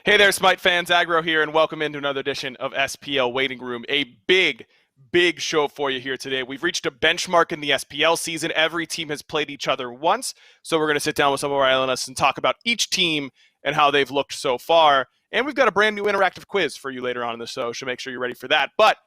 Hey there, SMITE fans. Agro here, and welcome into another edition of SPL Waiting Room. A big show for you here today. We've reached a benchmark in the SPL season. Every team has played each other once, so we're going to sit down with some of our analysts and talk about each team and how they've looked so far. And we've got a brand new interactive quiz for you later on in the show, so make sure you're ready for that. But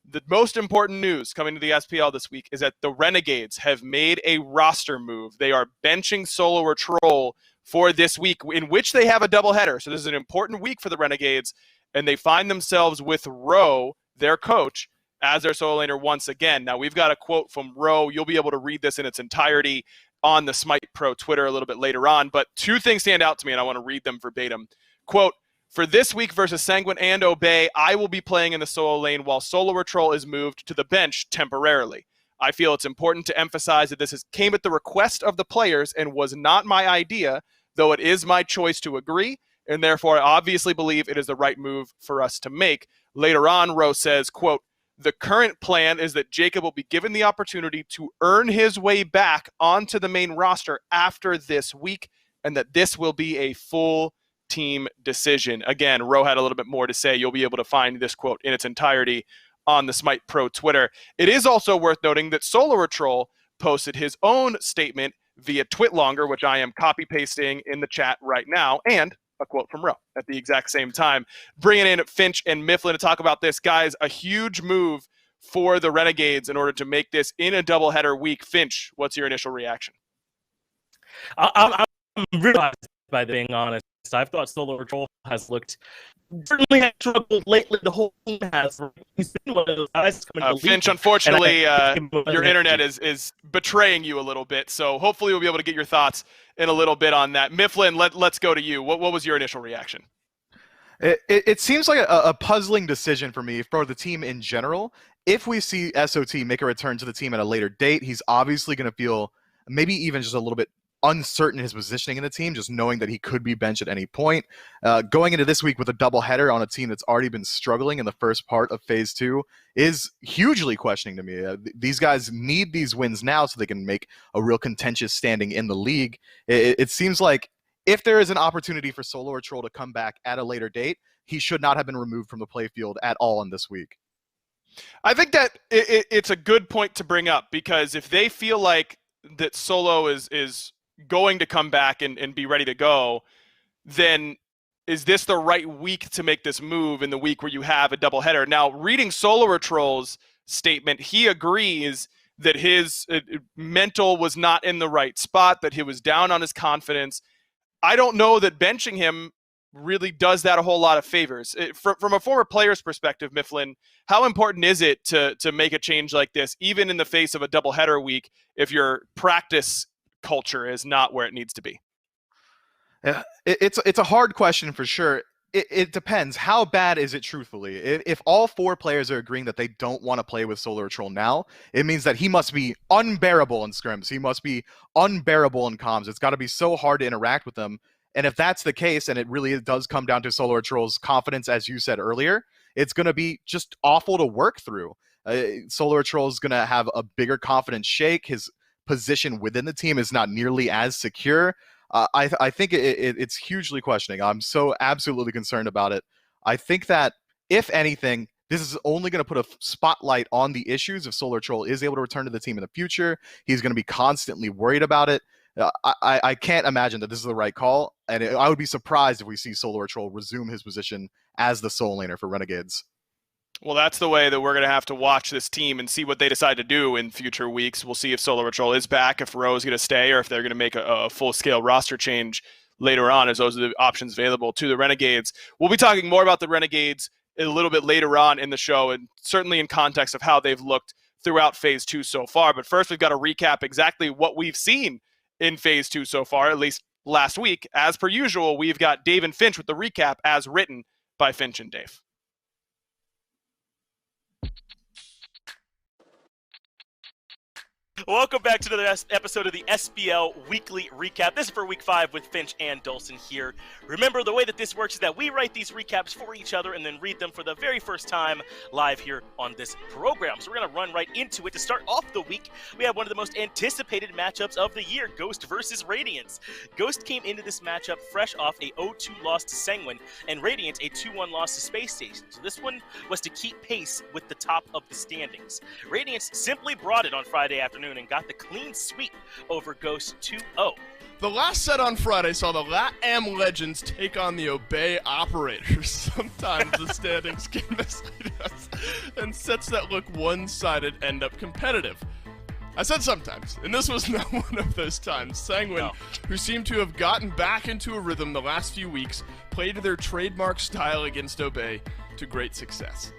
the most important news coming to the SPL this week is that the Renegades have made a roster move. They are benching Solo or Troll for this week, in which they have a doubleheader. So this is an important week for the Renegades, and they find themselves with Rowe, their coach, as their solo laner once again. Now, we've got a quote from Rowe. You'll be able to read this in its entirety on the SMITE Pro Twitter a little bit later on, but two things stand out to me, and I want to read them verbatim. Quote, "For this week versus Sanguine and Obey, I will be playing in the solo lane while Solo or Troll is moved to the bench temporarily. I feel it's important to emphasize that this came at the request of the players and was not my idea, though it is my choice to agree, and therefore I obviously believe it is the right move for us to make." Later on, Rowe says, quote, "The current plan is that Jacob will be given the opportunity to earn his way back onto the main roster after this week, and that this will be a full team decision. Again, Rowe had a little bit more to say. You'll be able to find this quote in its entirety on the SMITE Pro Twitter. It is also worth noting that Solar Troll posted his own statement via Twitlonger, which I am copy-pasting in the chat right now, and a quote from Rowe at the exact same time. Bringing in Finch and Mifflin to talk about this. Guys, a huge move for the Renegades in order to make this in a doubleheader week. Finch, what's your initial reaction? I'm realized, by being honest, I've thought Solar Troll has looked certainly has struggled lately. The whole team has. He's been one of those guys coming to Finch, unfortunately, your internet is betraying you a little bit. So hopefully we'll be able to get your thoughts in a little bit on that. Mifflin, let's go to you. What was your initial reaction? It seems like a puzzling decision for me for the team in general. If we see SOT make a return to the team at a later date, he's obviously going to feel maybe even just a little bit uncertain in his positioning in the team, just knowing that he could be benched at any point. Going into this week with a doubleheader on a team that's already been struggling in the first part of Phase 2 is hugely questioning to me. These guys need these wins now so they can make a real contentious standing in the league. It seems like if there is an opportunity for Solar Troll to come back at a later date, he should not have been removed from the playfield at all in this week. I think that it's a good point to bring up, because if they feel like that Solo is going to come back and be ready to go, then is this the right week to make this move in the week where you have a doubleheader? Now, reading Solar Troll's statement, he agrees that his mental was not in the right spot, that he was down on his confidence. I don't know that benching him really does that a whole lot of favors. From a former player's perspective, Mifflin, how important is it to make a change like this, even in the face of a doubleheader week, if your practice culture is not where it needs to be? Yeah, it's a hard question for sure. It depends. How bad is it, truthfully? If all four players are agreeing that they don't want to play with Solar Troll now, it means that he must be unbearable in scrims. He must be unbearable in comms. It's got to be so hard to interact with them. And if that's the case, and it really does come down to Solar Troll's confidence, as you said earlier, it's going to be just awful to work through. Solar Troll is going to have a bigger confidence shake. His position within the team is not nearly as secure. I think it's hugely questioning. I'm so absolutely concerned about it. I think that, if anything, this is only going to put a spotlight on the issues if Solar Troll is able to return to the team in the future. He's going to be constantly worried about it. I can't imagine that this is the right call, and I would be surprised if we see Solar Troll resume his position as the soul laner for Renegades. Well, that's the way that we're going to have to watch this team and see what they decide to do in future weeks. We'll see if Solar Troll is back, if Rowe is going to stay, or if they're going to make a full-scale roster change later on, as those are the options available to the Renegades. We'll be talking more about the Renegades a little bit later on in the show, and certainly in context of how they've looked throughout Phase 2 so far. But first, we've got to recap exactly what we've seen in Phase 2 so far, at least last week. As per usual, we've got Dave and Finch with the recap as written by Finch and Dave. Welcome back to another episode of the SPL Weekly Recap. This is for Week 5 with Finch and Dulcin here. Remember, the way that this works is that we write these recaps for each other and then read them for the very first time live here on this program. So we're going to run right into it. To start off the week, we have one of the most anticipated matchups of the year, Ghost versus Radiance. Ghost came into this matchup fresh off a 0-2 loss to Sanguine, and Radiance a 2-1 loss to Space Station. So this one was to keep pace with the top of the standings. Radiance simply brought it on Friday afternoon and got the clean sweep over Ghost 2-0. The last set on Friday saw the LatAm Legends take on the Obey Operators. Sometimes the standings can mislead us, and sets that look one-sided end up competitive. I said sometimes, and this was not one of those times. Sanguine, who seemed to have gotten back into a rhythm the last few weeks, played their trademark style against Obey to great success.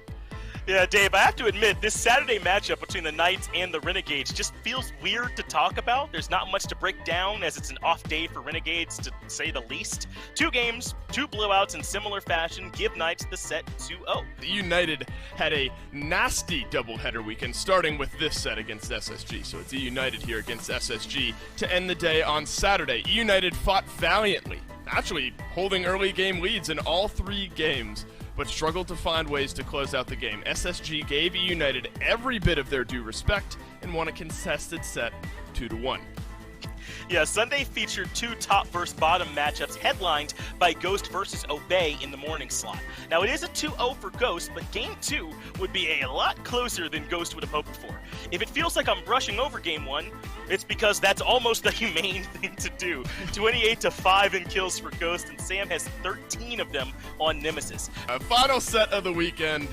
Yeah, Dave, I have to admit, this Saturday matchup between the Knights and the Renegades just feels weird to talk about. There's not much to break down, as it's an off day for Renegades, to say the least. 2 games, 2 blowouts in similar fashion, give Knights the set 2-0. The United had a nasty doubleheader weekend, starting with this set against SSG. So it's United here against SSG to end the day on Saturday. United fought valiantly, actually holding early game leads in all 3 games, but struggled to find ways to close out the game. SSG gave United every bit of their due respect and won a contested set 2-1. Yeah, Sunday featured 2 top versus bottom matchups headlined by Ghost versus Obey in the morning slot. Now, it is a 2-0 for Ghost, but Game 2 would be a lot closer than Ghost would have hoped for. If it feels like I'm brushing over Game 1, it's because that's almost the humane thing to do. 28-5 in kills for Ghost, and Sam has 13 of them on Nemesis. Final set of the weekend.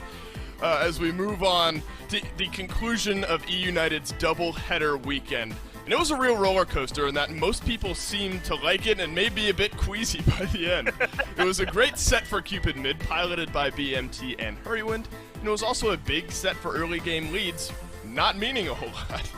As we move on to the conclusion of E-United's double-header weekend. And it was a real roller coaster in that most people seemed to like it and may be a bit queasy by the end. It was a great set for Cupid Mid, piloted by BMT and Hurrywind, and it was also a big set for early game leads, not meaning a whole lot.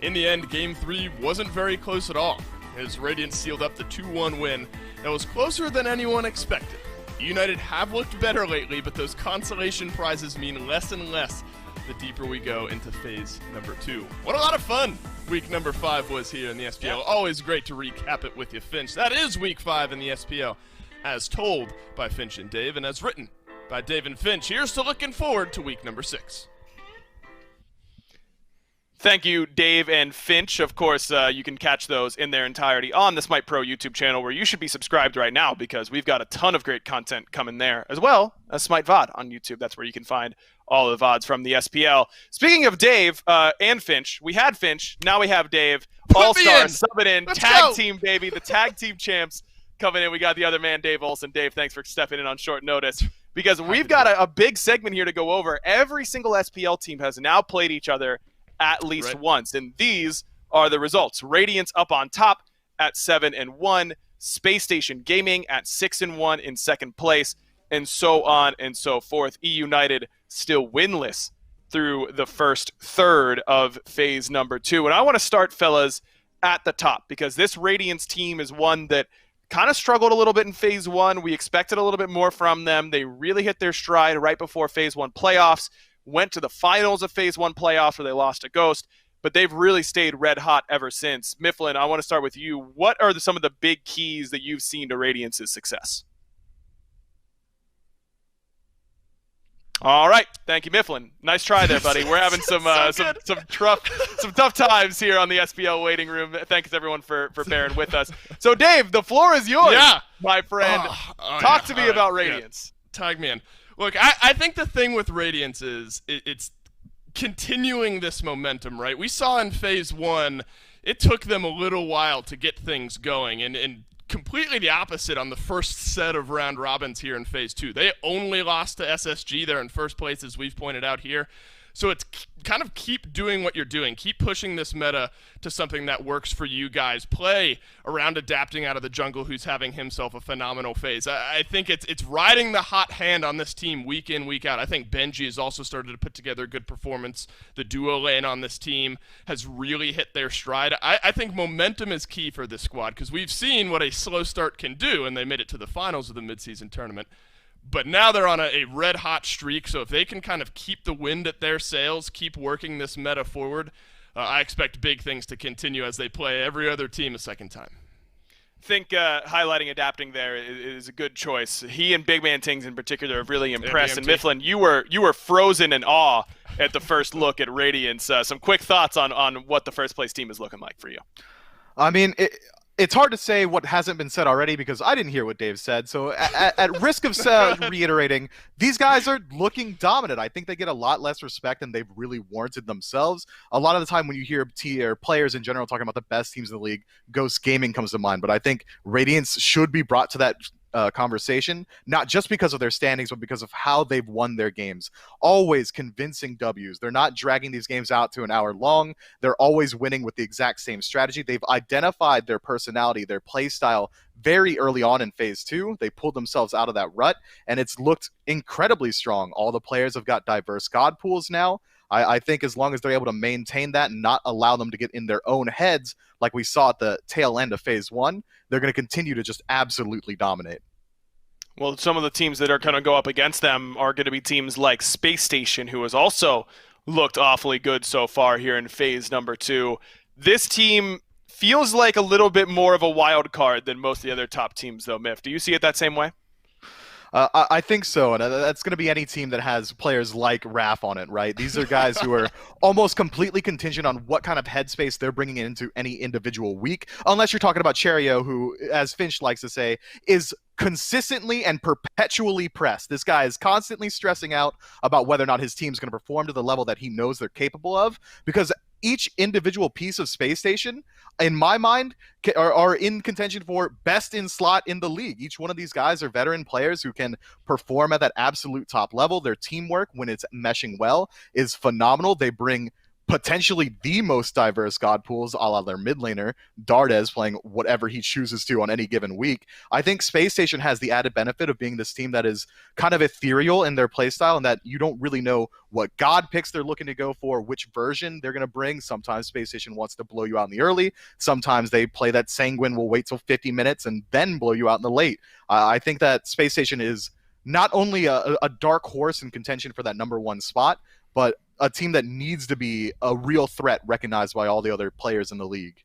In the end, Game 3 wasn't very close at all, as Radiance sealed up the 2-1 win that was closer than anyone expected. United have looked better lately, but those consolation prizes mean less and less the deeper we go into phase number 2. What a lot of fun week number 5 was here in the SPL. Yeah. Always great to recap it with you, Finch. That is week 5 in the SPL, as told by Finch and Dave, and as written by Dave and Finch. Here's to looking forward to week number 6. Thank you, Dave and Finch. Of course, you can catch those in their entirety on the SMITE Pro YouTube channel, where you should be subscribed right now because we've got a ton of great content coming there, as well as SMITE VOD on YouTube. That's where you can find all of the VODs from the SPL. Speaking of Dave and Finch, we had Finch, now we have Dave. All-Star, subbing in, Let's tag go. team, baby. The tag team champs coming in. We got the other man, Dave Olson. Dave, thanks for stepping in on short notice because we've got a big segment here to go over. Every single SPL team has now played each other at least once, and these are the results. Radiance up on top at 7-1, Space Station Gaming at 6-1 in second place, and so on and so forth. E-United still winless through the first third of phase number 2. And I want to start, fellas, at the top, because this Radiance team is one that kind of struggled a little bit in phase 1. We expected a little bit more from them. They really hit their stride right before phase 1 playoffs. Went to the finals of phase 1 playoffs where they lost to Ghost, but they've really stayed red hot ever since. Mifflin, I want to start with you. What are some of the big keys that you've seen to Radiance's success? All right, thank you, Mifflin. Nice try there, buddy. We're having some tough times here on the SPL waiting room. Thanks everyone for bearing with us. So, Dave, the floor is yours, my friend. Talk to me about Radiance. Yeah. Tag me in. Look, I think the thing with Radiance is it's continuing this momentum, right? We saw in phase 1, it took them a little while to get things going, and completely the opposite on the first set of round robins here in phase 2. They only lost to SSG. They're in first place, as we've pointed out here. So it's kind of keep doing what you're doing. Keep pushing this meta to something that works for you guys. Play around adapting out of the jungle, who's having himself a phenomenal phase. I think it's riding the hot hand on this team week in, week out. I think Benji has also started to put together a good performance. The duo lane on this team has really hit their stride. I think momentum is key for this squad because we've seen what a slow start can do, and they made it to the finals of the midseason tournament. But now they're on a red-hot streak, so if they can kind of keep the wind at their sails, keep working this meta forward, I expect big things to continue as they play every other team a second time. I think highlighting adapting there is a good choice. He and Big Man Tings in particular have really impressed. And Mifflin, you were frozen in awe at the first look at Radiance. Some quick thoughts on what the first place team is looking like for you. I mean, it's hard to say what hasn't been said already because I didn't hear what Dave said. So at risk of reiterating, these guys are looking dominant. I think they get a lot less respect than they've really warranted themselves. A lot of the time when you hear players in general talking about the best teams in the league, Ghost Gaming comes to mind. But I think Radiance should be brought to that conversation, not just because of their standings, but because of how they've won their games. Always convincing W's. They're not dragging these games out to an hour long. They're always winning with the exact same strategy. They've identified their personality, their play style very early on in phase 2. They pulled themselves out of that rut, and it's looked incredibly strong. All the players have got diverse god pools now. I think as long as they're able to maintain that and not allow them to get in their own heads like we saw at the tail end of phase 1, they're going to continue to just absolutely dominate. Well, some of the teams that are going to go up against them are going to be teams like Space Station, who has also looked awfully good so far here in phase number 2. This team feels like a little bit more of a wild card than most of the other top teams, though, Miff. Do you see it that same way? I think so, and that's going to be any team that has players like Raph on it, right? These are guys who are almost completely contingent on what kind of headspace they're bringing into any individual week, unless you're talking about Cherio, who, as Finch likes to say, is consistently and perpetually pressed. This guy is constantly stressing out about whether or not his team's going to perform to the level that he knows they're capable of, because each individual piece of Space Station, in my mind, are in contention for best in slot in the league. Each one of these guys are veteran players who can perform at that absolute top level. Their teamwork, when it's meshing well, is phenomenal. They bring potentially the most diverse god pools, a la their mid laner, Dardes, playing whatever he chooses to on any given week. I think Space Station has the added benefit of being this team that is kind of ethereal in their playstyle, and that you don't really know what god picks they're looking to go for, which version they're going to bring. Sometimes Space Station wants to blow you out in the early. Sometimes they play that Sanguine will wait till 50 minutes and then blow you out in the late. I think that Space Station is not only a dark horse in contention for that number one spot, but a team that needs to be a real threat recognized by all the other players in the league.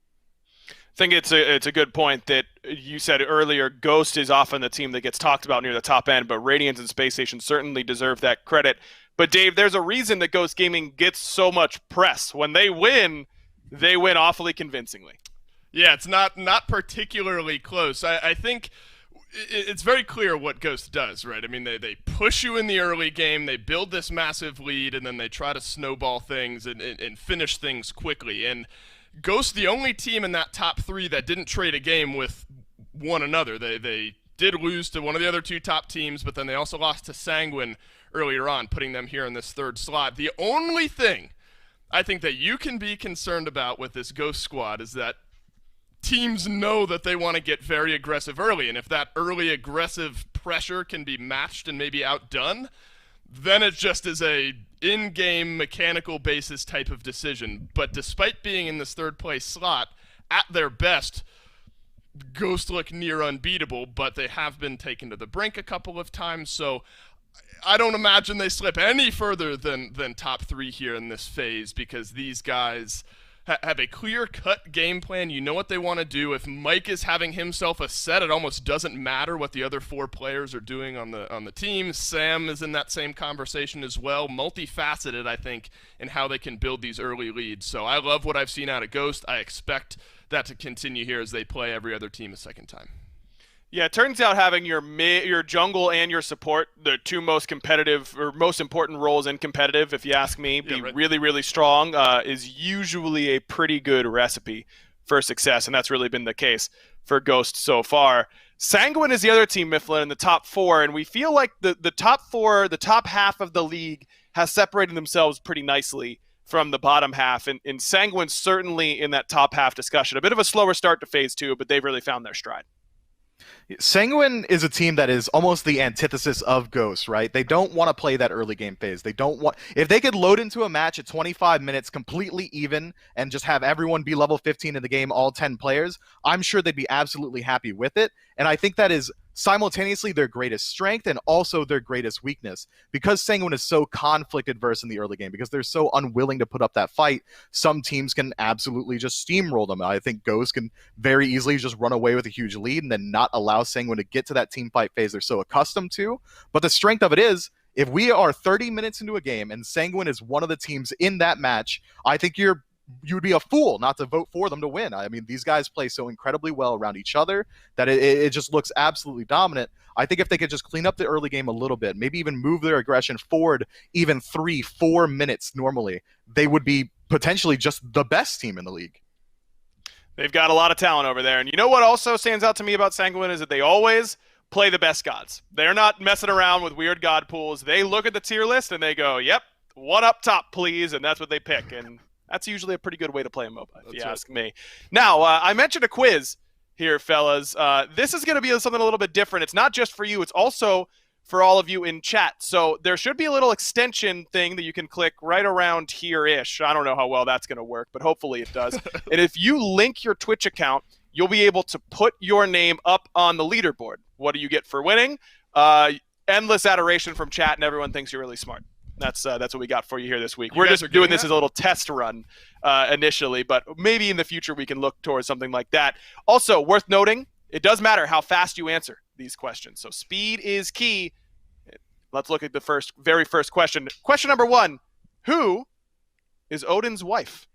I think it's a good point that you said earlier. Ghost is often the team that gets talked about near the top end, but Radiance and Space Station certainly deserve that credit. But Dave, there's a reason that Ghost Gaming gets so much press. When they win awfully convincingly. Yeah, it's not particularly close. I think it's very clear what Ghost does, right? I mean, they push you in the early game, they build this massive lead, and then they try to snowball things and finish things quickly. And Ghost, the only team in that top three that didn't trade a game with one another. They did lose to one of the other two top teams, but then they also lost to Sanguine earlier on, putting them here in this third slot. The only thing I think that you can be concerned about with this Ghost squad is that teams know that they want to get very aggressive early, and if that early aggressive pressure can be matched and maybe outdone, then it just is a in-game mechanical basis type of decision. But despite being in this third place slot, at their best, Ghost look near unbeatable, but they have been taken to the brink a couple of times, so I don't imagine they slip any further than top three here in this phase, because these guys have a clear-cut game plan. You know what they want to do. If Mike is having himself a set, it almost doesn't matter what the other four players are doing on the team. Sam is in that same conversation as well. Multifaceted, I think, in how they can build these early leads. So I love what I've seen out of Ghost. I expect that to continue here as they play every other team a second time. Yeah, it turns out having your jungle and your support, the two most competitive or most important roles in competitive, if you ask me, be really, really strong, is usually a pretty good recipe for success, and that's really been the case for Ghost so far. Sanguine is the other team, Mifflin, in the top four, and we feel like the top four, the top half of the league, has separated themselves pretty nicely from the bottom half, and Sanguine's certainly in that top half discussion. A bit of a slower start to phase two, but they've really found their stride. Sanguine is a team that is almost the antithesis of Ghost, right? They don't want to play that early game phase. They don't want, if they could load into a match at 25 minutes completely even and just have everyone be level 15 in the game, all 10 players, I'm sure they'd be absolutely happy with it. And I think that is simultaneously their greatest strength and also their greatest weakness, because Sanguine is so conflict adverse in the early game, because they're so unwilling to put up that fight. Some teams can absolutely just steamroll them. I think Ghost can very easily just run away with a huge lead and then not allow Sanguine to get to that team fight phase they're so accustomed to. But the strength of it is, if we are 30 minutes into a game and Sanguine is one of the teams in that match, I think you would be a fool not to vote for them to win. I mean, these guys play so incredibly well around each other that it just looks absolutely dominant. I think if they could just clean up the early game a little bit, maybe even move their aggression forward even 3-4 minutes normally, they would be potentially just the best team in the league. They've got a lot of talent over there. And you know what also stands out to me about Sanguine is that they always play the best gods. They're not messing around with weird god pools. They look at the tier list and they go, yep, one up top, please, and that's what they pick. And that's usually a pretty good way to play a MOBA, if you ask me. Now, I mentioned a quiz here, fellas. This is going to be something a little bit different. It's not just for you. It's also for all of you in chat. So there should be a little extension thing that you can click right around here-ish. I don't know how well that's going to work, but hopefully it does. And if you link your Twitch account, you'll be able to put your name up on the leaderboard. What do you get for winning? Endless adoration from chat, and everyone thinks you're really smart. That's what we got for you here this week. We're just doing this as a little test run initially, but maybe in the future we can look towards something like that. Also, worth noting, it does matter how fast you answer. these questions. So speed is key. Let's look at the very first question. Question number 1, who is Odin's wife?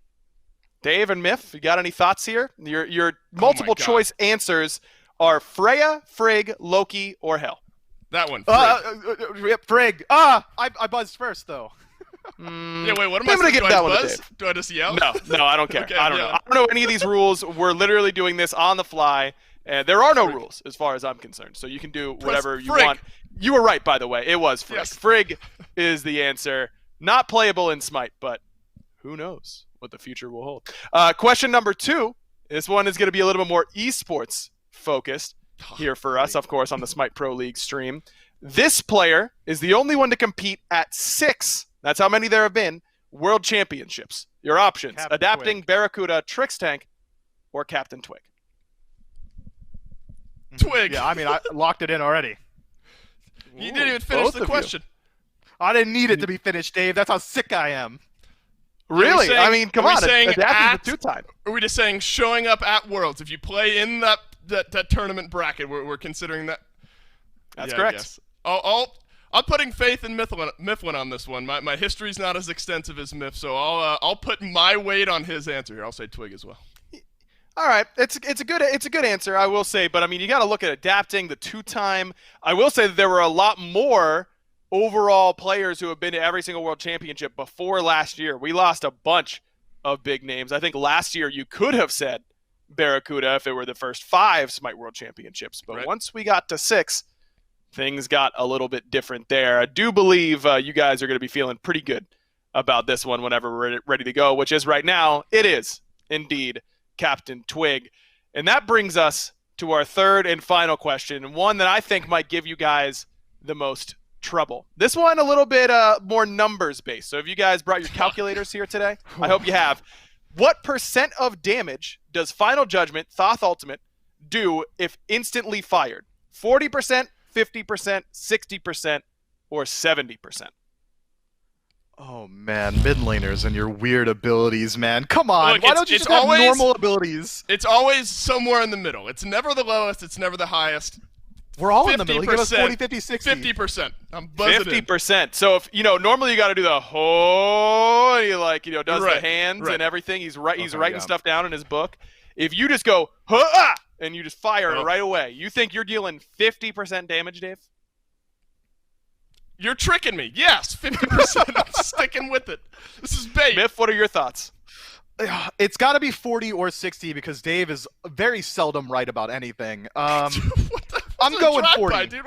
Dave and Miff, you got any thoughts here? Your multiple choice answers are Freya, Frigg, Loki, or Hel. That one. Frigg. Frigg. I buzzed first, though. Yeah, wait, what am I'm I gonna supposed give to that one to buzz? Dave. Do I just yell? No, I don't care. Okay, I don't know. I don't know any of these rules. We're literally doing this on the fly, and there are no rules as far as I'm concerned. So you can do whatever you Frigg. want. You were right, by the way. It was Frigg. Yes. Frigg is the answer. Not playable in Smite, but who knows what the future will hold. Question number 2. This one is going to be a little bit more esports focused here for us, of course, on the Smite Pro League stream. This player is the only one to compete at 6, that's how many there have been, World Championships. Your options: Captain Adapting, Twig. Barracuda, Trix Tank, or Captain Twig. Twig. Yeah, I mean, I locked it in already. You didn't even finish both the of you. question. I didn't need it to be finished, Dave. That's how sick I am. Really? saying- I mean, come are we on. saying Adapting's a 2-time. Are we just saying showing up at Worlds? If you play in that tournament bracket, we're considering that. That's Yeah, I correct. guess. I'm putting faith in Mifflin on this one. My history's not as extensive as Miff, so I'll put my weight on his answer here. I'll say Twig as well. All right, it's a good answer, I will say. But I mean, you got to look at Adapting, the 2-time. I will say that there were a lot more overall players who have been to every single World Championship before last year. We lost a bunch of big names. I think last year you could have said Barracuda if it were the first 5 Smite World Championships. But Right. once we got to 6, things got a little bit different there. I do believe you guys are going to be feeling pretty good about this one whenever we're ready to go, which is right now. It is indeed Captain Twig. And that brings us to our third and final question, and one that I think might give you guys the most trouble. This one a little bit more numbers based. So if you guys brought your calculators here today, I hope you have. What percent of damage does Final Judgment Thoth Ultimate do if instantly fired? 40%, 50%, 60%, or 70%? Oh man, mid laners and your weird abilities, man. Come on, Look, why it's- don't you it's just have always- normal abilities? It's always somewhere in the middle. It's never the lowest. It's never the highest. We're all in the middle. You give us 50%, 40, 50, 60. 50%. I'm buzzing 50%. So if normally you got to do the ho, and he does Right, the hands right. and everything. He's writing yeah. stuff down in his book. If you just go ha and you just fire Oh. right away, you think you're dealing 50% damage, Dave? You're tricking me. Yes, 50%. I'm sticking with it. This is bait. Miff, what are your thoughts? It's got to be 40 or 60 because Dave is very seldom right about anything. What the- I'm what's a going drive-by, 40. dude?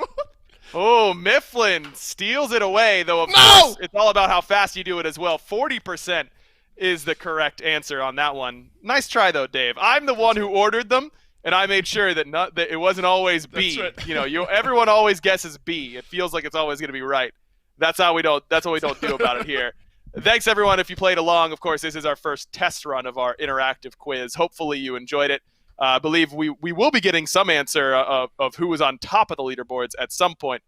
Oh, Mifflin steals it away, though, of No! course, it's all about how fast you do it as well. 40% is the correct answer on that one. Nice try, though, Dave. I'm the one who ordered them, and I made sure that it wasn't always B. That's right. Everyone always guesses B. It feels like it's always going to be right. That's what we don't do about it here. Thanks, everyone, if you played along. Of course, this is our first test run of our interactive quiz. Hopefully you enjoyed it. I believe we will be getting some answer of who was on top of the leaderboards at some point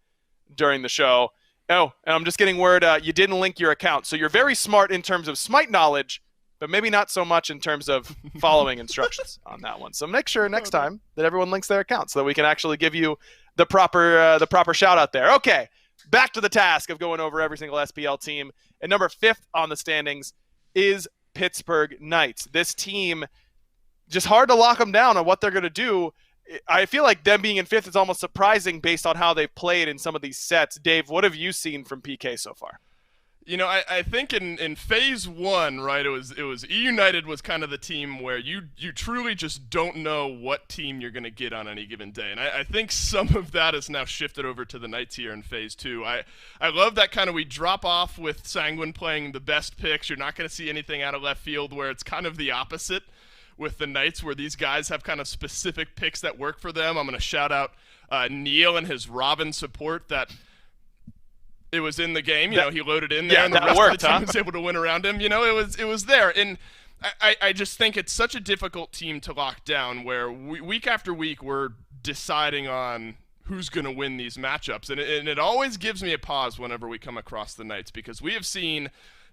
during the show. Oh, and I'm just getting word you didn't link your account. So you're very smart in terms of Smite knowledge, but maybe not so much in terms of following instructions on that one. So make sure next time that everyone links their account so that we can actually give you the proper shout out there. Okay, back to the task of going over every single SPL team. And number 5th on the standings is Pittsburgh Knights. This team, just hard to lock them down on what they're going to do. I feel like them being in 5th is almost surprising based on how they've played in some of these sets. Dave, what have you seen from PK so far? I think in phase 1, right, it was E United was kind of the team where you truly just don't know what team you're going to get on any given day. And I think some of that has now shifted over to the Knights here in phase 2. I love that kind of we drop off with Sanguine playing the best picks. You're not going to see anything out of left field where it's kind of the opposite with the Knights where these guys have kind of specific picks that work for them. I'm going to shout out Neil and his Robin support that it was in the game, he loaded in there, and the rest of the team was able to win around him. It was there, and I just think it's such a difficult team to lock down. Where week after week we're deciding on who's going to win these matchups, and it always gives me a pause whenever we come across the Knights because we have seen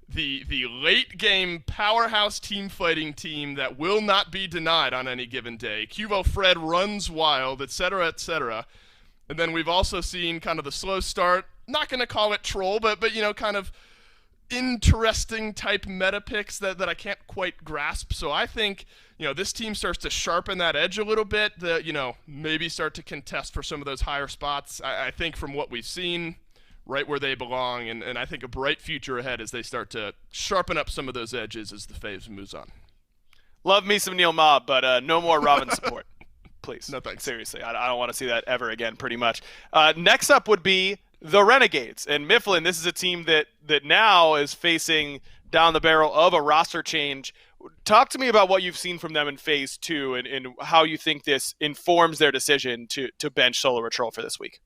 the late game powerhouse team fighting team that will not be denied on any given day. Cuvo Fred runs wild, etc., etc. And then we've also seen kind of the slow start, not going to call it troll, but kind of interesting type meta picks that I can't quite grasp. So I think, this team starts to sharpen that edge a little bit, maybe start to contest for some of those higher spots. I think from what we've seen, right where they belong, and I think a bright future ahead as they start to sharpen up some of those edges as the phase moves on. Love me some Neil Mobb, but no more Robin support. Please. No thanks. Seriously, I don't want to see that ever again, pretty much. Next up would be the Renegades. And Mifflin, this is a team that now is facing down the barrel of a roster change. Talk to me about what you've seen from them in Phase 2 and how you think this informs their decision to bench Solar Patrol for this week.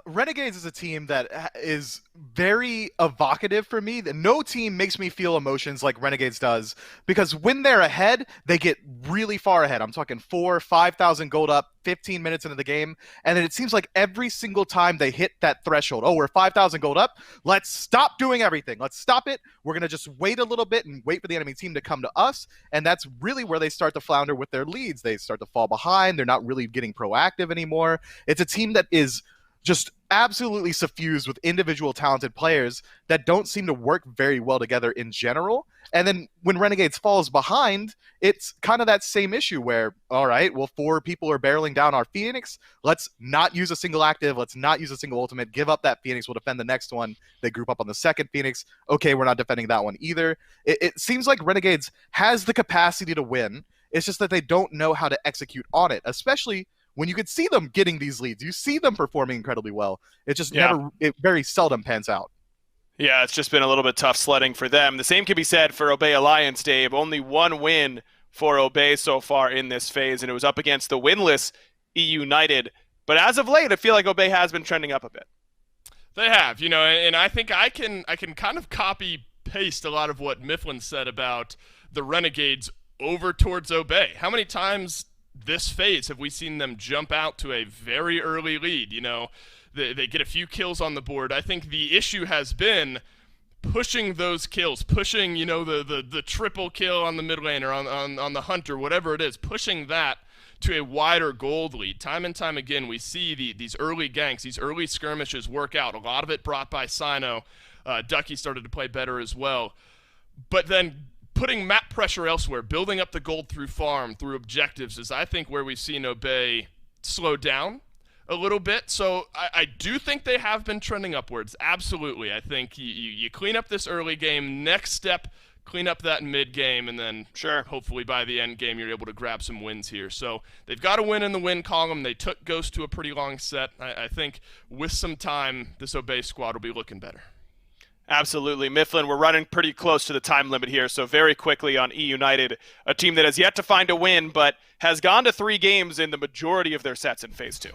Renegades is a team that is very evocative for me. No team makes me feel emotions like Renegades does, because when they're ahead, they get really far ahead. I'm talking 5,000 gold up, 15 minutes into the game, and then it seems like every single time they hit that threshold, we're 5,000 gold up, let's stop doing everything. Let's stop it. We're going to just wait a little bit and wait for the enemy team to come to us, and that's really where they start to flounder with their leads. They start to fall behind. They're not really getting proactive anymore. It's a team that is just absolutely suffused with individual talented players that don't seem to work very well together in general. And then when Renegades falls behind, it's kind of that same issue where, all right, well, 4 people are barreling down our Phoenix. Let's not use a single active. Let's not use a single ultimate. Give up that Phoenix. We'll defend the next one. They group up on the second Phoenix. Okay, we're not defending that one either. It seems like Renegades has the capacity to win. It's just that they don't know how to execute on it, especially when you could see them getting these leads. You see them performing incredibly well. It just it very seldom pans out. Yeah, it's just been a little bit tough sledding for them. The same can be said for Obey Alliance, Dave. Only one win for Obey so far in this phase, and it was up against the winless E United. But as of late, I feel like Obey has been trending up a bit. They have, and I think I can kind of copy paste a lot of what Mifflin said about the Renegades over towards Obey. How many times this phase have we seen them jump out to a very early lead? They get a few kills on the board. I think the issue has been pushing those kills, pushing, the triple kill on the mid lane or on the hunter, whatever it is, pushing that to a wider gold lead. Time and time again, we see these early ganks, these early skirmishes work out. A lot of it brought by Sino. Ducky started to play better as well. But then putting map pressure elsewhere, building up the gold through farm, through objectives, is I think where we've seen Obey slow down a little bit. So I do think they have been trending upwards. Absolutely. I think you clean up this early game. Next step, clean up that mid game, and then hopefully by the end game you're able to grab some wins here. So they've got to win in the win column. They took Ghost to a pretty long set. I think with some time, this Obey squad will be looking better. Absolutely. Mifflin, we're running pretty close to the time limit here, so very quickly on E United, a team that has yet to find a win, but has gone to 3 games in the majority of their sets in Phase 2.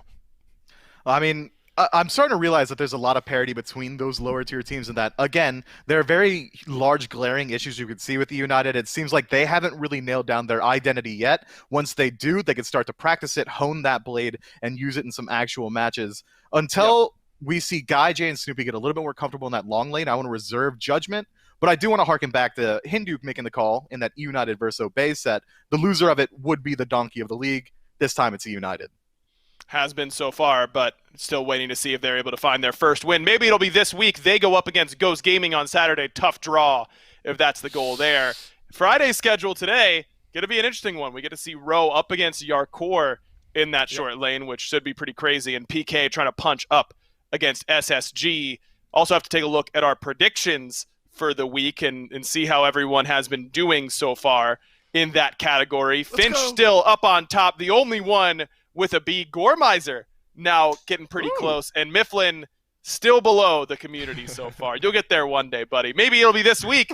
I mean, I'm starting to realize that there's a lot of parity between those lower tier teams, and that, again, there are very large glaring issues you could see with E United. It seems like they haven't really nailed down their identity yet. Once they do, they can start to practice it, hone that blade, and use it in some actual matches. Until we see Guy, Jay, and Snoopy get a little bit more comfortable in that long lane, I want to reserve judgment. But I do want to harken back to Hindu making the call in that E United versus Obey set. The loser of it would be the donkey of the league. This time it's E United. Has been so far, but still waiting to see if they're able to find their first win. Maybe it'll be this week. They go up against Ghost Gaming on Saturday. Tough draw if that's the goal there. Friday's schedule today, going to be an interesting one. We get to see Rowe up against Yarkor in that short lane, which should be pretty crazy, and PK trying to punch up against SSG. Also have to take a look at our predictions for the week and see how everyone has been doing so far in that category. Finch still up on top, the only one with a B. Gormizer now getting pretty close, and Mifflin still below the community so far. You'll get there one day, buddy. Maybe it'll be this week.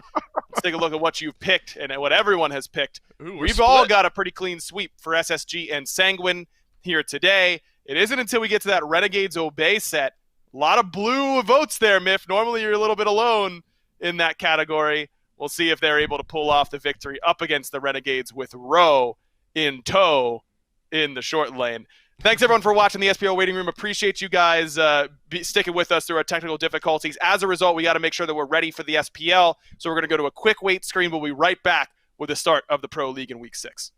Let's take a look at what you've picked and what everyone has picked. We've all got a pretty clean sweep for SSG and Sanguine here today. It isn't until we get to that Renegades Obey set. A lot of blue votes there, Miff. Normally you're a little bit alone in that category. We'll see if they're able to pull off the victory up against the Renegades with Rowe in tow in the short lane. Thanks, everyone, for watching the SPL Waiting Room. Appreciate you guys sticking with us through our technical difficulties. As a result, we got to make sure that we're ready for the SPL, so we're going to go to a quick wait screen. We'll be right back with the start of the Pro League in Week 6.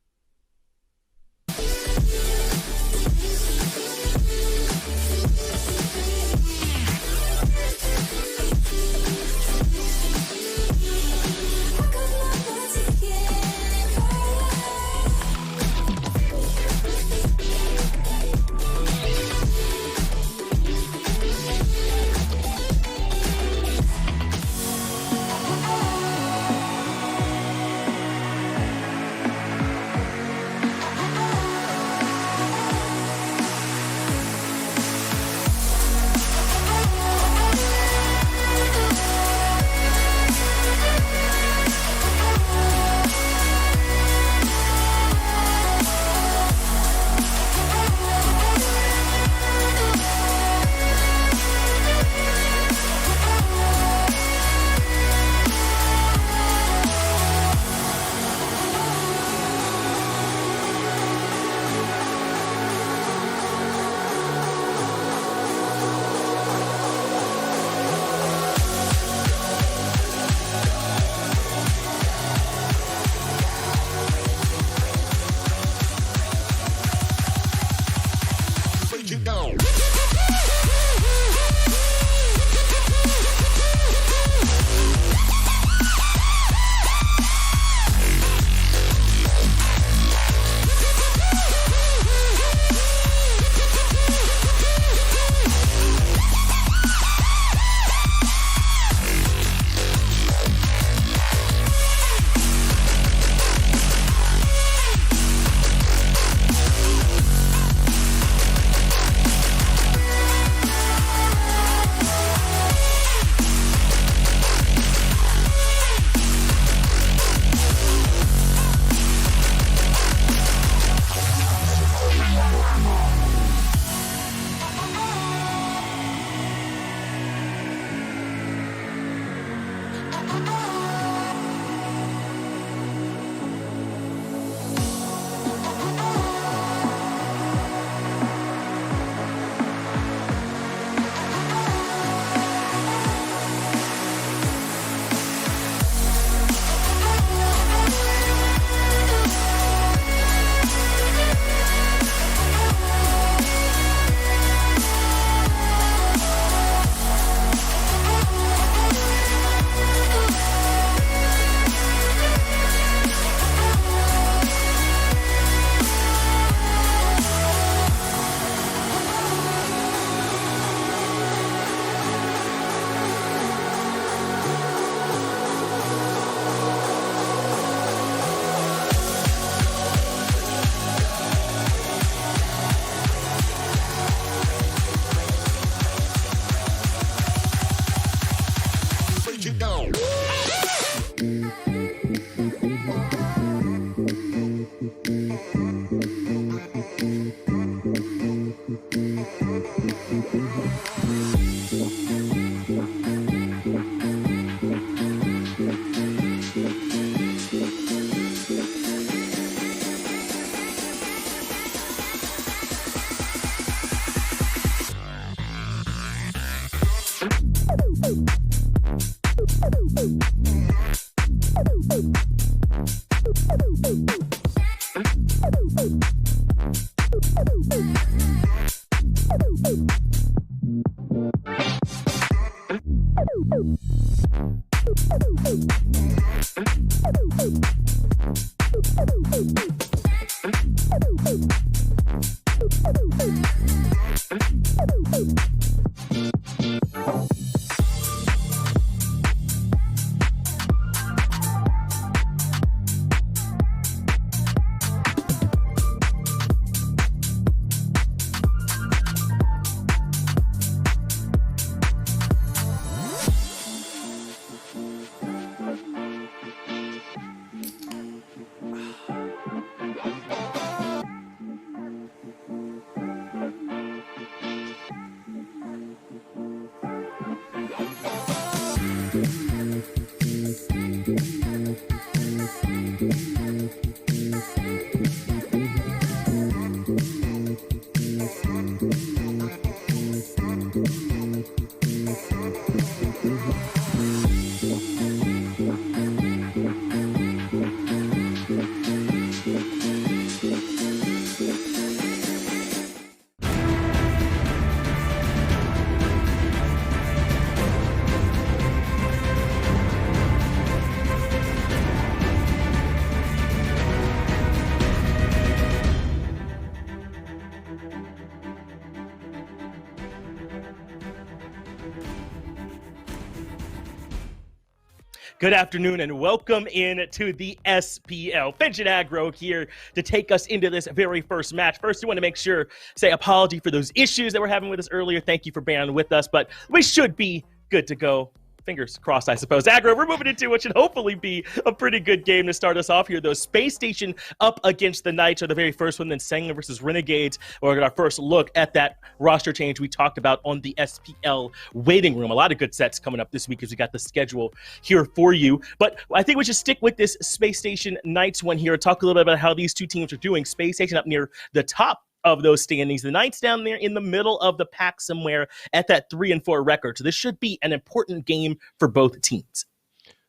Good afternoon and welcome in to the SPL. Finch and Aggro here to take us into this very first match. First, we want to make sure, say apology for those issues that we're having with us earlier. Thank you for bearing with us, but we should be good to go. Fingers crossed, I suppose. Aggro, we're moving into what should hopefully be a pretty good game to start us off here, though. Space Station up against the Knights are the very first one, then Sangler versus Renegades. We're going to our first look at that roster change we talked about on the SPL waiting room. A lot of good sets coming up this week as we got the schedule here for you. But I think we should stick with this Space Station Knights one here, talk a little bit about how these two teams are doing. Space Station up near the top of those standings. The Knights down there in the middle of the pack somewhere at that 3-4 record. So this should be an important game for both teams.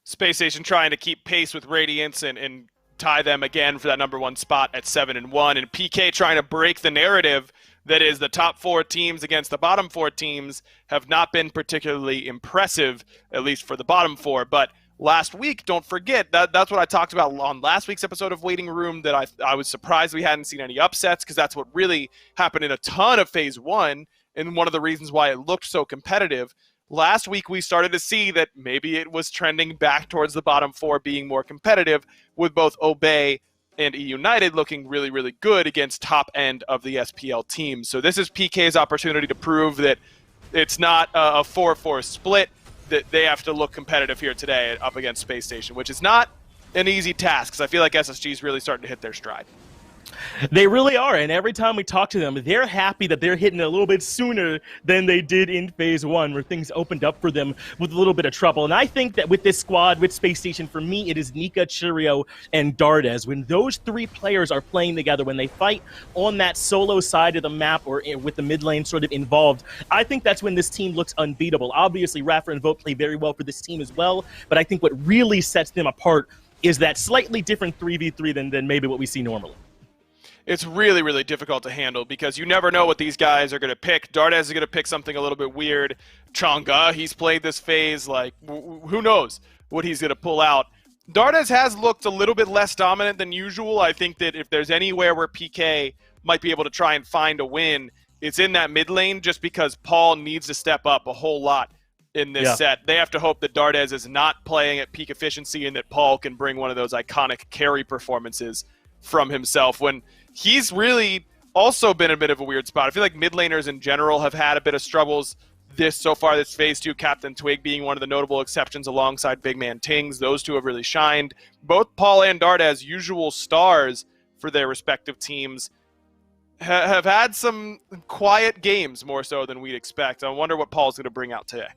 Space Station trying to keep pace with Radiance and tie them again for that number one spot at 7-1. And PK trying to break the narrative that is the top four teams against the bottom four teams have not been particularly impressive, at least for the bottom four. But last week, don't forget, that's what I talked about on last week's episode of Waiting Room, that I was surprised we hadn't seen any upsets, because that's what really happened in a ton of Phase 1, and one of the reasons why it looked so competitive. Last week, we started to see that maybe it was trending back towards the bottom four being more competitive, with both Obey and E United looking really, really good against top end of the SPL teams. So this is PK's opportunity to prove that it's not a 4-4 split, that they have to look competitive here today up against Space Station, which is not an easy task, because I feel like SSG is really starting to hit their stride. They really are, and every time we talk to them, they're happy that they're hitting a little bit sooner than they did in Phase 1, where things opened up for them with a little bit of trouble. And I think that with this squad, with Space Station, for me, it is Nika, Churio, and Dardes. When those three players are playing together, when they fight on that solo side of the map or with the mid lane sort of involved, I think that's when this team looks unbeatable. Obviously, Raffer and Vote play very well for this team as well, but I think what really sets them apart is that slightly different 3v3 than maybe what we see normally. It's really, really difficult to handle, because you never know what these guys are going to pick. Dardes is going to pick something a little bit weird. Chang'e, he's played this phase, like, who knows what he's going to pull out. Dardes has looked a little bit less dominant than usual. I think that if there's anywhere where PK might be able to try and find a win, it's in that mid lane, just because Paul needs to step up a whole lot in this set. They have to hope that Dardes is not playing at peak efficiency, and that Paul can bring one of those iconic carry performances from himself, when he's really also been a bit of a weird spot. I feel like mid laners in general have had a bit of struggles this Phase 2, Captain Twig being one of the notable exceptions alongside Big Man Tings. Those two have really shined. Both Paul and Dardes, usual stars for their respective teams, have had some quiet games more so than we'd expect. I wonder what Paul's going to bring out today.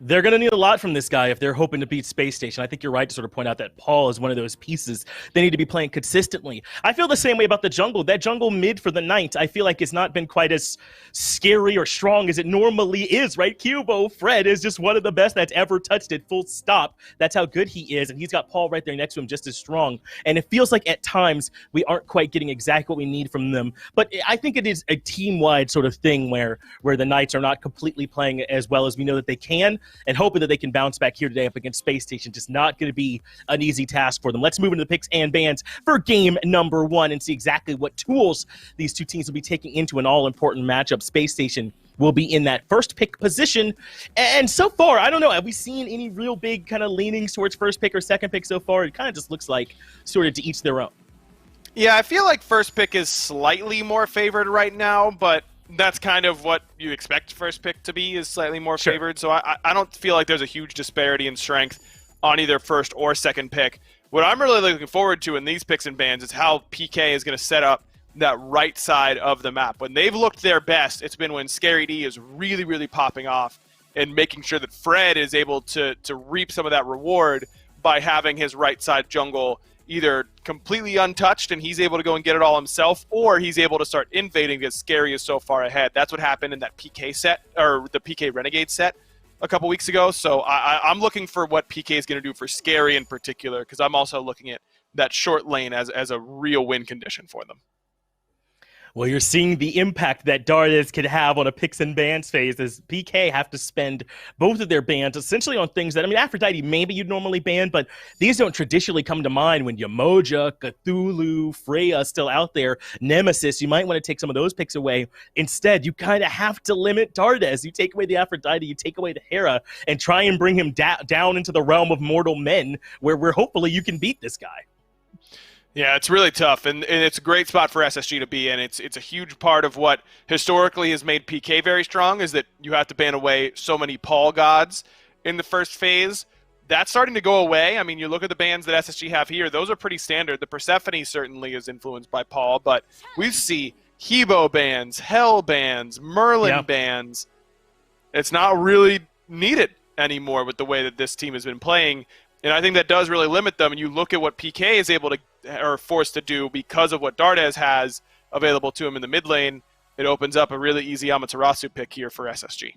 They're going to need a lot from this guy if they're hoping to beat Space Station. I think you're right to sort of point out that Paul is one of those pieces they need to be playing consistently. I feel the same way about the jungle. That jungle mid for the Knights, I feel like it's not been quite as scary or strong as it normally is, right? Cubo Fred is just one of the best that's ever touched it, full stop. That's how good he is, and he's got Paul right there next to him just as strong. And it feels like at times we aren't quite getting exactly what we need from them. But I think it is a team-wide sort of thing where the Knights are not completely playing as well as we know that they can, and hoping that they can bounce back here today up against Space Station. Just not going to be an easy task for them. Let's move into the picks and bans for game number 1 and see exactly what tools these two teams will be taking into an all-important matchup. Space Station will be in that first pick position. And so far, I don't know, have we seen any real big kind of leanings towards first pick or second pick so far? It kind of just looks like sort of to each their own. Yeah, I feel like first pick is slightly more favored right now, but that's kind of what you expect first pick to be, is slightly more favored. So I don't feel like there's a huge disparity in strength on either first or second pick. What I'm really looking forward to in these picks and bans is how PK is going to set up that right side of the map. When they've looked their best, it's been when Scary D is really, really popping off and making sure that Fred is able to reap some of that reward by having his right side jungle either completely untouched and he's able to go and get it all himself, or he's able to start invading because Scary is so far ahead. That's what happened in that PK set, or the PK Renegade set a couple weeks ago. So I'm looking for what PK is going to do for Scary in particular, because I'm also looking at that short lane as a real win condition for them. Well, you're seeing the impact that Dardes could have on a picks and bans phase, as PK have to spend both of their bans essentially on things that, I mean, Aphrodite maybe you'd normally ban, but these don't traditionally come to mind when Yamoja, Cthulhu, Freya still out there, Nemesis. You might want to take some of those picks away. Instead, you kind of have to limit Dardes. You take away the Aphrodite, you take away the Hera, and try and bring him down into the realm of mortal men, where hopefully you can beat this guy. Yeah, it's really tough, and it's a great spot for SSG to be in. It's a huge part of what historically has made PK very strong, is that you have to ban away so many Paul gods in the first phase. That's starting to go away. I mean, you look at the bans that SSG have here, those are pretty standard. The Persephone certainly is influenced by Paul, but we see Hebo bans, Hell bans, Merlin bans. It's not really needed anymore with the way that this team has been playing. And I think that does really limit them. And you look at what PK is able to, or forced to do, because of what Dardes has available to him in the mid lane. It opens up a really easy Amaterasu pick here for SSG.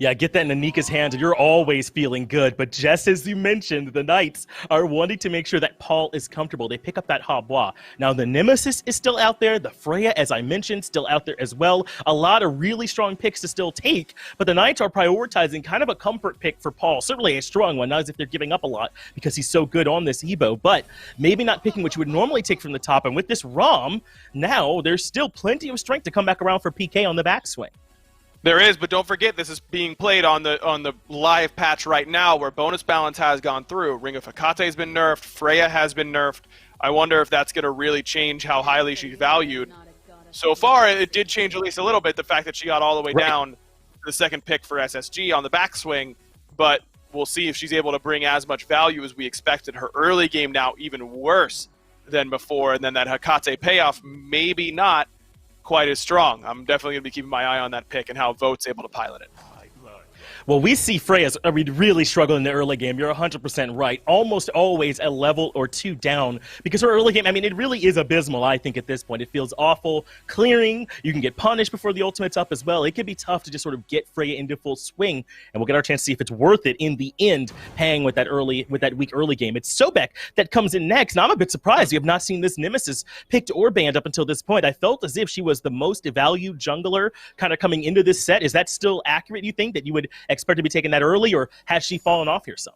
Yeah, get that in Anika's hands, and you're always feeling good. But just as you mentioned, the Knights are wanting to make sure that Paul is comfortable. They pick up that Habois. Now, the Nemesis is still out there. The Freya, as I mentioned, still out there as well. A lot of really strong picks to still take, but the Knights are prioritizing kind of a comfort pick for Paul. Certainly a strong one, not as if they're giving up a lot because he's so good on this Evo, but maybe not picking what you would normally take from the top. And with this ROM, now there's still plenty of strength to come back around for PK on the backswing. There is, but don't forget this is being played on the live patch right now, where bonus balance has gone through. Ring of Hecate has been nerfed. Freya has been nerfed. I wonder if that's going to really change how highly she's valued. So far, it did change at least a little bit, the fact that she got all the way down to the second pick for SSG on the backswing, but we'll see if she's able to bring as much value as we expected. Her early game now even worse than before, and then that Hecate payoff, maybe not quite as strong. I'm definitely going to be keeping my eye on that pick and how Vote's able to pilot it. Well, we see Freya's really struggle in the early game. You're 100% right. Almost always a level or two down, because her early game, I mean, it really is abysmal, I think, at this point. It feels awful. Clearing, you can get punished before the ultimate's up as well. It can be tough to just sort of get Freya into full swing, and we'll get our chance to see if it's worth it in the end, paying with that weak early game. It's Sobek that comes in next. Now, I'm a bit surprised we have not seen this Nemesis picked or banned up until this point. I felt as if she was the most valued jungler kind of coming into this set. Is that still accurate, you think, that you would expect to be taken that early, or has she fallen off here some?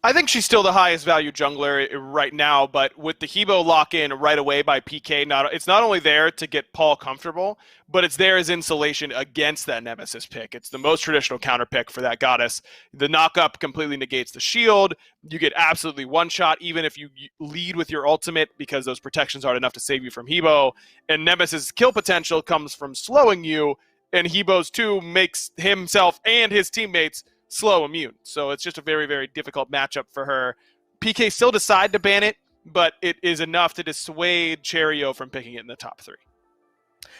I think she's still the highest value jungler right now, but with the Hebo lock-in right away by PK, it's not only there to get Paul comfortable, but it's there as insulation against that Nemesis pick. It's the most traditional counter pick for that goddess. The knock-up completely negates the shield. You get absolutely one-shot, even if you lead with your ultimate, because those protections aren't enough to save you from Hebo. And Nemesis' kill potential comes from slowing you, and Hebo's 2 makes himself and his teammates slow immune. So it's just a very, very difficult matchup for her. PK still decide to ban it, but it is enough to dissuade Cherio from picking it in the top 3.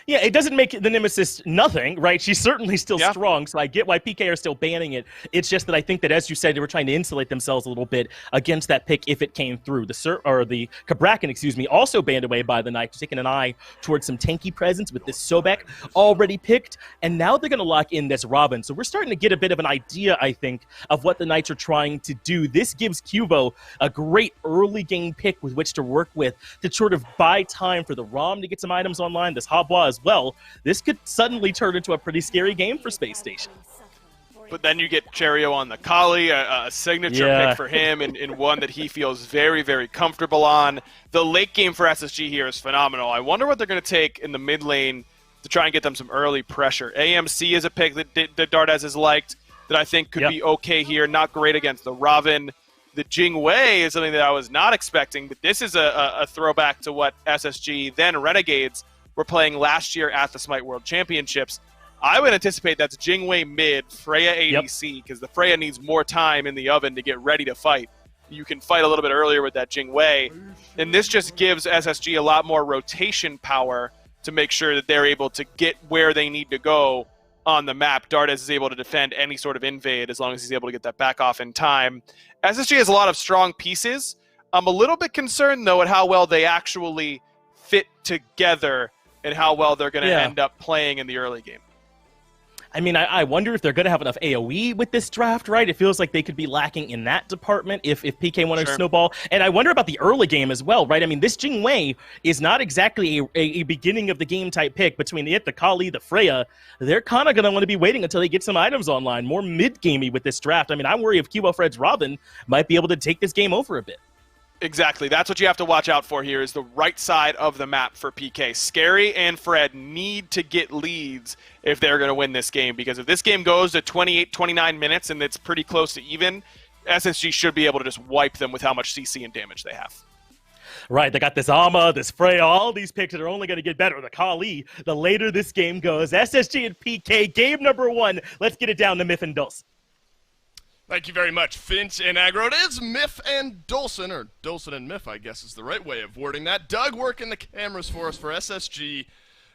Yeah, it doesn't make the Nemesis nothing, right? She's certainly still Yeah. strong, so I get why PK are still banning it. It's just that I think that, as you said, they were trying to insulate themselves a little bit against that pick if it came through. The Kabrakan, excuse me, also banned away by the Knights, taking an eye towards some tanky presence with this Sobek already picked, and now they're going to lock in this Robin. So we're starting to get a bit of an idea, I think, of what the Knights are trying to do. This gives Cuvo a great early game pick with which to work with to sort of buy time for the ROM to get some items online, this Habwa as well. This could suddenly turn into a pretty scary game for Space Station. But then you get Cherio on the Kali, a signature pick for him, and one that he feels very, very comfortable on. The late game for SSG here is phenomenal. I wonder what they're going to take in the mid lane to try and get them some early pressure. AMC is a pick that Dardes has liked that I think could be okay here. Not great against the Raven. The Jing Wei is something that I was not expecting, but this is a throwback to what SSG, then Renegades, were playing last year at the SMITE World Championships. I would anticipate that's Jing Wei mid, Freya ADC, because the Freya needs more time in the oven to get ready to fight. You can fight a little bit earlier with that Jing Wei, and this just gives SSG a lot more rotation power to make sure that they're able to get where they need to go on the map. Dardes is able to defend any sort of invade as long as he's able to get that back off in time. SSG has a lot of strong pieces. I'm a little bit concerned, though, at how well they actually fit together and how well they're going to end up playing in the early game. I mean, I wonder if they're going to have enough AoE with this draft, right? It feels like they could be lacking in that department if PK wanted to snowball. And I wonder about the early game as well, right? I mean, this Jing Wei is not exactly a beginning of the game type pick between the Kali, the Freya. They're kind of going to want to be waiting until they get some items online, more mid-gamey with this draft. I mean, I worry if Cubo Fred's Robin might be able to take this game over a bit. Exactly. That's what you have to watch out for here is the right side of the map for PK. Scary and Fred need to get leads if they're going to win this game, because if this game goes to 28, 29 minutes and it's pretty close to even, SSG should be able to just wipe them with how much CC and damage they have. Right, they got this Ama, this Freya, all these picks that are only going to get better. The Kali, the later this game goes. SSG and PK, game number 1. Let's get it down to Myth and Dulce. Thank you very much, Finch and Aggro. It is Myth and Dolson, or Dolson and Myth, I guess is the right way of wording that. Doug working the cameras for us for SSG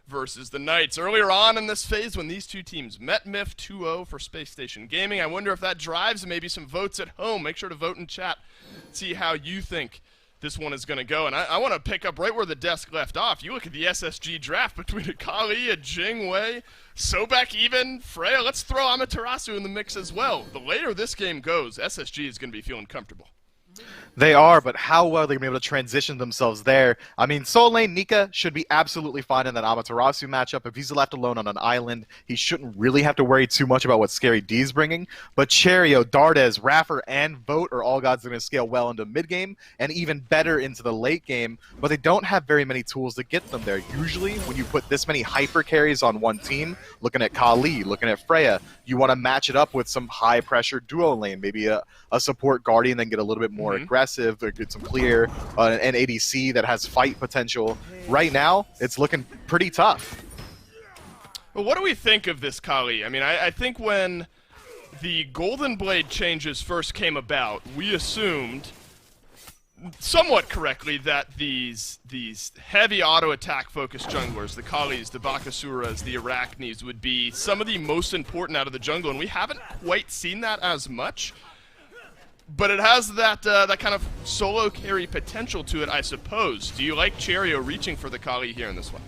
versus the Knights. Earlier on in this phase, when these two teams met, Myth 2-0 for Space Station Gaming. I wonder if that drives maybe some votes at home. Make sure to vote in chat. See how you think this one is going to go. And I want to pick up right where the desk left off. You look at the SSG draft between a Kali, a Jing Wei, Sobek even, Freya. Let's throw Amaterasu in the mix as well. The later this game goes, SSG is going to be feeling comfortable. They are, but how well they're going to be able to transition themselves there. I mean, Soul Lane Nika should be absolutely fine in that Amaterasu matchup. If he's left alone on an island, he shouldn't really have to worry too much about what Scary D's bringing. But Cherio, Dardes, Raffer, and Vote are all gods that are going to scale well into mid-game and even better into the late game, but they don't have very many tools to get them there. Usually, when you put this many hyper carries on one team, looking at Kali, looking at Freya, you want to match it up with some high-pressure duo lane, maybe a support Guardian, then get a little bit more aggressive, or get some clear, an ADC that has fight potential. Right now, it's looking pretty tough. Well, what do we think of this Kali? I mean, I think when the Golden Blade changes first came about, we assumed, somewhat correctly, that these heavy auto attack focused junglers, the Kalis, the Bakasuras, the Arachnes, would be some of the most important out of the jungle, and we haven't quite seen that as much. But it has that kind of solo carry potential to it, I suppose. Do you like Cherio reaching for the Kali here in this one?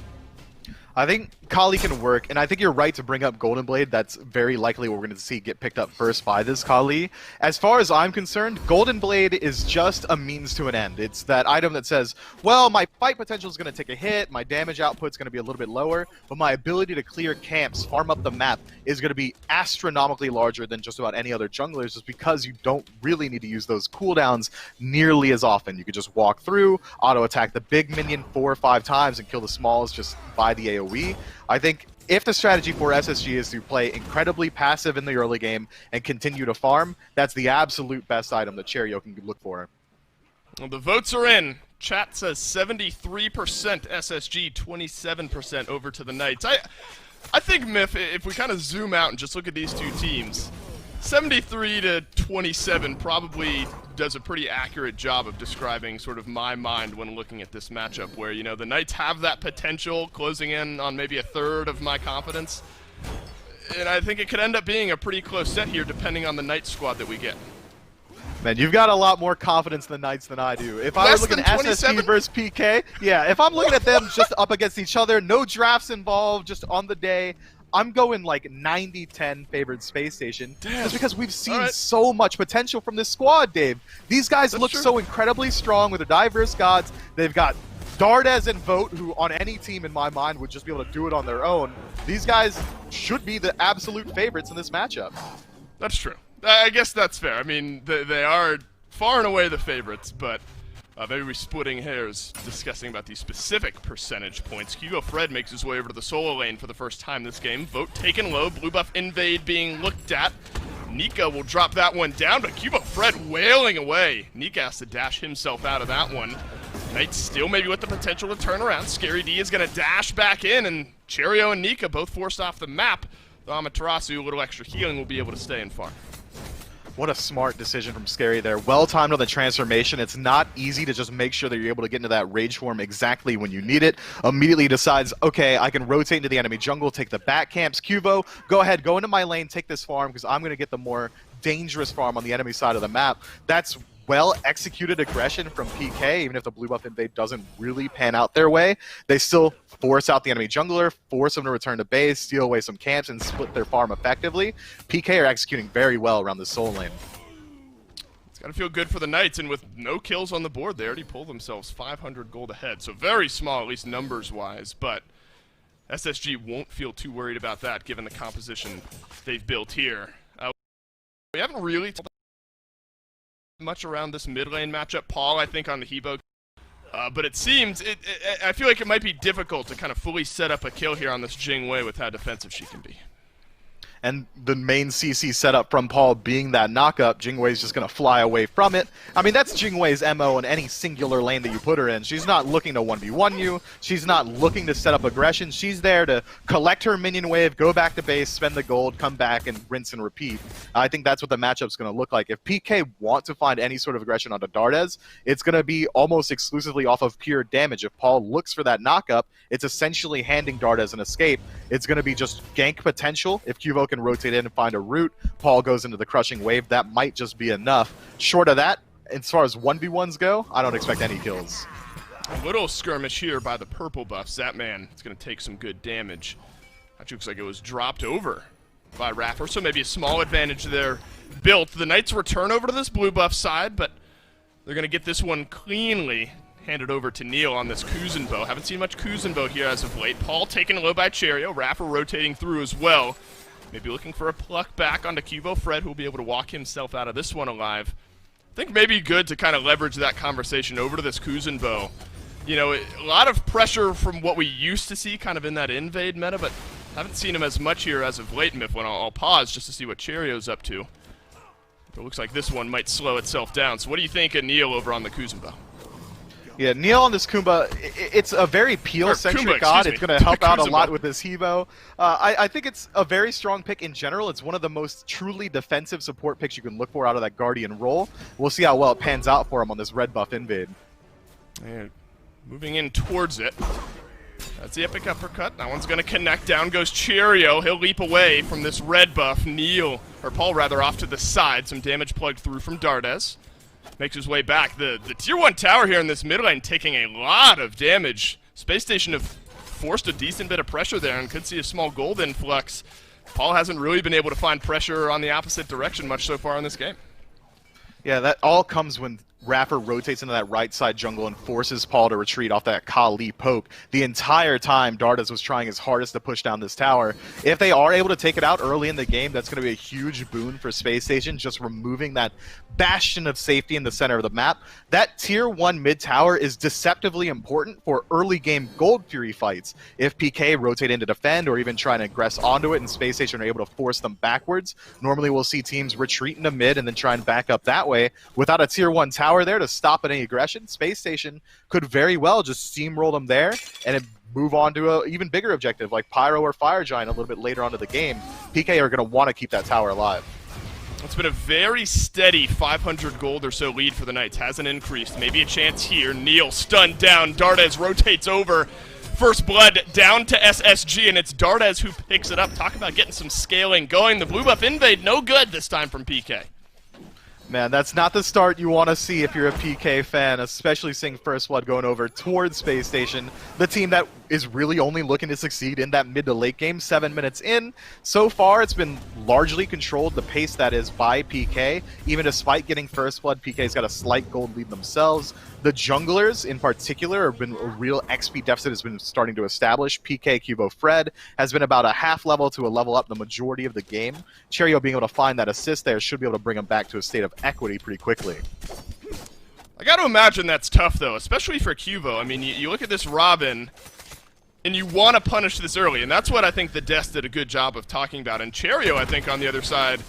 I think Kali can work, and I think you're right to bring up Golden Blade. That's very likely what we're going to see get picked up first by this Kali. As far as I'm concerned, Golden Blade is just a means to an end. It's that item that says, well, my fight potential is going to take a hit, my damage output's going to be a little bit lower, but my ability to clear camps, farm up the map, is going to be astronomically larger than just about any other junglers, just because you don't really need to use those cooldowns nearly as often. You could just walk through, auto-attack the big minion 4 or 5 times, and kill the smalls just by the AoE. I think if the strategy for SSG is to play incredibly passive in the early game and continue to farm, that's the absolute best item that Cherio can look for. Well, the votes are in. Chat says 73% SSG, 27% over to the Knights. I think, Myth, if we kind of zoom out and just look at these two teams, 73 to 27 probably does a pretty accurate job of describing sort of my mind when looking at this matchup, where, you know, the Knights have that potential, closing in on maybe a third of my confidence. And I think it could end up being a pretty close set here, depending on the Knights squad that we get. Man, you've got a lot more confidence in the Knights than I do. If I was looking at SSG versus PK, yeah, if I'm looking at them just up against each other, no drafts involved, just on the day, I'm going like 90-10 favored Space Station. Damn. Just because we've seen so much potential from this squad, Dave. These guys look so incredibly strong with their diverse gods. They've got Dardes and Vote, who on any team in my mind would just be able to do it on their own. These guys should be the absolute favorites in this matchup. That's true. I guess that's fair. I mean, they are far and away the favorites, but maybe we're splitting hairs discussing about these specific percentage points. Hugo Fred makes his way over to the solo lane for the first time this game. Vote taken low, blue buff invade being looked at. Nika will drop that one down, but Hugo Fred wailing away. Nika has to dash himself out of that one. Knights still maybe with the potential to turn around. Scary D is going to dash back in, and Cheerio and Nika both forced off the map. The Amaterasu, a little extra healing, will be able to stay in farm. What a smart decision from Scary there. Well timed on the transformation. It's not easy to just make sure that you're able to get into that rage form exactly when you need it. Immediately decides, okay, I can rotate into the enemy jungle, take the back camps. Cuvo, go ahead, go into my lane, take this farm, because I'm going to get the more dangerous farm on the enemy side of the map. That's well executed aggression from PK. Even if the blue buff invade doesn't really pan out their way, they still force out the enemy jungler, force them to return to base, steal away some camps, and split their farm effectively. PK are executing very well around the soul lane. It's got to feel good for the Knights, and with no kills on the board, they already pulled themselves 500 gold ahead. So very small, at least numbers-wise, but SSG won't feel too worried about that given the composition they've built here. We haven't really talked much around this mid lane matchup. Paul, I think, on the Hebo. But it seems, I feel like it might be difficult to kind of fully set up a kill here on this Jingwei with how defensive she can be. And the main CC setup from Paul being that knockup, Jingwei's just going to fly away from it. I mean, that's Jingwei's MO in any singular lane that you put her in. She's not looking to 1v1 you. She's not looking to set up aggression. She's there to collect her minion wave, go back to base, spend the gold, come back, and rinse and repeat. I think that's what the matchup's going to look like. If PK want to find any sort of aggression onto Dardes, it's going to be almost exclusively off of pure damage. If Paul looks for that knockup, it's essentially handing Dardes an escape. It's going to be just gank potential. If Cuvo can rotate in and find a route, Paul goes into the crushing wave. That might just be enough. Short of that, as far as 1v1s go, I don't expect any kills. A little skirmish here by the purple buffs. That man is going to take some good damage. That looks like it was dropped over by Raffer, so maybe a small advantage there built. The Knights return over to this blue buff side, but they're going to get this one cleanly handed over to Neil on this Kuzenbo. Haven't seen much Kuzenbo here as of late. Paul taken low by Cheerio. Raffer rotating through as well. Maybe looking for a pluck back onto Cuvo Fred, who will be able to walk himself out of this one alive. I think maybe good to kind of leverage that conversation over to this Kuzenbo. You know, a lot of pressure from what we used to see kind of in that invade meta, but haven't seen him as much here as of late, Mifflin. I'll pause just to see what Cheerio's up to. It looks like this one might slow itself down. So what do you think of Neil over on the Kuzenbo? Yeah, Neil on this Kumba, it's a very peel-centric god. It's going to help out a lot with this Hebo. I think it's a very strong pick in general. It's one of the most truly defensive support picks you can look for out of that Guardian role. We'll see how well it pans out for him on this red buff invade. And moving in towards it. That's the epic uppercut. That one's going to connect. Down goes Cheerio. He'll leap away from this red buff. Neil, or Paul rather, off to the side. Some damage plugged through from Dardes. Makes his way back. The tier 1 tower here in this mid lane taking a lot of damage. Space Station have forced a decent bit of pressure there and could see a small gold influx. Paul hasn't really been able to find pressure on the opposite direction much so far in this game. Yeah, that all comes when Raffer rotates into that right side jungle and forces Paul to retreat off that Kali poke. The entire time, Dardes was trying his hardest to push down this tower. If they are able to take it out early in the game, that's going to be a huge boon for Space Station, just removing that bastion of safety in the center of the map. That tier 1 mid tower is deceptively important for early game Gold Fury fights. If PK rotate in to defend or even try and aggress onto it and Space Station are able to force them backwards, normally we'll see teams retreat into mid and then try and back up that way. Without a tier 1 tower there to stop any aggression, Space Station could very well just steamroll them there and move on to an even bigger objective like Pyro or Fire Giant a little bit later on in the game. PK are going to want to keep that tower alive. It's been a very steady 500 gold or so lead for the Knights. Hasn't increased. Maybe a chance here. Neil stunned down. Dardes rotates over. First blood down to SSG, and it's Dardes who picks it up. Talk about getting some scaling going. The blue buff invade, no good this time from PK. Man, that's not the start you want to see if you're a PK fan, especially seeing First Blood going over towards Space Station, the team that is really only looking to succeed in that mid to late game, 7 minutes in. So far, it's been largely controlled, the pace that is, by PK. Even despite getting First Blood, PK's got a slight gold lead themselves. The junglers, in particular, have been a real XP deficit has been starting to establish. PK, Cubo, Fred has been about a half level to a level up the majority of the game. Cherio being able to find that assist there should be able to bring him back to a state of equity pretty quickly. I got to imagine that's tough, though, especially for Cubo. I mean, you look at this Robin, and you want to punish this early, and that's what I think the Des did a good job of talking about. And Cherio, I think, on the other side,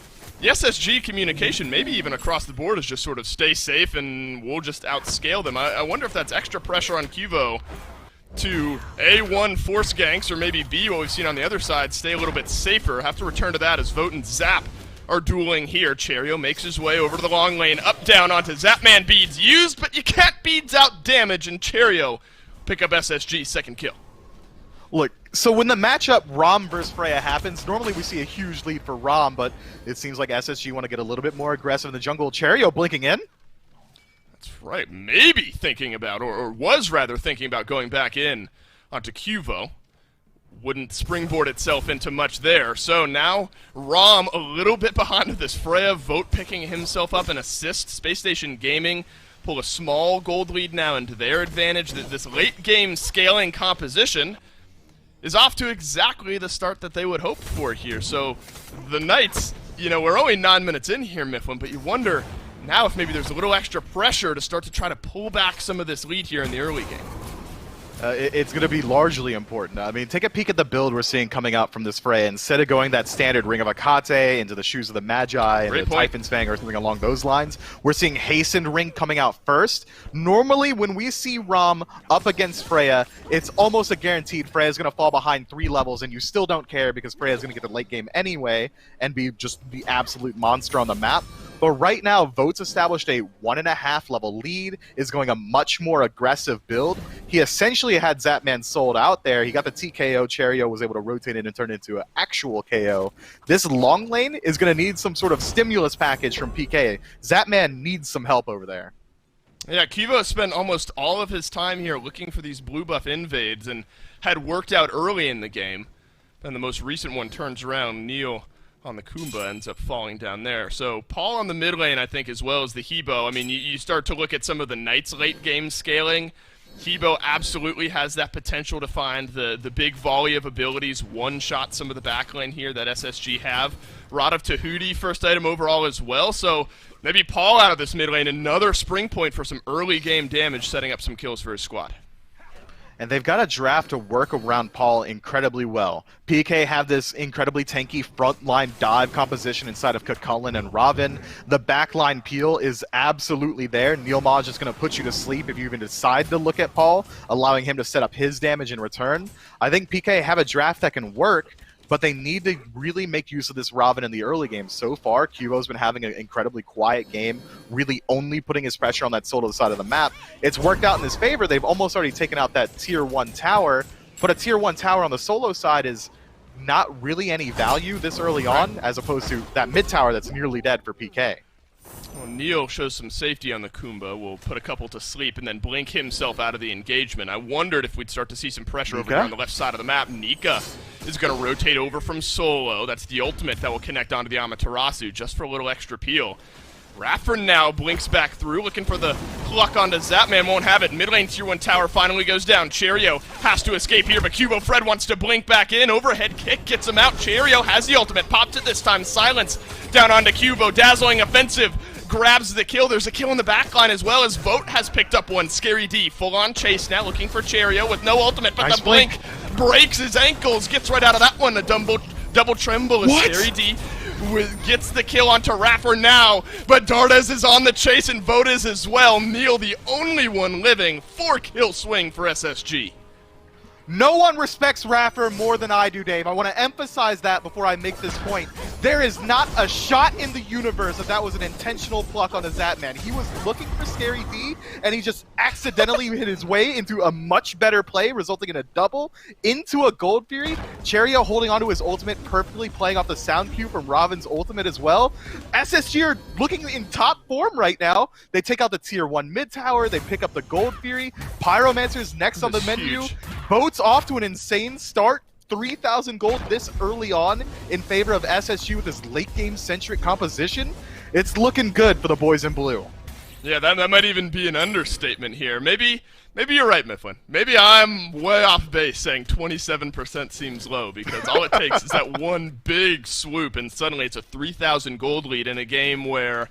the SSG communication, maybe even across the board, is just sort of stay safe and we'll just outscale them. I wonder if that's extra pressure on Cubo to A1 force ganks, or maybe B, what we've seen on the other side, stay a little bit safer. Have to return to that as Vote and Zap are dueling here. Cherio makes his way over to the long lane, up down onto Zapman. Beads used, but you can't beads out damage, and Cherio pick up SSG's second kill. Look, so when the matchup Rom versus Freya happens, normally we see a huge lead for Rom, but it seems like SSG want to get a little bit more aggressive in the jungle. Cherio blinking in. That's right, maybe thinking about, or was rather thinking about going back in onto Cuvo. Wouldn't springboard itself into much there. So now Rom a little bit behind this Freya. Vote picking himself up an assist. Space Station Gaming pull a small gold lead now into their advantage. This late game scaling composition is off to exactly the start that they would hope for here. So the Knights, you know, we're only 9 minutes in here, Mifflin, but you wonder now if maybe there's a little extra pressure to start to try to pull back some of this lead here in the early game. It's going to be largely important. I mean, take a peek at the build we're seeing coming out from this Freya. Instead of going that standard Ring of Akate into the Shoes of the Magi and the Typhon's Fang or something along those lines, we're seeing Hastened Ring coming out first. Normally, when we see Rom up against Freya, it's almost a guaranteed Freya's going to fall behind 3 levels, and you still don't care because Freya's going to get the late game anyway and be just the absolute monster on the map. But right now, Vote's established a 1.5 level lead, is going a much more aggressive build. He essentially had Zapman sold out there. He got the TKO. Cherio was able to rotate it and turn it into an actual KO. This long lane is going to need some sort of stimulus package from PK. Zapman needs some help over there. Yeah, Kivo spent almost all of his time here looking for these blue buff invades and had worked out early in the game. And the most recent one turns around. Neil on the Kumba ends up falling down there. So Paul on the mid lane, I think, as well as the Hebo. I mean, you start to look at some of the Knights late game scaling. Hebo absolutely has that potential to find the big volley of abilities, one-shot some of the backlane here that SSG have. Rod of Tahuti, first item overall as well. So maybe Paul out of this mid lane, another spring point for some early game damage, setting up some kills for his squad. And they've got a draft to work around Paul incredibly well. PK have this incredibly tanky frontline dive composition inside of Kakulin and Robin. The backline peel is absolutely there. Neil Maj is going to put you to sleep if you even decide to look at Paul, allowing him to set up his damage in return. I think PK have a draft that can work, but they need to really make use of this Robin in the early game. So far, Cubo's been having an incredibly quiet game, really only putting his pressure on that solo side of the map. It's worked out in his favor. They've almost already taken out that tier 1 tower, but a tier 1 tower on the solo side is not really any value this early on, as opposed to that mid tower that's nearly dead for PK. Well, Neil shows some safety on the Kumba. We'll put a couple to sleep and then blink himself out of the engagement. I wondered if we'd start to see some pressure over here on the left side of the map. Nika is going to rotate over from solo. That's the ultimate that will connect onto the Amaterasu just for a little extra peel. Rafford now blinks back through, looking for the pluck onto Zapman, won't have it. Mid lane tier 1 tower finally goes down. Cherio has to escape here, but Cubo Fred wants to blink back in. Overhead kick gets him out. Cherio has the ultimate, popped it this time. Silence down onto Cubo, dazzling offensive. Grabs the kill. There's a kill in the backline as well as Vote has picked up one. Scary D, full-on chase now, looking for Cherio with no ultimate, but nice the blink breaks his ankles, gets right out of that one. A double tremble as Scary D gets the kill onto Raffer now, but Dardes is on the chase and Vote is as well. Neil, the only one living, 4-kill swing for SSG. No one respects Raffer more than I do, Dave. I want to emphasize that before I make this point. There is not a shot in the universe that was an intentional pluck on the Zapman. He was looking for Scary D, and he just accidentally hit his way into a much better play, resulting in a double into a Gold Fury. Cherio holding onto his ultimate, perfectly playing off the sound cue from Robin's ultimate as well. SSG are looking in top form right now. They take out the tier 1 mid tower, they pick up the Gold Fury. Pyromancer's next on the menu. Boat's off to an insane start. 3,000 gold this early on in favor of SSG with this late game centric composition. It's looking good for the boys in blue. Yeah, that might even be an understatement here. Maybe you're right, Mifflin. Maybe I'm way off base saying 27% seems low, because all it takes is that one big swoop and suddenly it's a 3,000 gold lead in a game where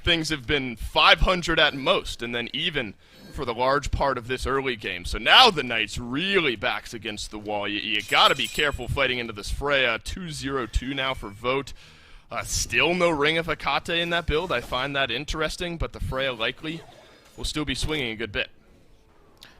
things have been 500 at most, and then even for the large part of this early game. So now the Knights really backs against the wall. You gotta be careful fighting into this Freya. 2-0-2 now for Vote. Still no Ring of Hecate in that build. I find that interesting, but the Freya likely will still be swinging a good bit.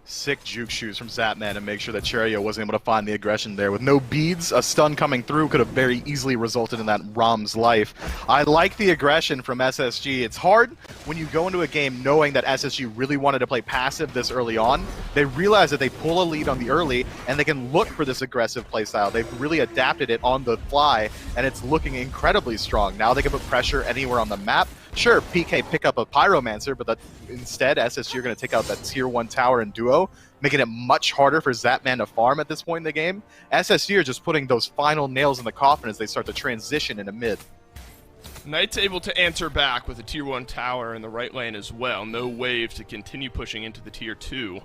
Sick juke shoes from Zapman to make sure that Cherio wasn't able to find the aggression there. With no beads, a stun coming through could have very easily resulted in that Rom's life. I like the aggression from SSG. It's hard when you go into a game knowing that SSG really wanted to play passive this early on. They realize that they pull a lead on the early and they can look for this aggressive playstyle. They've really adapted it on the fly and it's looking incredibly strong. Now they can put pressure anywhere on the map. Sure, PK pick up a Pyromancer, but instead SSG are going to take out that tier 1 tower and duo, making it much harder for Zapman to farm at this point in the game. SSG are just putting those final nails in the coffin as they start to transition into mid. Knight's able to answer back with a tier 1 tower in the right lane as well. No wave to continue pushing into the tier 2.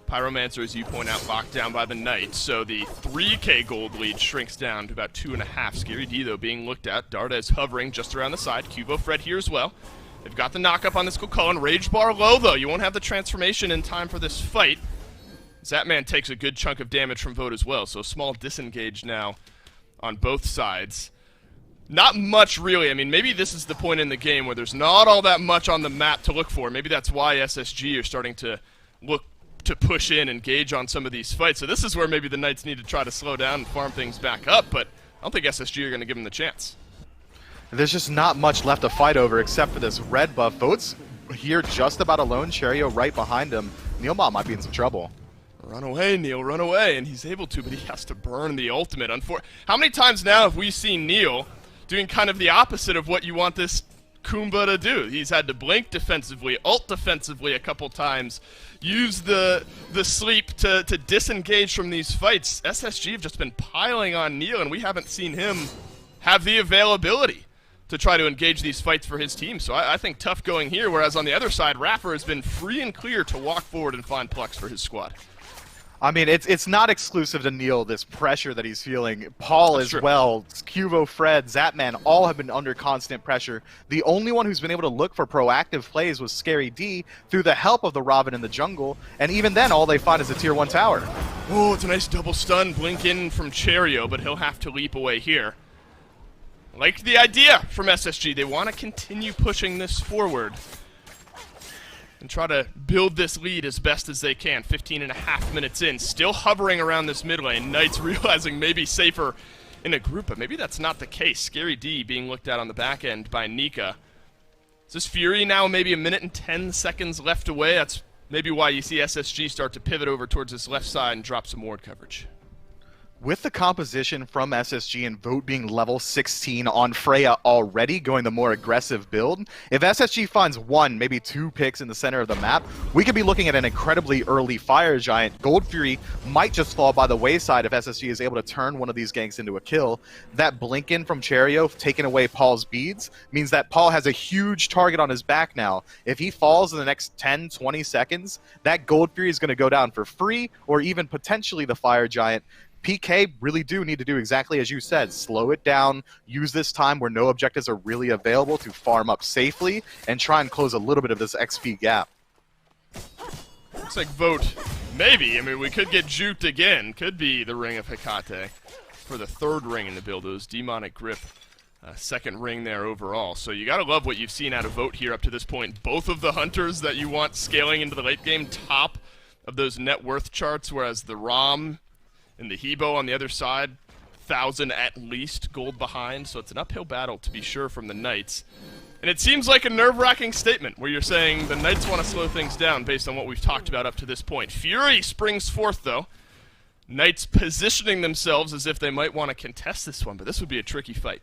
Pyromancer, as you point out, locked down by the Knights, so the 3k gold lead shrinks down to about 2.5. Scary D, though, being looked at. Darda is hovering just around the side. Cubo Fred here as well. They've got the knock-up on this Kukulkan. Rage bar low, though. You won't have the transformation in time for this fight. Zapman takes a good chunk of damage from Vote as well, so small disengage now on both sides. Not much, really. I mean, maybe this is the point in the game where there's not all that much on the map to look for. Maybe that's why SSG are starting to look to push in and engage on some of these fights. So this is where maybe the Knights need to try to slow down and farm things back up, but I don't think SSG are going to give them the chance. There's just not much left to fight over except for this red buff. Vote's here just about alone. Cherio right behind him. Neilmot might be in some trouble. Run away, Neil, run away. And he's able to, but he has to burn the ultimate. How many times now have we seen Neil doing kind of the opposite of what you want this Kumba to do? He's had to blink defensively, ult defensively a couple times, use the sleep to disengage from these fights. SSG have just been piling on Neil, and we haven't seen him have the availability to try to engage these fights for his team. So I think tough going here, whereas on the other side, Raffer has been free and clear to walk forward and find plucks for his squad. I mean, it's not exclusive to Neil, this pressure that he's feeling. Paul as well, Cubo, Fred, Zapman, all have been under constant pressure. The only one who's been able to look for proactive plays was Scary D through the help of the Robin in the jungle, and even then, all they find is a tier 1 tower. Oh, it's a nice double stun, blink in from Cherio, but he'll have to leap away here. Like the idea from SSG, they want to continue pushing this forward and try to build this lead as best as they can. 15.5 minutes in, still hovering around this mid lane. Knights realizing maybe safer in a group, but maybe that's not the case. Scary D being looked at on the back end by Nika. Is this Fury now maybe 1 minute and 10 seconds left away? That's maybe why you see SSG start to pivot over towards this left side and drop some ward coverage. With the composition from SSG and Vote being level 16 on Freya already, going the more aggressive build, if SSG finds 1, maybe 2 picks in the center of the map, we could be looking at an incredibly early Fire Giant. Gold Fury might just fall by the wayside if SSG is able to turn one of these ganks into a kill. That blink in from Cherio, taking away Paul's beads, means that Paul has a huge target on his back now. If he falls in the next 10, 20 seconds, that Gold Fury is going to go down for free, or even potentially the Fire Giant. PK really do need to do exactly as you said, slow it down, use this time where no objectives are really available to farm up safely, and try and close a little bit of this XP gap. Looks like Vote, maybe. I mean, we could get juked again. Could be the Ring of Hecate for the 3rd ring in the build. It was Demonic Grip, 2nd ring there overall. So you gotta love what you've seen out of Vote here up to this point. Both of the hunters that you want scaling into the late game top of those net worth charts, whereas the ROM and the Hebo on the other side, 1,000 at least gold behind, so it's an uphill battle to be sure from the Knights. And it seems like a nerve-wracking statement where you're saying the Knights want to slow things down based on what we've talked about up to this point. Fury springs forth, though. Knights positioning themselves as if they might want to contest this one, but this would be a tricky fight.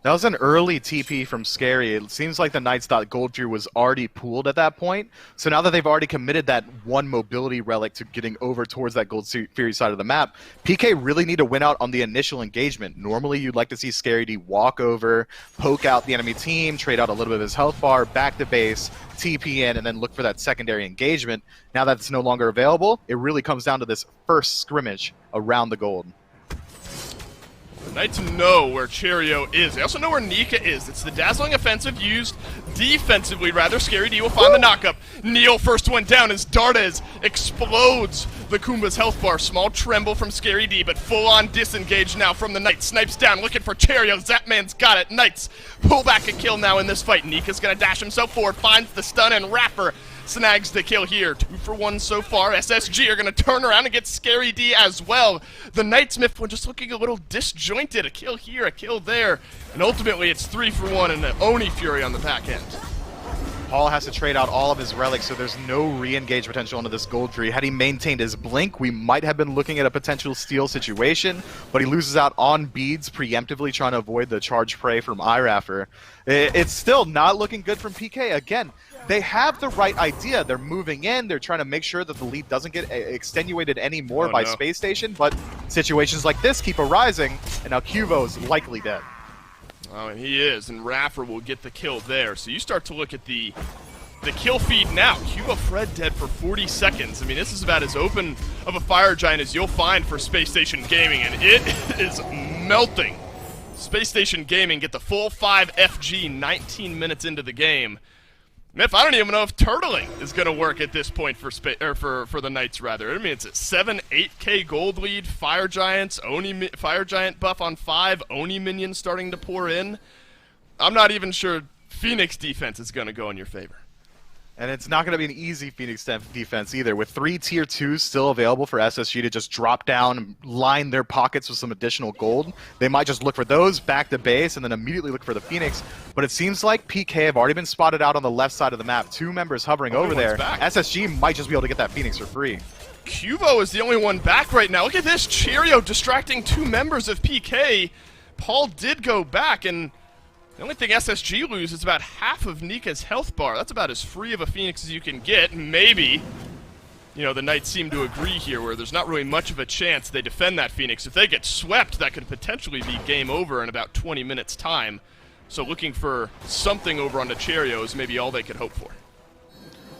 That was an early TP from Scary. It seems like the Knights thought Gold Fury was already pooled at that point. So now that they've already committed that one mobility relic to getting over towards that Gold Fury side of the map, PK really need to win out on the initial engagement. Normally you'd like to see Scary D walk over, poke out the enemy team, trade out a little bit of his health bar, back to base, TP in, and then look for that secondary engagement. Now that it's no longer available, it really comes down to this first scrimmage around the gold. The Knights know where Cheerio is. They also know where Nika is. It's the dazzling offensive used defensively, rather. Scary D will find the knockup. Neil first one down as Dardes explodes the Kumba's health bar. Small tremble from Scary D, but full-on disengage now from the Knights. Snipes down, looking for Cheerio. Zapman's got it. Knights pull back a kill now in this fight. Nika's going to dash himself forward, finds the stun, and Rapper snags the kill here. 2 for 1 so far. SSG are going to turn around and get Scary D as well. The Knights Myth one just looking a little disjointed. A kill here, a kill there. And ultimately it's 3 for 1 and an Oni Fury on the back end. Paul has to trade out all of his relics, so there's no re-engage potential into this Gold Fury. Had he maintained his blink, we might have been looking at a potential steal situation, but he loses out on beads, preemptively trying to avoid the charge prey from Iraffer. It's still not looking good from PK. Again, they have the right idea. They're moving in. They're trying to make sure that the lead doesn't get extenuated anymore by Space Station, but situations like this keep arising, and now Cuvo's likely dead. Oh, and he is, and Raffer will get the kill there. So you start to look at the kill feed now. Cuvo Fred dead for 40 seconds. I mean, this is about as open of a fire giant as you'll find for Space Station Gaming, and it is melting. Space Station Gaming get the full 5 FG 19 minutes into the game. Myth, I don't even know if turtling is going to work at this point for the Knights, rather. I mean, it's a 7-8K gold lead, Fire Giants, Oni Fire Giant buff on 5, Oni minions starting to pour in. I'm not even sure Phoenix defense is going to go in your favor. And it's not going to be an easy Phoenix defense either. With 3 tier 2s still available for SSG to just drop down and line their pockets with some additional gold, they might just look for those, back to base, and then immediately look for the Phoenix. But it seems like PK have already been spotted out on the left side of the map. 2 members hovering over there. Back. SSG might just be able to get that Phoenix for free. Cuvo is the only one back right now. Look at this. Cheerio distracting 2 members of PK. Paul did go back, and the only thing SSG lose is about half of Nika's health bar. That's about as free of a Phoenix as you can get. Maybe, you know, the Knights seem to agree here where there's not really much of a chance they defend that Phoenix. If they get swept, that could potentially be game over in about 20 minutes' time. So looking for something over on the Cheerio is maybe all they could hope for.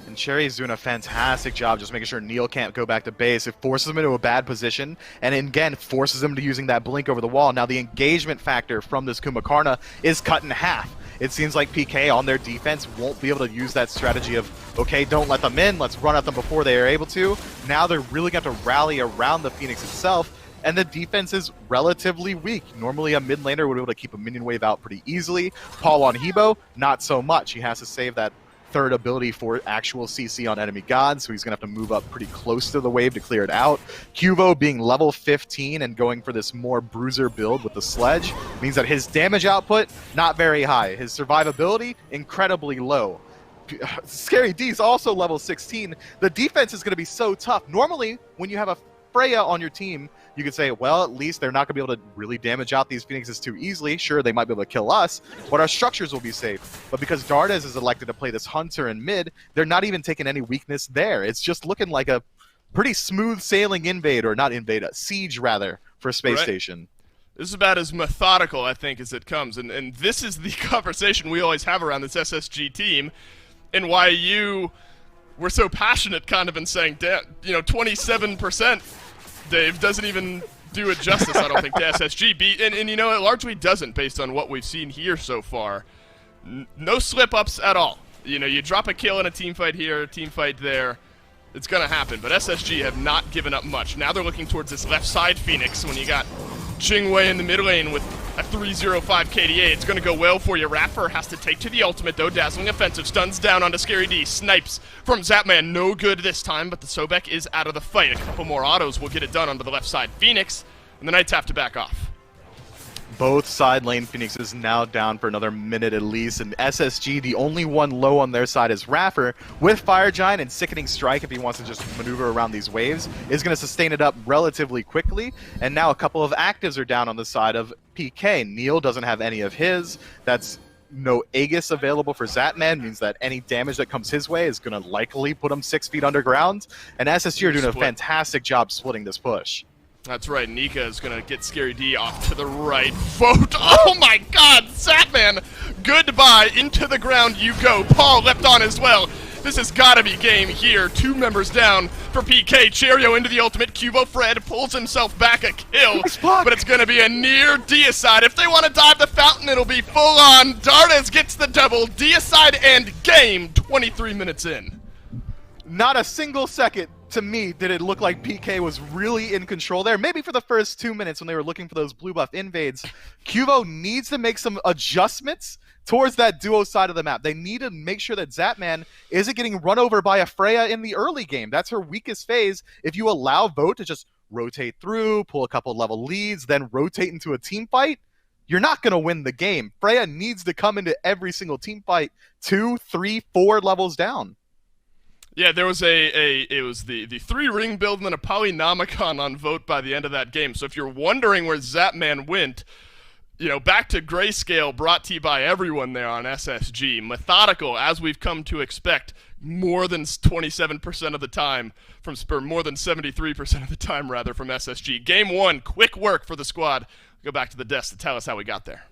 And Cherry's doing a fantastic job just making sure Neil can't go back to base. It forces him into a bad position, and again, forces him to using that blink over the wall. Now the engagement factor from this Kumakarna is cut in half. It seems like PK on their defense won't be able to use that strategy of, okay, don't let them in, let's run at them before they are able to. Now they're really going to have to rally around the Phoenix itself, and the defense is relatively weak. Normally a mid laner would be able to keep a minion wave out pretty easily. Paul on Hebo, not so much. He has to save that third ability for actual CC on enemy gods, so he's going to have to move up pretty close to the wave to clear it out. Cuvo being level 15 and going for this more bruiser build with the sledge means that his damage output, not very high. His survivability, incredibly low. Scary D's also level 16. The defense is going to be so tough. Normally, when you have a Freya on your team, you could say, well, at least they're not going to be able to really damage out these Phoenixes too easily. Sure, they might be able to kill us, but our structures will be safe. But because Dardes is elected to play this Hunter in mid, they're not even taking any weakness there. It's just looking like a pretty smooth sailing invade, or not invade, a siege rather, for Space Station. This is about as methodical, I think, as it comes. And this is the conversation we always have around this SSG team, and why you were so passionate kind of in saying, you know, 27%, Dave, doesn't even do it justice, I don't think, to SSG. And you know, it largely doesn't, based on what we've seen here so far. No slip-ups at all. You know, you drop a kill in a team fight here, a team fight there, it's going to happen. But SSG have not given up much. Now they're looking towards this left side Phoenix when you got Jingwei in the mid lane with a 305 KDA. It's going to go well for you. Raffer has to take to the ultimate, though. Dazzling offensive. Stuns down onto Scary D. Snipes from Zapman. No good this time, but the Sobek is out of the fight. A couple more autos will get it done onto the left side. Phoenix, and the Knights have to back off. Both side lane Phoenix is now down for another minute at least, and SSG, the only one low on their side is Raffer, with Fire Giant and Sickening Strike if he wants to just maneuver around these waves, is going to sustain it up relatively quickly, and now a couple of actives are down on the side of PK. Neil doesn't have any of his, that's no Aegis available for Zapman, means that any damage that comes his way is going to likely put him 6 feet underground, and SSG are doing a fantastic job splitting this push. That's right, Nika is going to get Scary D off to the right. Vote! Oh my god, Zapman! Goodbye, into the ground you go. Paul left on as well. This has got to be game here. 2 members down for PK. Cherio into the ultimate. Cubo Fred pulls himself back a kill. But it's going to be a near Deicide. If they want to dive the fountain, it'll be full on. Dardes gets the double. Deicide and game 23 minutes in. Not a single second to me did it look like PK was really in control there. Maybe for the first 2 minutes when they were looking for those blue buff invades. Cubo needs to make some adjustments towards that duo side of the map. They need to make sure that Zapman isn't getting run over by a Freya in the early game. That's her weakest phase. If you allow Vote to just rotate through, pull a couple level leads, then rotate into a team fight, you're not going to win the game. Freya needs to come into every single team fight 2, 3, 4 levels down. Yeah, there was it was the 3-ring build and then a Polynomicon on Vote by the end of that game. So if you're wondering where Zapman went, you know, back to Grayscale, brought to you by everyone there on SSG. Methodical, as we've come to expect, more than 27% of the time from Spur, more than 73% of the time, rather, from SSG. Game 1, quick work for the squad. Go back to the desk to tell us how we got there.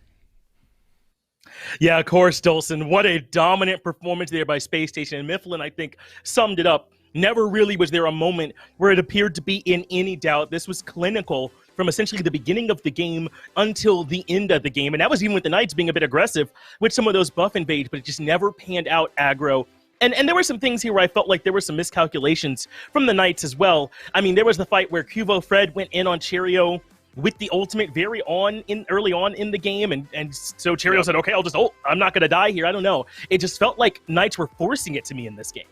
Yeah, of course, Dolson. What a dominant performance there by Space Station. And Mifflin, I think, summed it up. Never really was there a moment where it appeared to be in any doubt. This was clinical from essentially the beginning of the game until the end of the game. And that was even with the Knights being a bit aggressive with some of those buff invades, but it just never panned out aggro. And there were some things here where I felt like there were some miscalculations from the Knights as well. I mean, there was the fight where Cubo Fred went in on Cherio with the ultimate early on in the game, and so Cherio said, okay, I'll just ult. I'm not going to die here. I don't know. It just felt like Knights were forcing it to me in this game.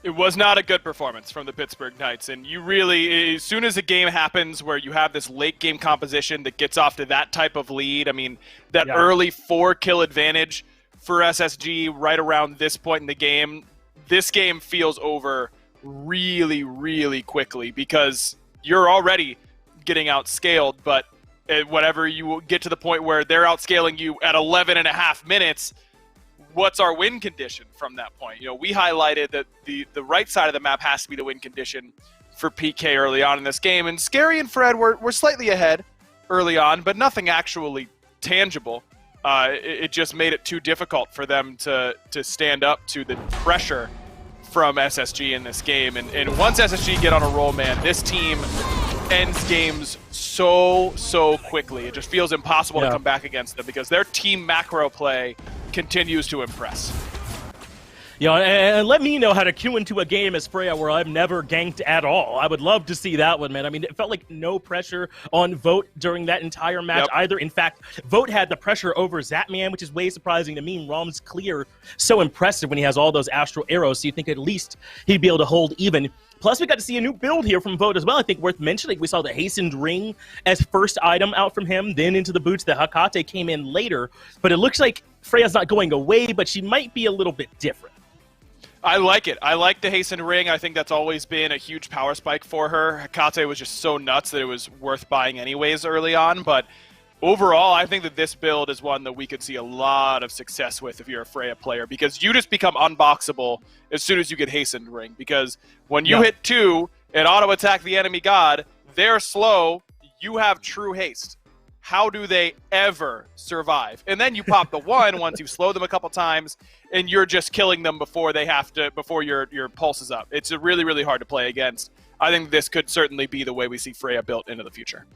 It was not a good performance from the Pittsburgh Knights, and you really, as soon as a game happens where you have this late game composition that gets off to that type of lead, I mean, that early 4-kill advantage for SSG right around this point in the game, this game feels over really, really quickly because you're already getting outscaled, but whenever you get to the point where they're outscaling you at 11.5 minutes, what's our win condition from that point? You know, we highlighted that the right side of the map has to be the win condition for PK early on in this game, and Scary and Fred were slightly ahead early on, but nothing actually tangible. It just made it too difficult for them to stand up to the pressure from SSG in this game, and once SSG get on a roll, man, this team ends games so quickly. It just feels impossible to come back against them because their team macro play continues to impress. You know, and let me know how to queue into a game as Freya where I've never ganked at all. I would love to see that one, man. I mean, it felt like no pressure on Vote during that entire match either. In fact, Vote had the pressure over Zapman, which is way surprising to me. Rom's clear, so impressive when he has all those astral arrows, so you think at least he'd be able to hold even. Plus, we got to see a new build here from Vote as well. I think worth mentioning, we saw the Hastened Ring as first item out from him, then into the boots. The Hakate came in later, but it looks like Freya's not going away, but she might be a little bit different. I like it. I like the Hastened Ring. I think that's always been a huge power spike for her. Hakate was just so nuts that it was worth buying anyways early on, but overall, I think that this build is one that we could see a lot of success with if you're a Freya player, because you just become unboxable as soon as you get Hastened Ring, because when you hit 2 and auto-attack the enemy god, they're slow, you have true haste. How do they ever survive? And then you pop the 1 once you've slowed them a couple times, and you're just killing them before they have to, before your pulse is up. It's really, really hard to play against. I think this could certainly be the way we see Freya built into the future.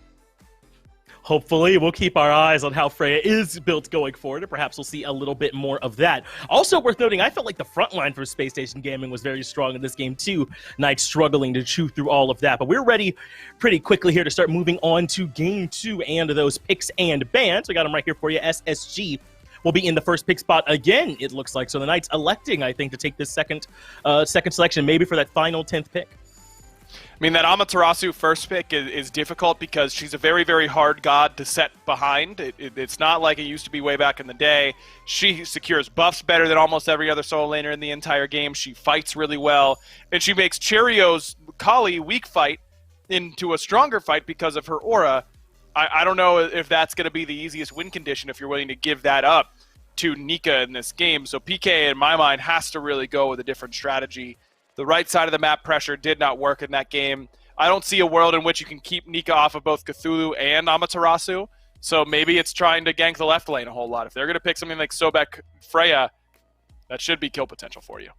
Hopefully, we'll keep our eyes on how Freya is built going forward, and perhaps we'll see a little bit more of that. Also worth noting, I felt like the front line for Space Station Gaming was very strong in this game, too. Knights struggling to chew through all of that. But we're ready pretty quickly here to start moving on to Game 2 and those picks and bans. We got them right here for you. SSG will be in the first pick spot again, it looks like. So the Knights electing, I think, to take this second selection, maybe for that final 10th pick. I mean, that Amaterasu first pick is difficult because she's a very, very hard god to set behind. It's not like it used to be way back in the day. She secures buffs better than almost every other solo laner in the entire game. She fights really well, and she makes Cherio's Kali weak fight into a stronger fight because of her aura. I don't know if that's going to be the easiest win condition if you're willing to give that up to Nika in this game. So PK, in my mind, has to really go with a different strategy. The right side of the map pressure did not work in that game. I don't see a world in which you can keep Nika off of both Cthulhu and Amaterasu. So maybe it's trying to gank the left lane a whole lot. If they're going to pick something like Sobek Freya, that should be kill potential for you.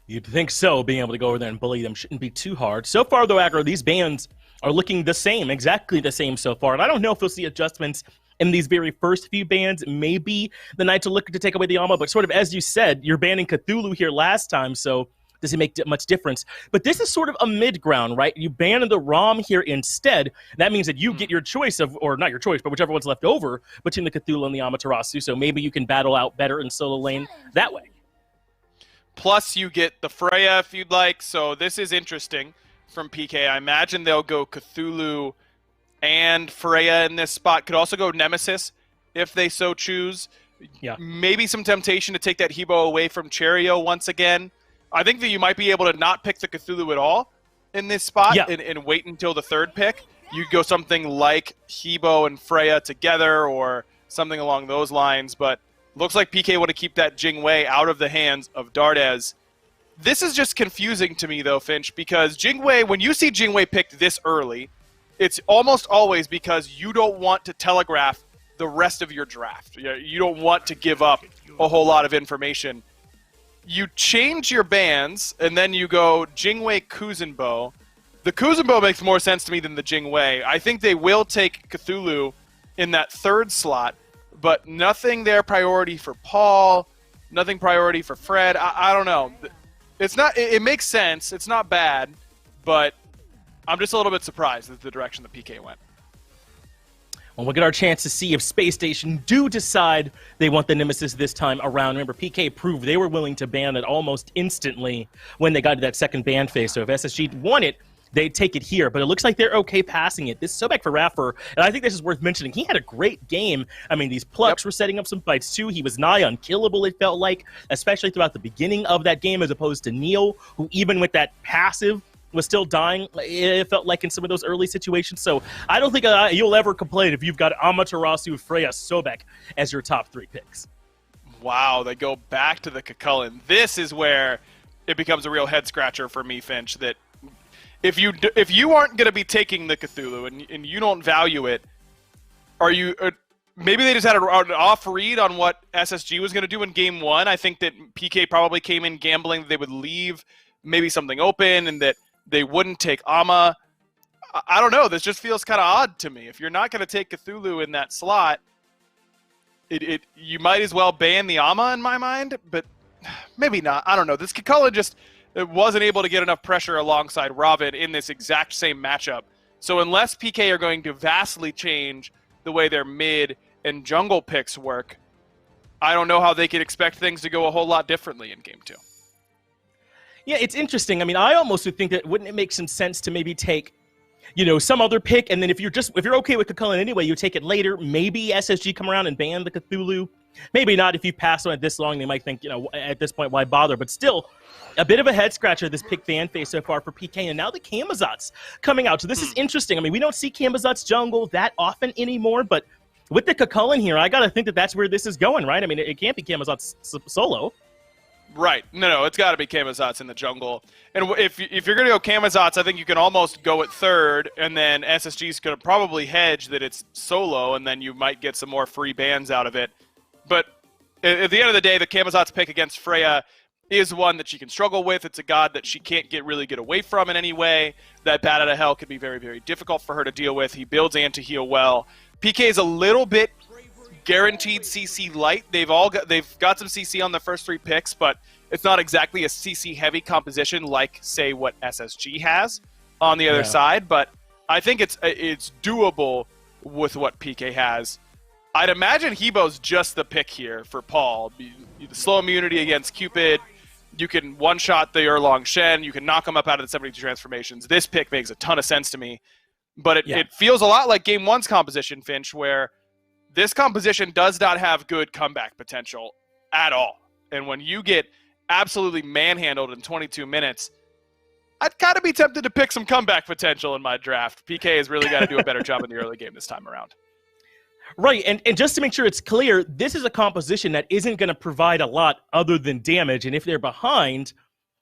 You'd think so. Being able to go over there and bully them shouldn't be too hard. So far, though, Aggro, these bans are looking the same, exactly the same so far. And I don't know if we'll see adjustments in these very first few bans. Maybe the Knights are looking to take away the Alma, but sort of as you said, you're banning Cthulhu here last time, so does it make much difference? But this is sort of a mid-ground, right? You ban the ROM here instead. That means that you get your choice of, or not your choice, but whichever one's left over between the Cthulhu and the Amaterasu, so maybe you can battle out better in solo lane that way. Plus, you get the Freya if you'd like, so this is interesting from PK. I imagine they'll go Cthulhu and Freya in this spot. Could also go Nemesis if they so choose. Yeah. Maybe some temptation to take that Hebo away from Cherio once again. I think that you might be able to not pick the Cthulhu at all in this spot and wait until the third pick. You go something like Hebo and Freya together or something along those lines, but looks like PK want to keep that Jingwei out of the hands of Dardes. This is just confusing to me, though, Finch, because Jingwei, when you see Jingwei picked this early, it's almost always because you don't want to telegraph the rest of your draft. You don't want to give up a whole lot of information. You change your bans, and then you go Jingwei Kuzenbo. The Kuzenbo makes more sense to me than the Jingwei. I think they will take Cthulhu in that third slot, but nothing there priority for Paul, nothing priority for Fred. I don't know. It's not. It makes sense. It's not bad, but I'm just a little bit surprised at the direction that PK went. Well, we'll get our chance to see if Space Station do decide they want the Nemesis this time around. Remember, PK proved they were willing to ban it almost instantly when they got to that second ban phase. So if SSG won it, they'd take it here. But it looks like they're okay passing it. This Sobek for Raffer, and I think this is worth mentioning, he had a great game. I mean, these plucks were setting up some fights too. He was nigh unkillable, it felt like, especially throughout the beginning of that game, as opposed to Neil, who even with that passive was still dying, it felt like, in some of those early situations. So I don't think you'll ever complain if you've got Amaterasu, Freya, Sobek as your top three picks. Wow, they go back to the Cucullin. This is where it becomes a real head-scratcher for me, Finch, that if you aren't going to be taking the Cthulhu and you don't value it, are you... maybe they just had an off read on what SSG was going to do in Game 1. I think that PK probably came in gambling that they would leave maybe something open and that they wouldn't take Ama. I don't know. This just feels kind of odd to me. If you're not going to take Cthulhu in that slot, you might as well ban the Ama in my mind, but maybe not. I don't know. This Cucullin just wasn't able to get enough pressure alongside Robin in this exact same matchup. So unless PK are going to vastly change the way their mid and jungle picks work, I don't know how they could expect things to go a whole lot differently in Game 2. Yeah, it's interesting. I mean, I almost would think that wouldn't it make some sense to maybe take, some other pick, and then if you're okay with Cucullin anyway, you take it later. Maybe SSG come around and ban the Cthulhu. Maybe not. If you pass on it this long, they might think, at this point, why bother? But still, a bit of a head scratcher, this pick fan phase so far for PK, and now the Camazotz coming out. So this is interesting. I mean, we don't see Camazotz jungle that often anymore, but with the Cucullin here, I got to think that that's where this is going, right? I mean, it can't be Camazotz solo. Right. No, it's got to be Camazotz in the jungle. And if you're going to go Camazotz, I think you can almost go at third, and then SSG's going to probably hedge that it's solo, and then you might get some more free bans out of it. But at the end of the day, the Camazotz pick against Freya is one that she can struggle with. It's a god that she can't really get away from in any way. That Bat Out of Hell can be very, very difficult for her to deal with. He builds and to heal well. PK is a little bit guaranteed CC light. They've got some CC on the first 3 picks, but it's not exactly a CC heavy composition like, say, what SSG has on the other side. But I think it's doable with what PK has. I'd imagine Hebo's just the pick here for Paul. The slow immunity against Cupid. You can one-shot the Erlong Shen. You can knock him up out of the 72 transformations. This pick makes a ton of sense to me. But it feels a lot like Game 1's composition, Finch, where this composition does not have good comeback potential at all. And when you get absolutely manhandled in 22 minutes, I'd kind of be tempted to pick some comeback potential in my draft. PK has really got to do a better job in the early game this time around. Right, and just to make sure it's clear, this is a composition that isn't going to provide a lot other than damage, and if they're behind,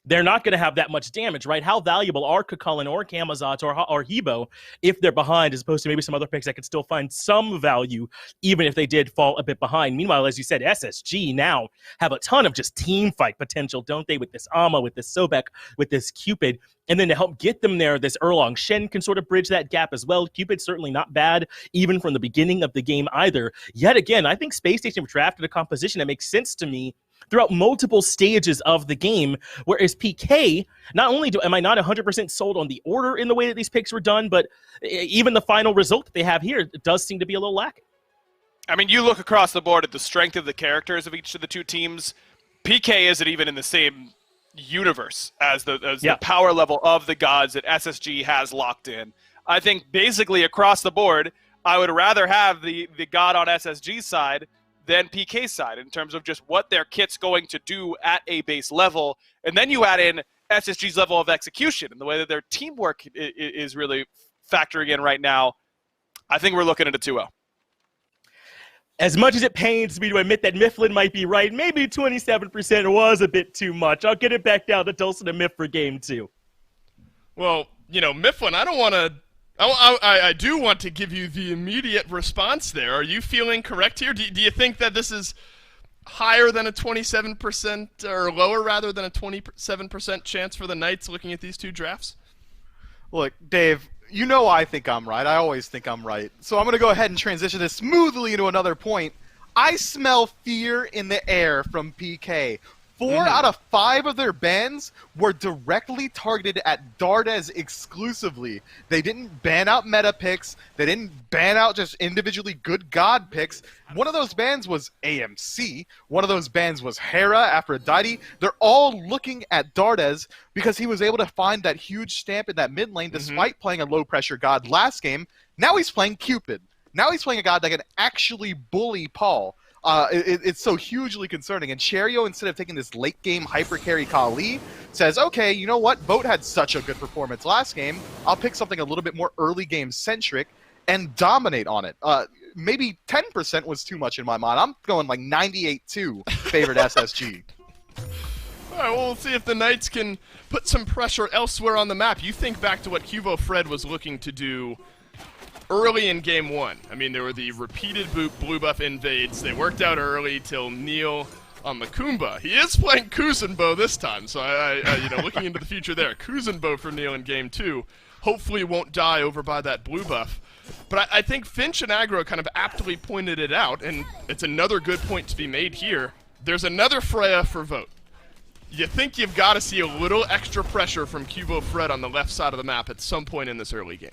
they're not going to have that much damage, right? How valuable are Kukulkan or Camazotz or Hebo if they're behind, as opposed to maybe some other picks that could still find some value, even if they did fall a bit behind? Meanwhile, as you said, SSG now have a ton of just team fight potential, don't they? With this Ama, with this Sobek, with this Cupid. And then to help get them there, this Erlong Shen can sort of bridge that gap as well. Cupid's certainly not bad, even from the beginning of the game either. Yet again, I think Space Station drafted a composition that makes sense to me throughout multiple stages of the game, whereas PK, not only am I not 100% sold on the order in the way that these picks were done, but even the final result that they have here does seem to be a little lacking. I mean, you look across the board at the strength of the characters of each of the two teams. PK isn't even in the same universe as the power level of the gods that SSG has locked in. I think basically across the board, I would rather have the god on SSG's side than PK's side in terms of just what their kit's going to do at a base level. And then you add in SSG's level of execution and the way that their teamwork is really factoring in right now. I think we're looking at a 2-0. As much as it pains me to admit that Mifflin might be right, maybe 27% was a bit too much. I'll get it back down to Dulcin and Miff for game 2. Well, Mifflin, I do want to give you the immediate response there. Are you feeling correct here? Do you think that this is higher than a 27% or lower rather than a 27% chance for the Knights looking at these two drafts? Look, Dave, I think I'm right. I always think I'm right. So I'm going to go ahead and transition this smoothly into another point. I smell fear in the air from PK. 4 out of 5 of their bans were directly targeted at Dardes exclusively. They didn't ban out meta picks. They didn't ban out just individually good god picks. One of those bans was AMC. One of those bans was Hera, Aphrodite. They're all looking at Dardes because he was able to find that huge stamp in that mid lane despite playing a low-pressure god last game. Now he's playing Cupid. Now he's playing a god that can actually bully Paul. It's so hugely concerning. And Cherio, instead of taking this late game hyper carry Kali, says, okay, you know what? Boat had such a good performance last game. I'll pick something a little bit more early game centric and dominate on it. Maybe 10% was too much in my mind. I'm going like 98-2 favored SSG. All right, well, we'll see if the Knights can put some pressure elsewhere on the map. You think back to what Cuvo Fred was looking to do early in Game 1. I mean, there were the repeated blue buff invades. They worked out early till Neil on the Kumba. He is playing Kuzenbo this time, so looking into the future there. Kuzenbo for Neil in Game 2. Hopefully won't die over by that blue buff. But I think Finch and Aggro kind of aptly pointed it out, and it's another good point to be made here. There's another Freya for Vote. You think you've got to see a little extra pressure from Cubo Fred on the left side of the map at some point in this early game.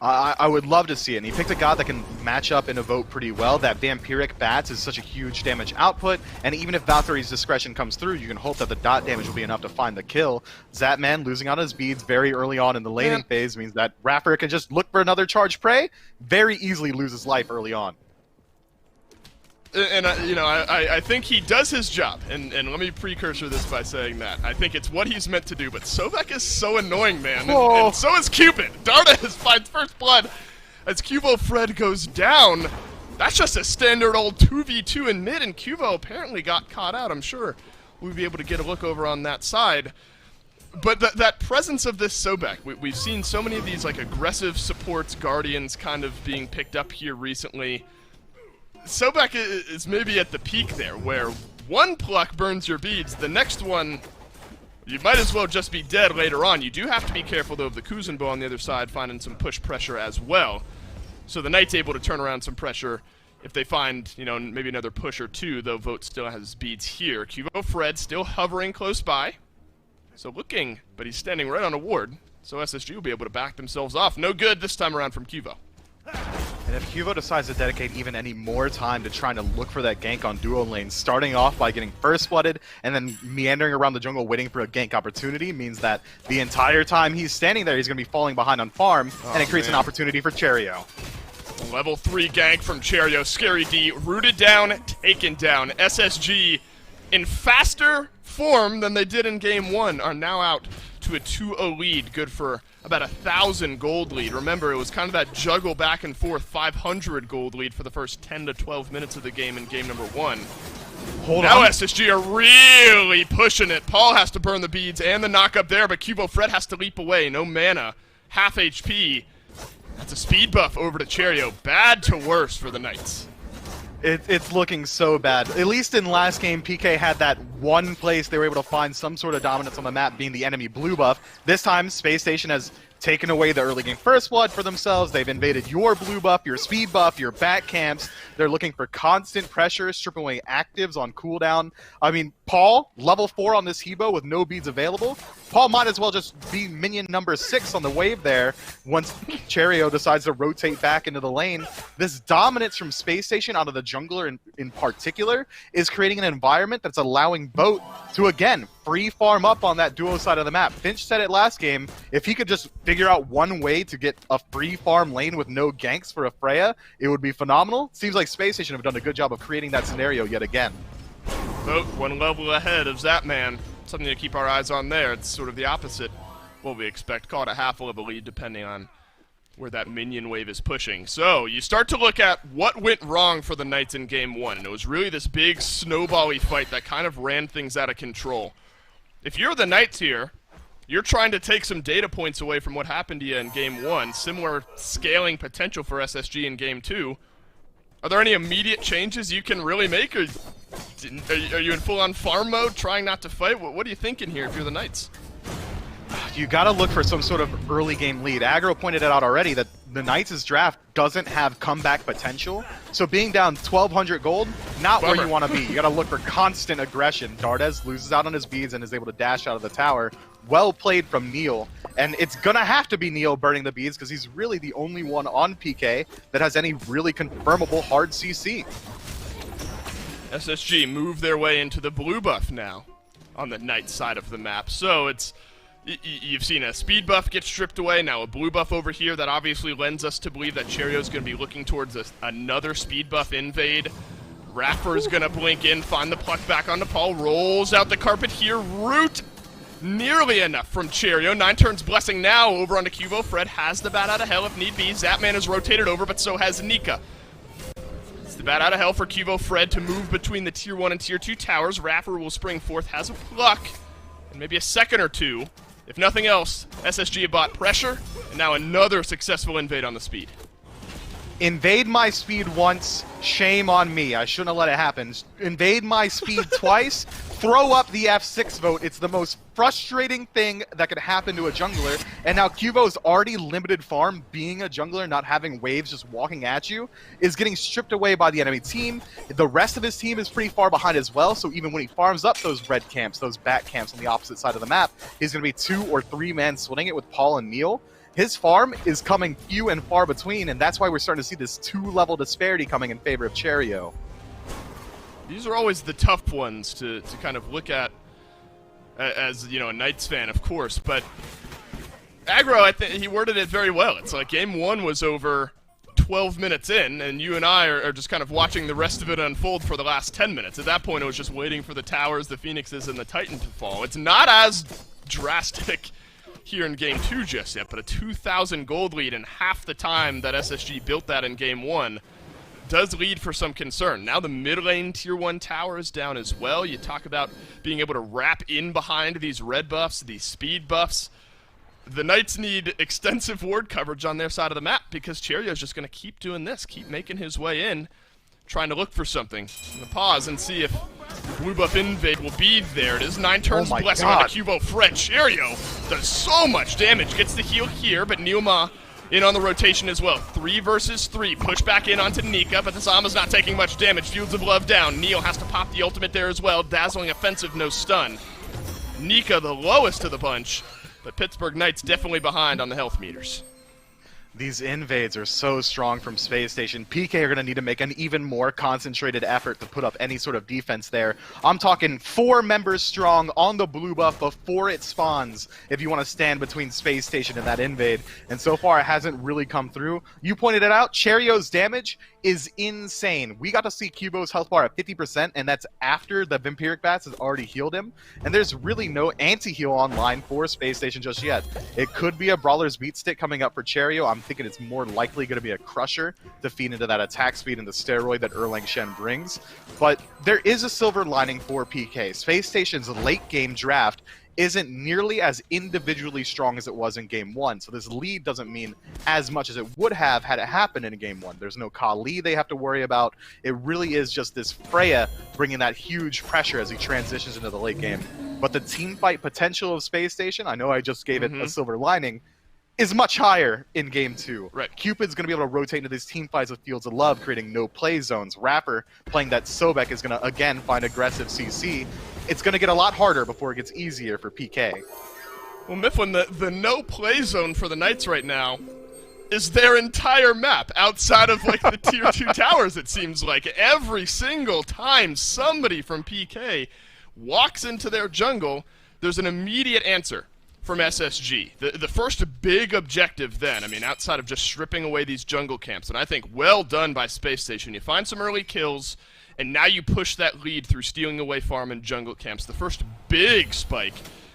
I would love to see it. And he picked a god that can match up in a vote pretty well. That Vampiric Bats is such a huge damage output, and even if Valkyrie's Discretion comes through, you can hope that the dot damage will be enough to find the kill. Zatman losing on his beads very early on in the laning phase means that Raffer can just look for another charge prey, very easily lose his life early on. And I think he does his job, and let me precursor this by saying that. I think it's what he's meant to do, but Sobek is so annoying, man, and so is Cupid. Darda finds first blood as Cuvo Fred goes down. That's just a standard old 2v2 in mid, and Cuvo apparently got caught out. I'm sure we'll be able to get a look over on that side. But that presence of this Sobek, we've seen so many of these like aggressive supports, Guardians kind of being picked up here recently. Sobek is maybe at the peak there, where one pluck burns your beads. The next one, you might as well just be dead later on. You do have to be careful, though, of the Kuzenbo on the other side finding some push pressure as well. So the Knight's able to turn around some pressure if they find, you know, maybe another push or two, though Vogt still has beads here. Cubo Fred still hovering close by. So looking, but he's standing right on a ward. So SSG will be able to back themselves off. No good this time around from Cubo. And if Cubo decides to dedicate even any more time to trying to look for that gank on duo lane, starting off by getting first blooded and then meandering around the jungle waiting for a gank opportunity, means that the entire time he's standing there, he's going to be falling behind on farm, and it creates an opportunity for Cherio. Level 3 gank from Cherio. Scary D rooted down, taken down. SSG in faster form than they did in game 1 are now out to a 2-0 lead, good for about 1,000 gold lead. Remember, it was kind of that juggle back and forth 500 gold lead for the first 10 to 12 minutes of the game in game number 1. Now SSG are really pushing it. Paul has to burn the beads and the knock up there, but Cubo Fred has to leap away. No mana, half HP. That's a speed buff over to Cherio. Bad to worse for the Knights. It's looking so bad. At least in last game, PK had that one place they were able to find some sort of dominance on the map, being the enemy blue buff. This time, Space Station has taken away the early game first blood for themselves. They've invaded your blue buff, your speed buff, your back camps. They're looking for constant pressure, stripping away actives on cooldown. I mean, Paul, level 4 on this Hebo with no beads available. Paul might as well just be minion number 6 on the wave there once Cherio decides to rotate back into the lane. This dominance from Space Station out of the jungler in particular is creating an environment that's allowing Boat to, again, free farm up on that duo side of the map. Finch said it last game, if he could just figure out one way to get a free farm lane with no ganks for a Freya, it would be phenomenal. Seems like Space Station have done a good job of creating that scenario yet again. Vogt one level ahead of Zapman. Something to keep our eyes on there. It's sort of the opposite what we expect. Call it a half level lead depending on where that minion wave is pushing. So you start to look at what went wrong for the Knights in game 1. And it was really this big snowball-y fight that kind of ran things out of control. If you're the Knights here, you're trying to take some data points away from what happened to you in game 1. Similar scaling potential for SSG in game 2. Are there any immediate changes you can really make? Or are you in full-on farm mode, trying not to fight? What are you thinking here if you're the Knights? You got to look for some sort of early game lead. Aggro pointed it out already that the Knights' draft doesn't have comeback potential. So being down 1,200 gold, not where you want to be. You got to look for constant aggression. Dardes loses out on his beads and is able to dash out of the tower. Well played from Neil. And it's going to have to be Neil burning the beads because he's really the only one on PK that has any really confirmable hard CC. SSG move their way into the blue buff now on the Knights side of the map. So it's you've seen a speed buff get stripped away, now a blue buff over here that obviously lends us to believe that Cherio's going to be looking towards another speed buff invade. Raffer's going to blink in, find the pluck back onto Paul, rolls out the carpet here, root nearly enough from Cherio. 9 turns blessing now over onto Cubo. Fred has the bat out of hell if need be. Zapman is rotated over, but so has Nika. It's the bat out of hell for Cubo Fred to move between the tier 1 and tier 2 towers. Raffer will spring forth, has a pluck, and maybe a second or two. If nothing else, SSG bought pressure, and now another successful invade on the speed. Invade my speed once, shame on me. I shouldn't have let it happen. Invade my speed twice, throw up the F6 vote. It's the most frustrating thing that could happen to a jungler. And now Cubo's already limited farm, being a jungler, not having waves just walking at you, is getting stripped away by the enemy team. The rest of his team is pretty far behind as well, so even when he farms up those red camps, those back camps on the opposite side of the map, he's going to be 2 or 3 man splitting it with Paul and Neil. His farm is coming few and far between, and that's why we're starting to see this 2-level disparity coming in favor of Cherio. These are always the tough ones to kind of look at as, you know, a Knights fan, of course, but Aggro, I think he worded it very well. It's like game 1 was over 12 minutes in, and you and I are just kind of watching the rest of it unfold for the last 10 minutes. At that point, it was just waiting for the towers, the Phoenixes, and the Titan to fall. It's not as drastic here in game 2 just yet, but a 2,000 gold lead in half the time that SSG built that in game 1 does lead for some concern. Now the mid lane tier 1 tower is down as well. You talk about being able to wrap in behind these red buffs, these speed buffs. The Knights need extensive ward coverage on their side of the map because Cherio's just going to keep doing this, keep making his way in, trying to look for something. I'm going to pause and see if Blue buff invade will be there. It is 9 turns Oh my blessing God. on the Cubo Fred. Cherio does so much damage. Gets the heal here, but Neoma in on the rotation as well. 3 versus 3. Push back in onto Nika, but the Zama's not taking much damage. Fields of Love down. Neo has to pop the ultimate there as well. Dazzling offensive, no stun. Nika the lowest of the bunch, but Pittsburgh Knights definitely behind on the health meters. These invades are so strong from Space Station. PK are going to need to make an even more concentrated effort to put up any sort of defense there. I'm talking 4 members strong on the blue buff before it spawns if you want to stand between Space Station and that invade. And so far, it hasn't really come through. You pointed it out, Cherio's damage is insane. We got to see Cubo's health bar at 50%, and that's after the Vampiric Bats has already healed him. And there's really no anti-heal online for Space Station just yet. It could be a Brawler's Beat Stick coming up for Cherio. I'm thinking it's more likely going to be a Crusher to feed into that attack speed and the steroid that Erlang Shen brings. But there is a silver lining for PK. Space Station's late game draft isn't nearly as individually strong as it was in Game 1, so this lead doesn't mean as much as it would have had it happened in Game 1. There's no Kali they have to worry about. It really is just this Freya bringing that huge pressure as he transitions into the late game. But the team fight potential of Space Station, I know I just gave it a silver lining, is much higher in Game 2. Right. Cupid's going to be able to rotate into these team fights with Fields of Love, creating no play zones. Rapper playing that Sobek is going to, again, find aggressive CC. It's going to get a lot harder before it gets easier for PK. Well, Mifflin, the no play zone for the Knights right now is their entire map outside of like the tier 2 towers, it seems like. Every single time somebody from PK walks into their jungle, there's an immediate answer from SSG. The first big objective then, I mean, outside of just stripping away these jungle camps, and I think well done by Space Station. You find some early kills, and now you push that lead through stealing away farm and jungle camps. The first big spike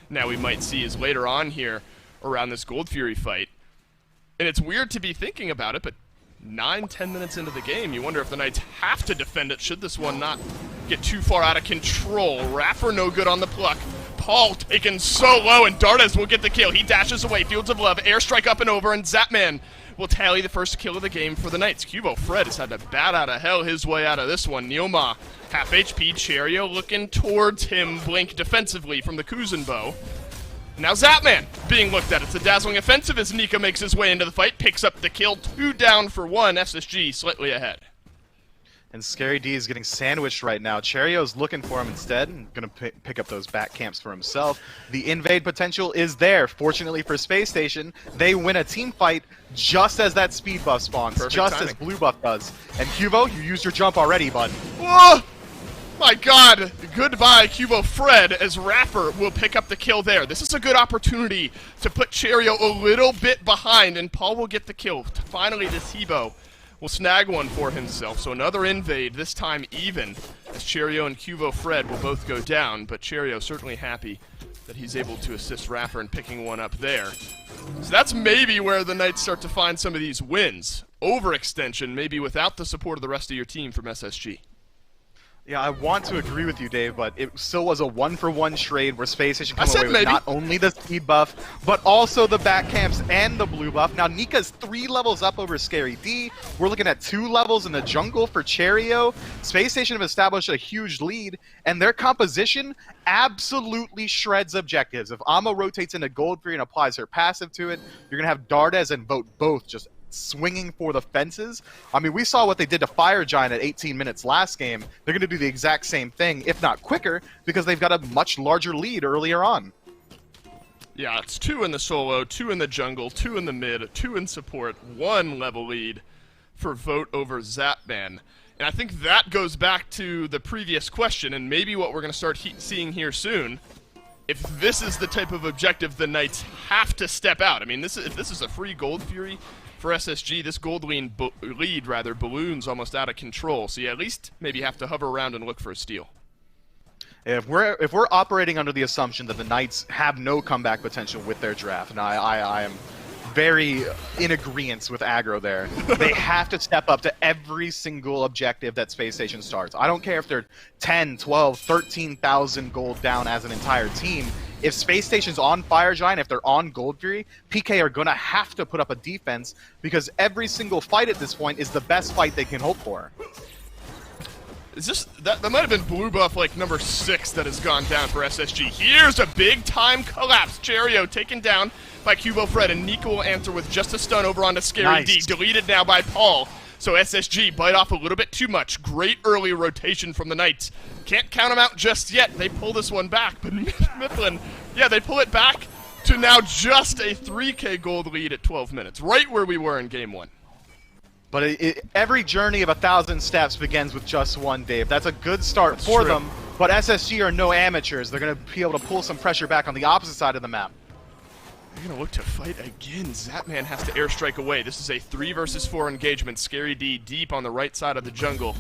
now we might see is later on here around this Gold Fury fight. And it's weird to be thinking about it, but 9-10 minutes into the game, you wonder if the Knights have to defend it should this one not get too far out of control. Raffer no good on the pluck. Paul taken so low, and Dardes will get the kill. He dashes away. Fields of Love, airstrike up and over, and Zapman will tally the first kill of the game for the Knights. Cubo Fred has had to bat out of hell his way out of this one. Neoma, half HP. Cherio looking towards him. Blink defensively from the Kuzenbo. Now Zapman being looked at. It's a dazzling offensive as Nika makes his way into the fight. Picks up the kill. 2 down for 1. SSG slightly ahead. And Scary D is getting sandwiched right now. Cherio's looking for him instead and going to pick up those back camps for himself. The invade potential is there. Fortunately for Space Station, they win a team fight just as that speed buff spawns, Perfect just timing. as blue buff does. And Cubo, you used your jump already, bud. Whoa! My God, goodbye Cubo Fred as Rapper will pick up the kill there. This is a good opportunity to put Cherio a little bit behind, and Paul will get the kill. Finally, this Hebo will snag one for himself. So another invade, this time even, as Cherio and Cubo Fred will both go down, but Cherio certainly happy that he's able to assist Rapper in picking one up there. So that's maybe where the Knights start to find some of these wins. Overextension, maybe without the support of the rest of your team from SSG. Yeah, I want to agree with you, Dave, but it still was a 1-for-1 trade where Space Station I came said away with maybe. not only the speed buff, but also the back camps and the blue buff. Now, Nika's 3 levels up over Scary D. We're looking at 2 levels in the jungle for Cherio. Space Station have established a huge lead, and their composition absolutely shreds objectives. If Amo rotates into Gold Fury and applies her passive to it, you're going to have Dardes and Vote both just swinging for the fences. I mean, we saw what they did to Fire Giant at 18 minutes last game. They're going to do the exact same thing, if not quicker, because they've got a much larger lead earlier on. Yeah, it's 2 in the solo, 2 in the jungle, 2 in the mid, 2 in support, 1 level lead for Vote over Zapman. And I think that goes back to the previous question, and maybe what we're going to start seeing here soon. If this is the type of objective the Knights have to step out. I mean, if this is a free Gold Fury for SSG, this gold lead balloons almost out of control. So you at least maybe have to hover around and look for a steal. If we're operating under the assumption that the Knights have no comeback potential with their draft, and I am very in agreement with Aggro there, they have to step up to every single objective that Space Station starts. I don't care if they're 10, 12, 13,000 gold down as an entire team. If Space Station's on Fire Giant, if they're on Gold Fury, PK are going to have to put up a defense because every single fight at this point is the best fight they can hope for. Is this that might have been blue buff like number 6 that has gone down for SSG. Here's a big time collapse. Cherio taken down by Cubo Fred, and Nika will answer with just a stun over onto Scary D. Deleted now by Paul. So SSG bite off a little bit too much. Great early rotation from the Knights. Can't count them out just yet. They pull this one back, but Mifflin, yeah, they pull it back to now just a 3K gold lead at 12 minutes, right where we were in game 1. But every journey of 1,000 steps begins with just one, Dave. That's a good start for them, but SSG are no amateurs. They're going to be able to pull some pressure back on the opposite side of the map. They're going to look to fight again. Zapman has to airstrike away. This is a 3 versus 4 engagement. Scary D deep on the right side of the jungle,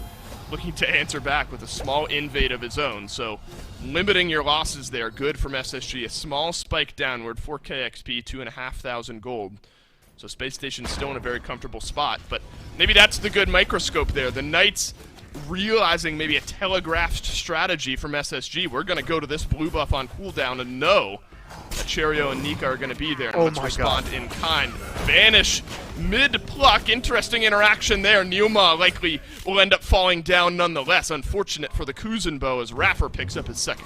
looking to answer back with a small invade of his own. So limiting your losses there. Good from SSG. A small spike downward, 4K XP, 2,500 gold. So Space Station's still in a very comfortable spot, but maybe that's the good microscope there. The Knights realizing maybe a telegraphed strategy from SSG. We're going to go to this blue buff on cooldown and know that Cherio and Nika are going to be there. And let's respond in kind. Vanish mid-pluck. Interesting interaction there. Neoma likely will end up falling down nonetheless. Unfortunate for the Kuzenbo as Raffer picks up his second.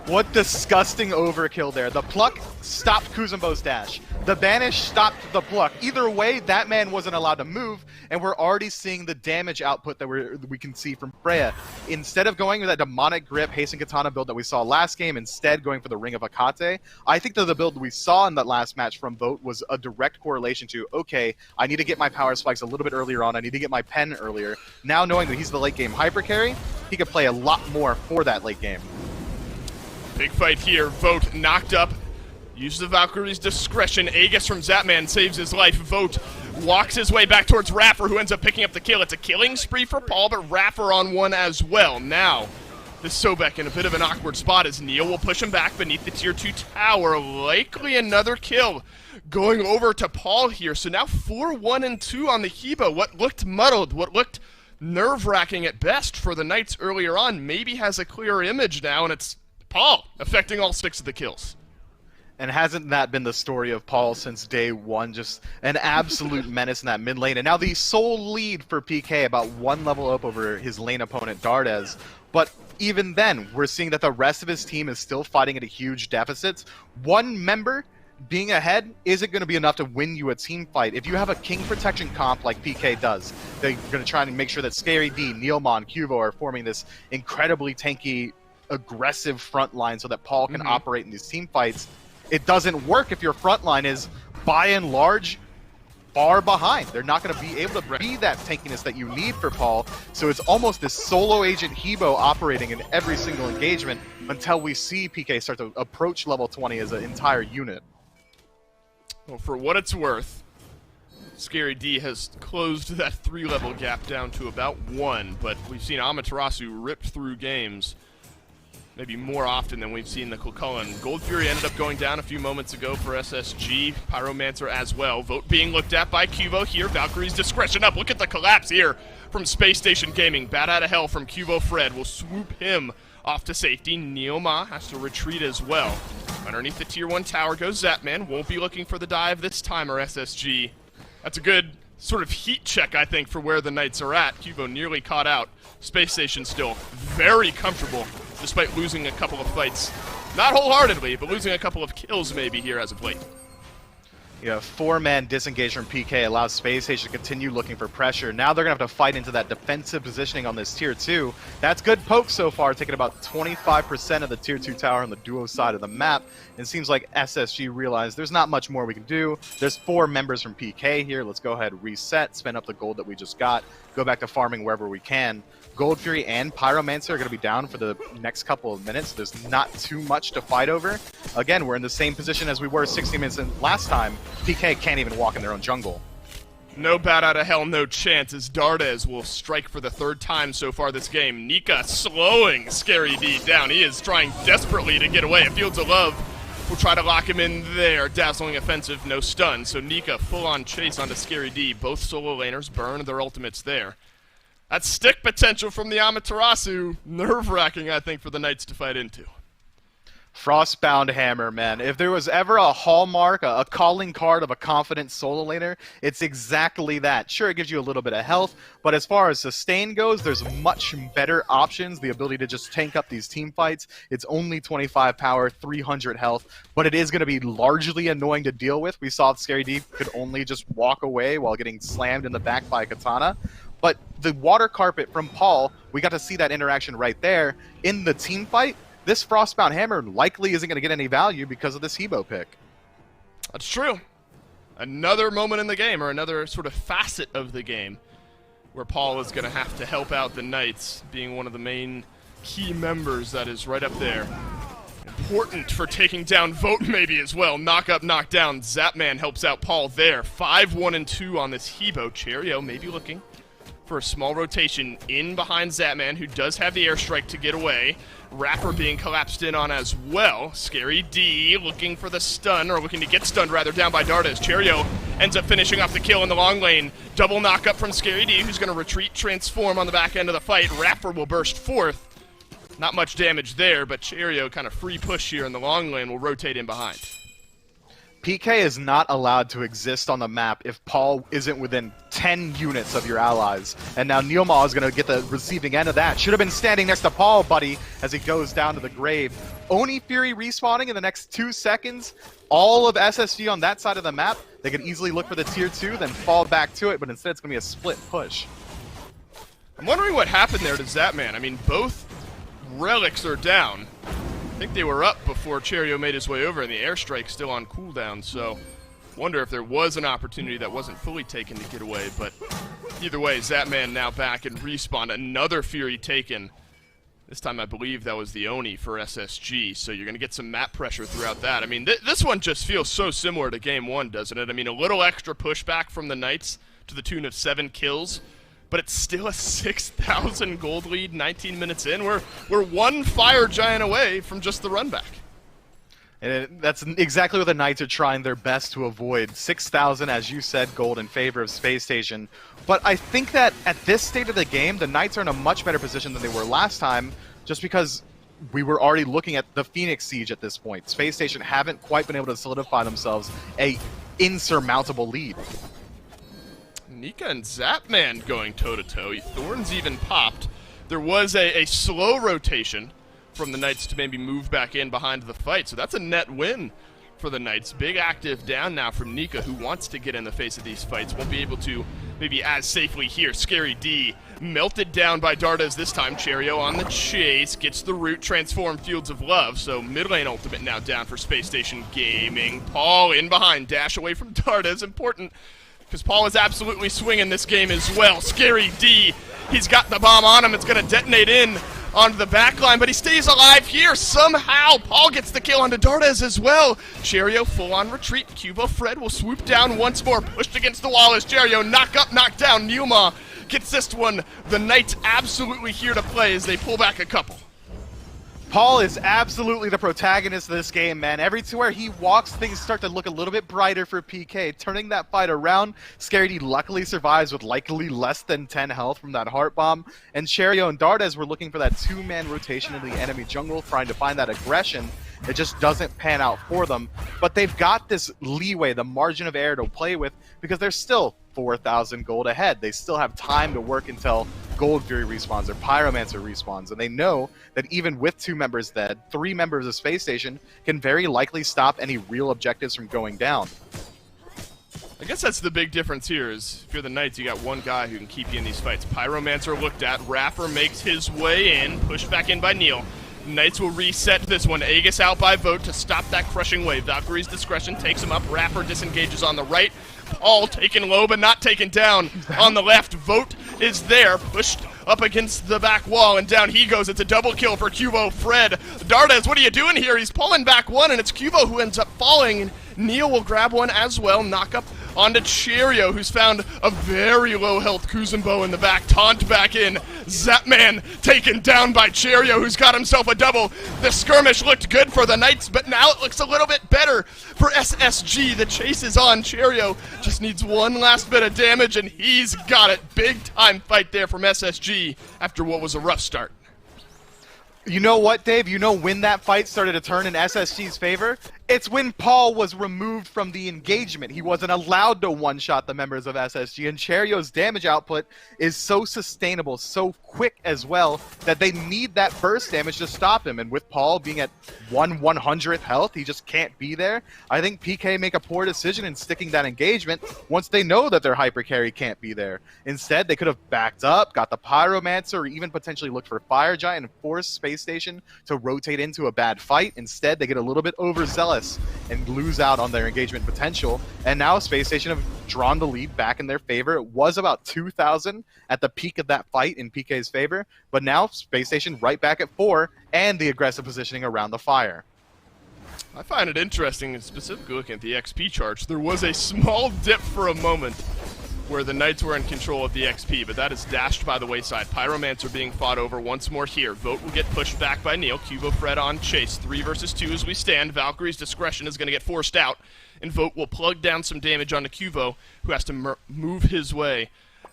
What disgusting overkill there. The pluck stopped Kuzenbo's dash. The banish stopped the pluck. Either way, that man wasn't allowed to move, and we're already seeing the damage output that we can see from Freya. Instead of going with that demonic grip, hasten katana build that we saw last game, instead going for the Ring of Akate, I think that the build we saw in that last match from Vote was a direct correlation to, okay, I need to get my power spikes a little bit earlier on, I need to get my pen earlier. Now knowing that he's the late game hyper carry, he could play a lot more for that late game. Big fight here. Vote knocked up. Uses the Valkyrie's discretion. Aegis from Zapman saves his life. Vote walks his way back towards Raffer, who ends up picking up the kill. It's a killing spree for Paul, but Raffer on one as well. Now, this Sobek in a bit of an awkward spot as Neil will push him back beneath the tier 2 tower. Likely another kill going over to Paul here. So now 4-1-2 on the Hebo. What looked muddled, what looked nerve-wracking at best for the Knights earlier on, maybe has a clearer image now, and it's Paul affecting all 6 of the kills. And hasn't that been the story of Paul since day one? Just an absolute menace in that mid lane. And now the sole lead for PK, about 1 level up over his lane opponent, Dardes. But even then, we're seeing that the rest of his team is still fighting at a huge deficit. One member being ahead isn't going to be enough to win you a team fight. If you have a king protection comp like PK does, they're going to try and make sure that Scary D, Neilmon, Cuvo are forming this incredibly tanky, aggressive front line so that Paul can operate in these team fights. It doesn't work if your front line is, by and large, far behind. They're not going to be able to be that tankiness that you need for Paul. So it's almost this solo agent Hebo operating in every single engagement until we see PK start to approach level 20 as an entire unit. Well, for what it's worth, Scary D has closed that 3-level gap down to about 1, but we've seen Amaterasu ripped through games maybe more often than we've seen the Kulkullen. Gold Fury ended up going down a few moments ago for SSG. Pyromancer as well. Vote being looked at by Cuvo here. Valkyrie's discretion up. Look at the collapse here from Space Station Gaming. Bat out of hell from Cuvo Fred will swoop him off to safety. Neoma has to retreat as well. Underneath the tier 1 tower goes Zapman. Won't be looking for the dive this time, or SSG. That's a good sort of heat check, I think, for where the Knights are at. Cuvo nearly caught out. Space Station still very comfortable, despite losing a couple of fights. Not wholeheartedly, but losing a couple of kills maybe here as of late. Yeah, 4-man disengage from PK allows Space Station to continue looking for pressure. Now they're going to have to fight into that defensive positioning on this tier 2. That's good poke so far, taking about 25% of the tier 2 tower on the duo side of the map. It seems like SSG realized there's not much more we can do. There's 4 members from PK here. Let's go ahead, reset, spend up the gold that we just got, go back to farming wherever we can. Gold Fury and Pyromancer are going to be down for the next couple of minutes. There's not too much to fight over. Again, we're in the same position as we were 60 minutes in last time. PK can't even walk in their own jungle. No bat out of hell, no chance, as Dardes will strike for the 3rd time so far this game. Nika slowing Scary D down. He is trying desperately to get away. Fields of Love will try to lock him in there. Dazzling offensive, no stun. So Nika full-on chase onto Scary D. Both solo laners burn their ultimates there. That stick potential from the Amaterasu, nerve-wracking, I think, for the Knights to fight into. Frostbound Hammer, man. If there was ever a hallmark, a calling card of a confident solo laner, it's exactly that. Sure, it gives you a little bit of health, but as far as sustain goes, there's much better options. The ability to just tank up these team fights. It's only 25 power, 300 health, but it is going to be largely annoying to deal with. We saw Scary D could only just walk away while getting slammed in the back by a katana. But the water carpet from Paul, we got to see that interaction right there in the team fight. This Frostbound Hammer likely isn't going to get any value because of this Hebo pick. That's true. Another moment in the game, or another sort of facet of the game, where Paul is going to have to help out the Knights, being one of the main key members that is right up there. Important for taking down Vote maybe as well. Knock up, knock down. Zapman helps out Paul there. 5-1-2 on this Hebo. Cheerio maybe looking for a small rotation in behind Zapman, who does have the airstrike to get away. Rapper being collapsed in on as well. Scary D looking for the stun, or looking to get stunned rather, down by Dardas. Cheerio ends up finishing off the kill in the long lane. Double knock up from Scary D, who's going to retreat, transform on the back end of the fight. Rapper will burst forth. Not much damage there, but Cheerio kind of free push here in the long lane will rotate in behind. PK is not allowed to exist on the map if Paul isn't within 10 units of your allies. And now Neilma is going to get the receiving end of that. Should have been standing next to Paul, buddy, as he goes down to the grave. Oni Fury respawning in the next 2 seconds. All of SSG on that side of the map. They could easily look for the tier 2, then fall back to it, but instead it's going to be a split push. I'm wondering what happened there to Zapman. I mean, both relics are down. I think they were up before Cheerio made his way over, and the airstrike's still on cooldown, so wonder if there was an opportunity that wasn't fully taken to get away, but either way, Zapman now back and respawn. Another Fury taken. This time I believe that was the Oni for SSG, so you're going to get some map pressure throughout that. I mean, this one just feels so similar to Game 1, doesn't it? I mean, a little extra pushback from the Knights to the tune of 7 kills, but it's still a 6,000 gold lead 19 minutes in. We're one Fire Giant away from just the run back. And that's exactly what the Knights are trying their best to avoid. 6,000, as you said, gold in favor of Space Station. But I think that at this state of the game, the Knights are in a much better position than they were last time, just because we were already looking at the Phoenix Siege at this point. Space Station haven't quite been able to solidify themselves a insurmountable lead. Nika and Zapman going toe-to-toe. Thorns even popped. There was a slow rotation from the Knights to maybe move back in behind the fight, so that's a net win for the Knights. Big active down now from Nika, who wants to get in the face of these fights. Won't be able to maybe as safely here. Scary D melted down by Dardas this time. Cheerio on the chase, gets the root, transform Fields of Love, so mid lane ultimate now down for Space Station Gaming. Paul in behind, dash away from Dardas, important, because Paul is absolutely swinging this game as well. Scary D, he's got the bomb on him. It's going to detonate in onto the back line, but he stays alive here somehow. Paul gets the kill onto Dardas as well. Cheerio full-on retreat. Cubo Fred will swoop down once more. Pushed against the wall as Cheerio knock up, knock down. Numa gets this one. The Knights absolutely here to play as they pull back a couple. Paul is absolutely the protagonist of this game, man. Everywhere he walks, things start to look a little bit brighter for PK. Turning that fight around, Scary D luckily survives with likely less than 10 health from that heart bomb. And Cheerio and Dardas were looking for that 2-man rotation in the enemy jungle, trying to find that aggression. It just doesn't pan out for them. But they've got this leeway, the margin of error to play with, because they're still 4,000 gold ahead. They still have time to work until Gold Fury respawns or Pyromancer respawns, and they know that even with 2 members dead, 3 members of Space Station can very likely stop any real objectives from going down. I guess that's the big difference here is if you're the Knights, you got one guy who can keep you in these fights. Pyromancer looked at, Rapper makes his way in, pushed back in by Neil. Knights will reset this one. Aegis out by Vote to stop that crushing wave. Valkyrie's discretion takes him up. Rapper disengages on the right. Paul taken low but not taken down on the left. Vote is there, pushed up against the back wall, and down he goes. It's a double kill for Cubo Fred. Dardas, what are you doing here? He's pulling back one, and it's Cubo who ends up falling. Neil will grab one as well. Knock up onto Cheerio, who's found a very low health Kuzumbo in the back. Taunt back in. Zapman taken down by Cheerio, who's got himself a double. The skirmish looked good for the Knights, but now it looks a little bit better for SSG. The chase is on. Cheerio just needs one last bit of damage, and he's got it. Big time fight there from SSG after what was a rough start. You know what, Dave? You know when that fight started to turn in SSG's favor? It's when Paul was removed from the engagement. He wasn't allowed to one-shot the members of SSG, and Cherio's damage output is so sustainable, so quick as well, that they need that burst damage to stop him. And with Paul being at 1/100th health, he just can't be there. I think PK make a poor decision in sticking that engagement once they know that their hyper carry can't be there. Instead, they could have backed up, got the Pyromancer, or even potentially looked for Fire Giant and forced Space Station to rotate into a bad fight. Instead, they get a little bit overzealous and lose out on their engagement potential. And now Space Station have drawn the lead back in their favor. It was about 2,000 at the peak of that fight in PK's favor, but now Space Station right back at 4 and the aggressive positioning around the fire. I find it interesting, specifically looking at the XP charts, there was a small dip for a moment where the Knights were in control of the XP, but that is dashed by the wayside. Pyromancer being fought over once more here. Vote will get pushed back by Neil. Cubo Fred on chase. 3 versus 2 as we stand. Valkyrie's discretion is going to get forced out, and Vote will plug down some damage onto Cubo, who has to move his way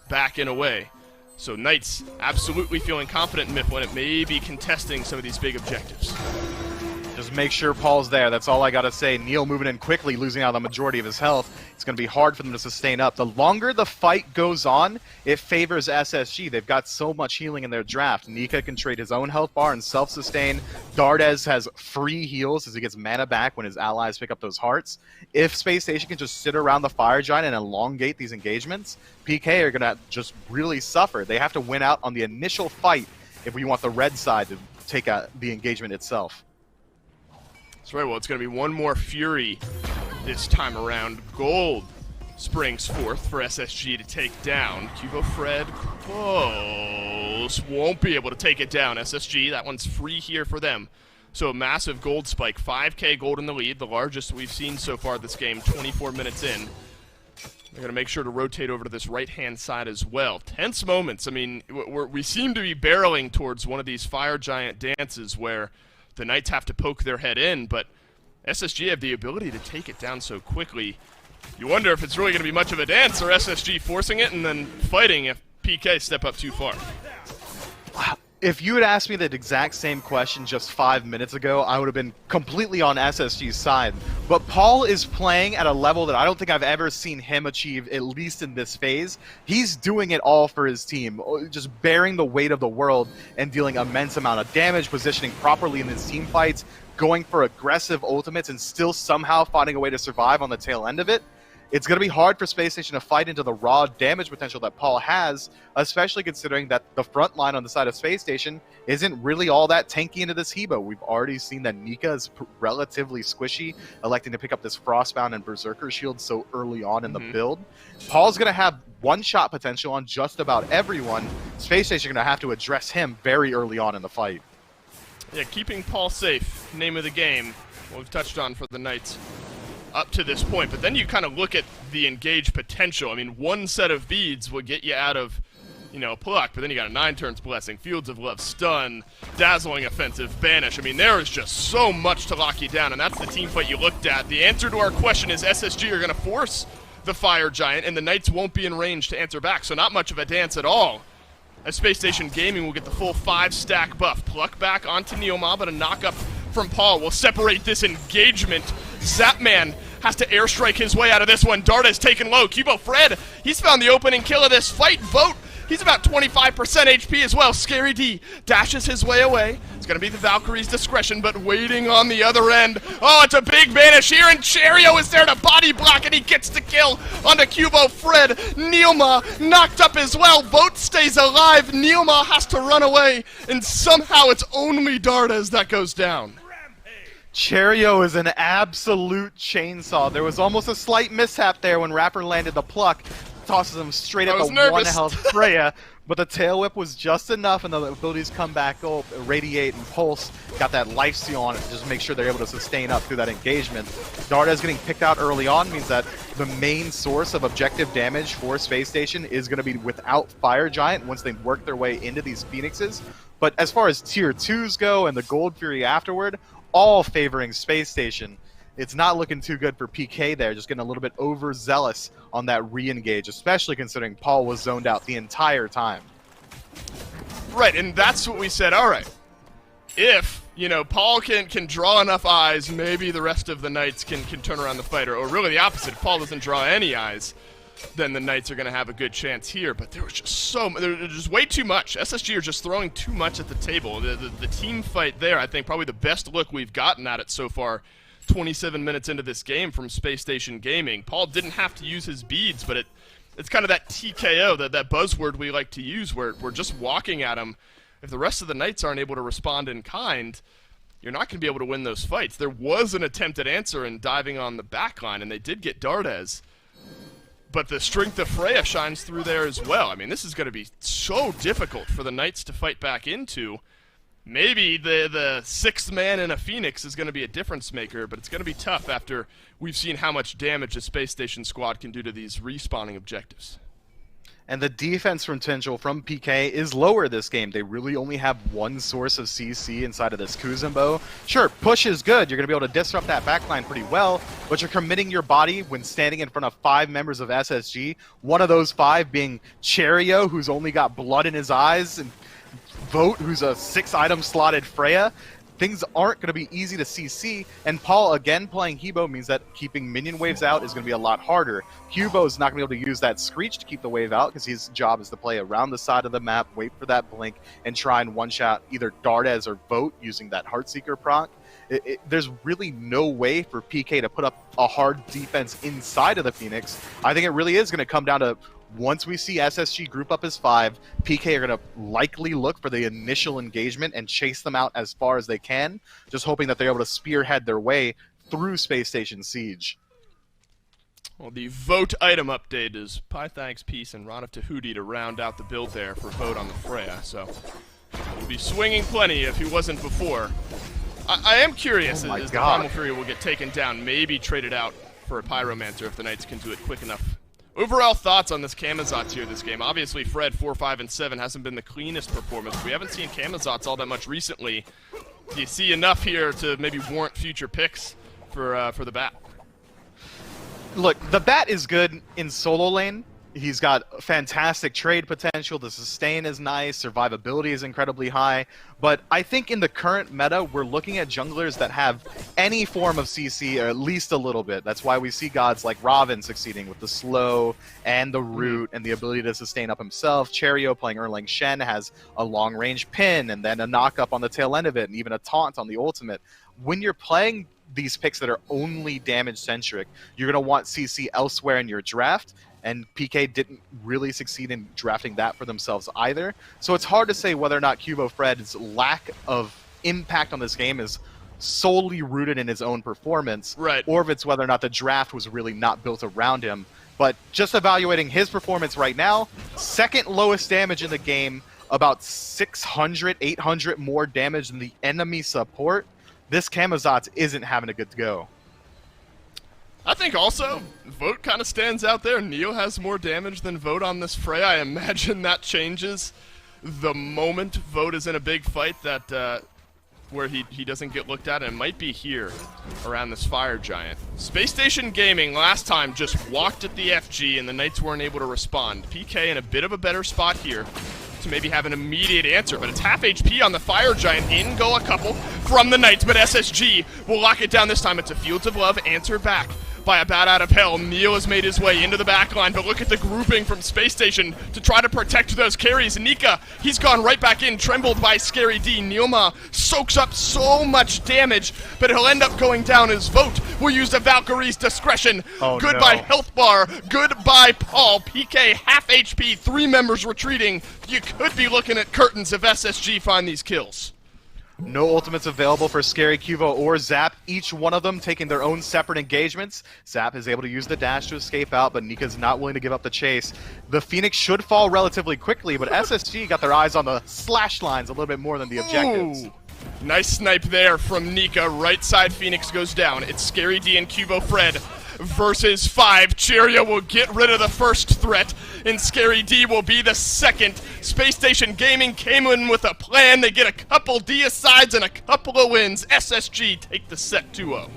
back and away. So Knights absolutely feeling confident in Mifflin. It may be contesting some of these big objectives. Just make sure Paul's there. That's all I got to say. Neil moving in quickly, losing out the majority of his health. It's going to be hard for them to sustain up. The longer the fight goes on, it favors SSG. They've got so much healing in their draft. Nika can trade his own health bar and self-sustain. Dardes has free heals as he gets mana back when his allies pick up those hearts. If Space Station can just sit around the Fire Giant and elongate these engagements, PK are going to just really suffer. They have to win out on the initial fight if we want the red side to take out the engagement itself. That's right, well, it's going to be one more Fury this time around. Gold springs forth for SSG to take down. Cubo Fred close. Won't be able to take it down. SSG, that one's free here for them. So a massive gold spike. 5k gold in the lead, the largest we've seen so far this game, 24 minutes in. They're going to make sure to rotate over to this right-hand side as well. Tense moments. I mean, we seem to be barreling towards one of these Fire Giant dances where the Knights have to poke their head in, but SSG have the ability to take it down so quickly. You wonder if it's really going to be much of a dance, or SSG forcing it and then fighting if PK step up too far. If you had asked me that exact same question just 5 minutes ago, I would have been completely on SSG's side. But Paul is playing at a level that I don't think I've ever seen him achieve, at least in this phase. He's doing it all for his team, just bearing the weight of the world and dealing immense amount of damage, positioning properly in his team fights, going for aggressive ultimates, and still somehow finding a way to survive on the tail end of it. It's going to be hard for Space Station to fight into the raw damage potential that Paul has, especially considering that the front line on the side of Space Station isn't really all that tanky into this Hebo. We've already seen that Nika is relatively squishy, electing to pick up this Frostbound and Berserker shield so early on in the build. Paul's going to have one-shot potential on just about everyone. Space Station are going to have to address him very early on in the fight. Yeah, keeping Paul safe, name of the game, what we've touched on for the Knights up to this point. But then you kind of look at the engage potential. I mean, one set of beads will get you out of, pluck, but then you got a 9 turns blessing, Fields of Love, stun, dazzling offensive, banish. I mean, there is just so much to lock you down, and that's the team fight you looked at. The answer to our question is SSG are going to force the Fire Giant, and the Knights won't be in range to answer back, so not much of a dance at all. As Space Station Gaming will get the full 5-stack buff. Pluck back onto Neoma, but a knock-up from Paul will separate this engagement. Zapman has to airstrike his way out of this one. Darda's taken low. Cubo Fred, he's found the opening kill of this fight. Vote, he's about 25% HP as well. Scary D dashes his way away. It's going to be the Valkyrie's discretion, but waiting on the other end. Oh, it's a big banish here, and Cherio is there to body block, and he gets the kill onto Cubo Fred. Neoma knocked up as well. Vote stays alive. Neoma has to run away, and somehow it's only Dardas that goes down. Cherio is an absolute chainsaw. There was almost a slight mishap there when Rapper landed the pluck. Tosses him straight at the one health Freya, but the tail whip was just enough, and the abilities come back up, Radiate and Pulse, got that lifesteal on it to just make sure they're able to sustain up through that engagement. Darda's getting picked out early on means that the main source of objective damage for Space Station is going to be without Fire Giant once they work their way into these Phoenixes. But as far as Tier 2s go and the Gold Fury afterward, all favoring Space Station. It's not looking too good for PK there, just getting a little bit overzealous on that re-engage, especially considering Paul was zoned out the entire time. Right, and that's what we said, all right. if, Paul can draw enough eyes, maybe the rest of the Knights can turn around the fight. Or really the opposite. If Paul doesn't draw any eyes, then the Knights are going to have a good chance here. But there was just there's just way too much. SSG are just throwing too much at the table. The team fight there, I think, probably the best look we've gotten at it so far. 27 minutes into this game from Space Station Gaming. Paul didn't have to use his beads, but it's kind of that TKO, that buzzword we like to use, where we're just walking at him. If the rest of the Knights aren't able to respond in kind, you're not going to be able to win those fights. There was an attempted answer in diving on the backline, and they did get Dardes. But the strength of Freya shines through there as well. I mean, this is going to be so difficult for the Knights to fight back into. Maybe the sixth man in a Phoenix is going to be a difference maker, but it's going to be tough after we've seen how much damage a Space Station squad can do to these respawning objectives. And the defense potential from PK is lower this game. They really only have one source of CC inside of this Kuzumbo. Sure, push is good. You're going to be able to disrupt that backline pretty well, but you're committing your body when standing in front of 5 members of SSG, one of those 5 being Cherio, who's only got blood in his eyes, and Vote, who's a 6-item slotted Freya. Things aren't going to be easy to CC, and Paul, again, playing Hebo means that keeping minion waves out is going to be a lot harder. Hubo's not going to be able to use that Screech to keep the wave out, because his job is to play around the side of the map, wait for that blink, and try and one-shot either Dardes or Vote using that Heartseeker proc. There's really no way for PK to put up a hard defense inside of the Phoenix. I think it really is going to come down to, once we see SSG group up as 5, PK are going to likely look for the initial engagement and chase them out as far as they can, just hoping that they're able to spearhead their way through Space Station Siege. Well, the Vote item update is Pythax, Peace, and Rod of Tahuti to round out the build there for Vote on the Freya, so we'll be swinging plenty if he wasn't before. I am curious as the Primal Fury will get taken down, maybe traded out for a Pyromancer if the Knights can do it quick enough. Overall thoughts on this Camazotz here this game. Obviously, Fred 4, 5, and 7 hasn't been the cleanest performance. We haven't seen Camazotz all that much recently. Do you see enough here to maybe warrant future picks for the Bat? Look, the Bat is good in solo lane. He's got fantastic trade potential. The sustain is nice. Survivability is incredibly high. But I think in the current meta, we're looking at junglers that have any form of CC, or at least a little bit. That's why we see gods like Raven succeeding with the slow and the root and the ability to sustain up himself. Cherio playing Erlang Shen has a long-range pin and then a knock-up on the tail end of it and even a taunt on the ultimate. When you're playing these picks that are only damage-centric, you're going to want CC elsewhere in your draft. And PK didn't really succeed in drafting that for themselves either. So it's hard to say whether or not Cubo Fred's lack of impact on this game is solely rooted in his own performance, right, or if it's whether or not the draft was really not built around him. But just evaluating his performance right now, second lowest damage in the game, about 600, 800 more damage than the enemy support. This Camazotz isn't having a good go. I think also, Vote kind of stands out there. Neo has more damage than Vote on this Freya. I imagine that changes the moment Vote is in a big fight, that where he doesn't get looked at, and it might be here around this Fire Giant. Space Station Gaming last time just walked at the FG and the Knights weren't able to respond. PK in a bit of a better spot here to maybe have an immediate answer, but it's half HP on the Fire Giant. In go a couple from the Knights, but SSG will lock it down this time. It's a Fields of Love answer back by a Bat out of Hell. Neo has made his way into the backline, but look at the grouping from Space Station to try to protect those carries. Nika, he's gone right back in, trembled by Scary D. Neoma soaks up so much damage, but he'll end up going down as Vote will use the Valkyrie's discretion. Goodbye health bar, goodbye Paul. PK half HP, 3 members retreating. You could be looking at curtains if SSG find these kills. No ultimates available for Scary Cuvo or Zap, each one of them taking their own separate engagements. Zap is able to use the dash to escape out, but Nika's not willing to give up the chase. The Phoenix should fall relatively quickly, but SSG got their eyes on the slash lines a little bit more than the objectives. Ooh. Nice snipe there from Nika. Right side Phoenix goes down. It's Scary D and Cuvo Fred versus 5. Cheerio will get rid of the first threat, and Scary D will be the second. Space Station Gaming came in with a plan. They get a couple deicides and a couple of wins. SSG take the set 2-0.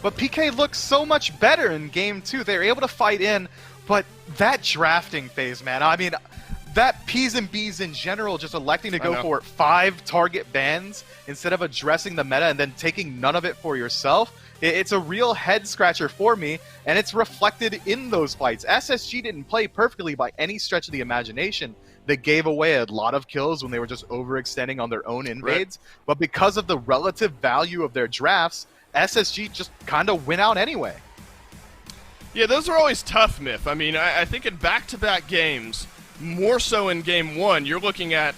But PK looks so much better in Game 2. They're able to fight in, but that drafting phase, man, I mean, that P's and B's in general, just electing to I go know. for 5 target bans instead of addressing the meta and then taking none of it for yourself, it's a real head scratcher for me, and it's reflected in those fights. SSG didn't play perfectly by any stretch of the imagination. They gave away a lot of kills when they were just overextending on their own invades, but because of the relative value of their drafts, SSG just kind of went out anyway. Yeah, those are always tough, Myth. I mean, I think in back-to-back games, more so in Game 1, you're looking at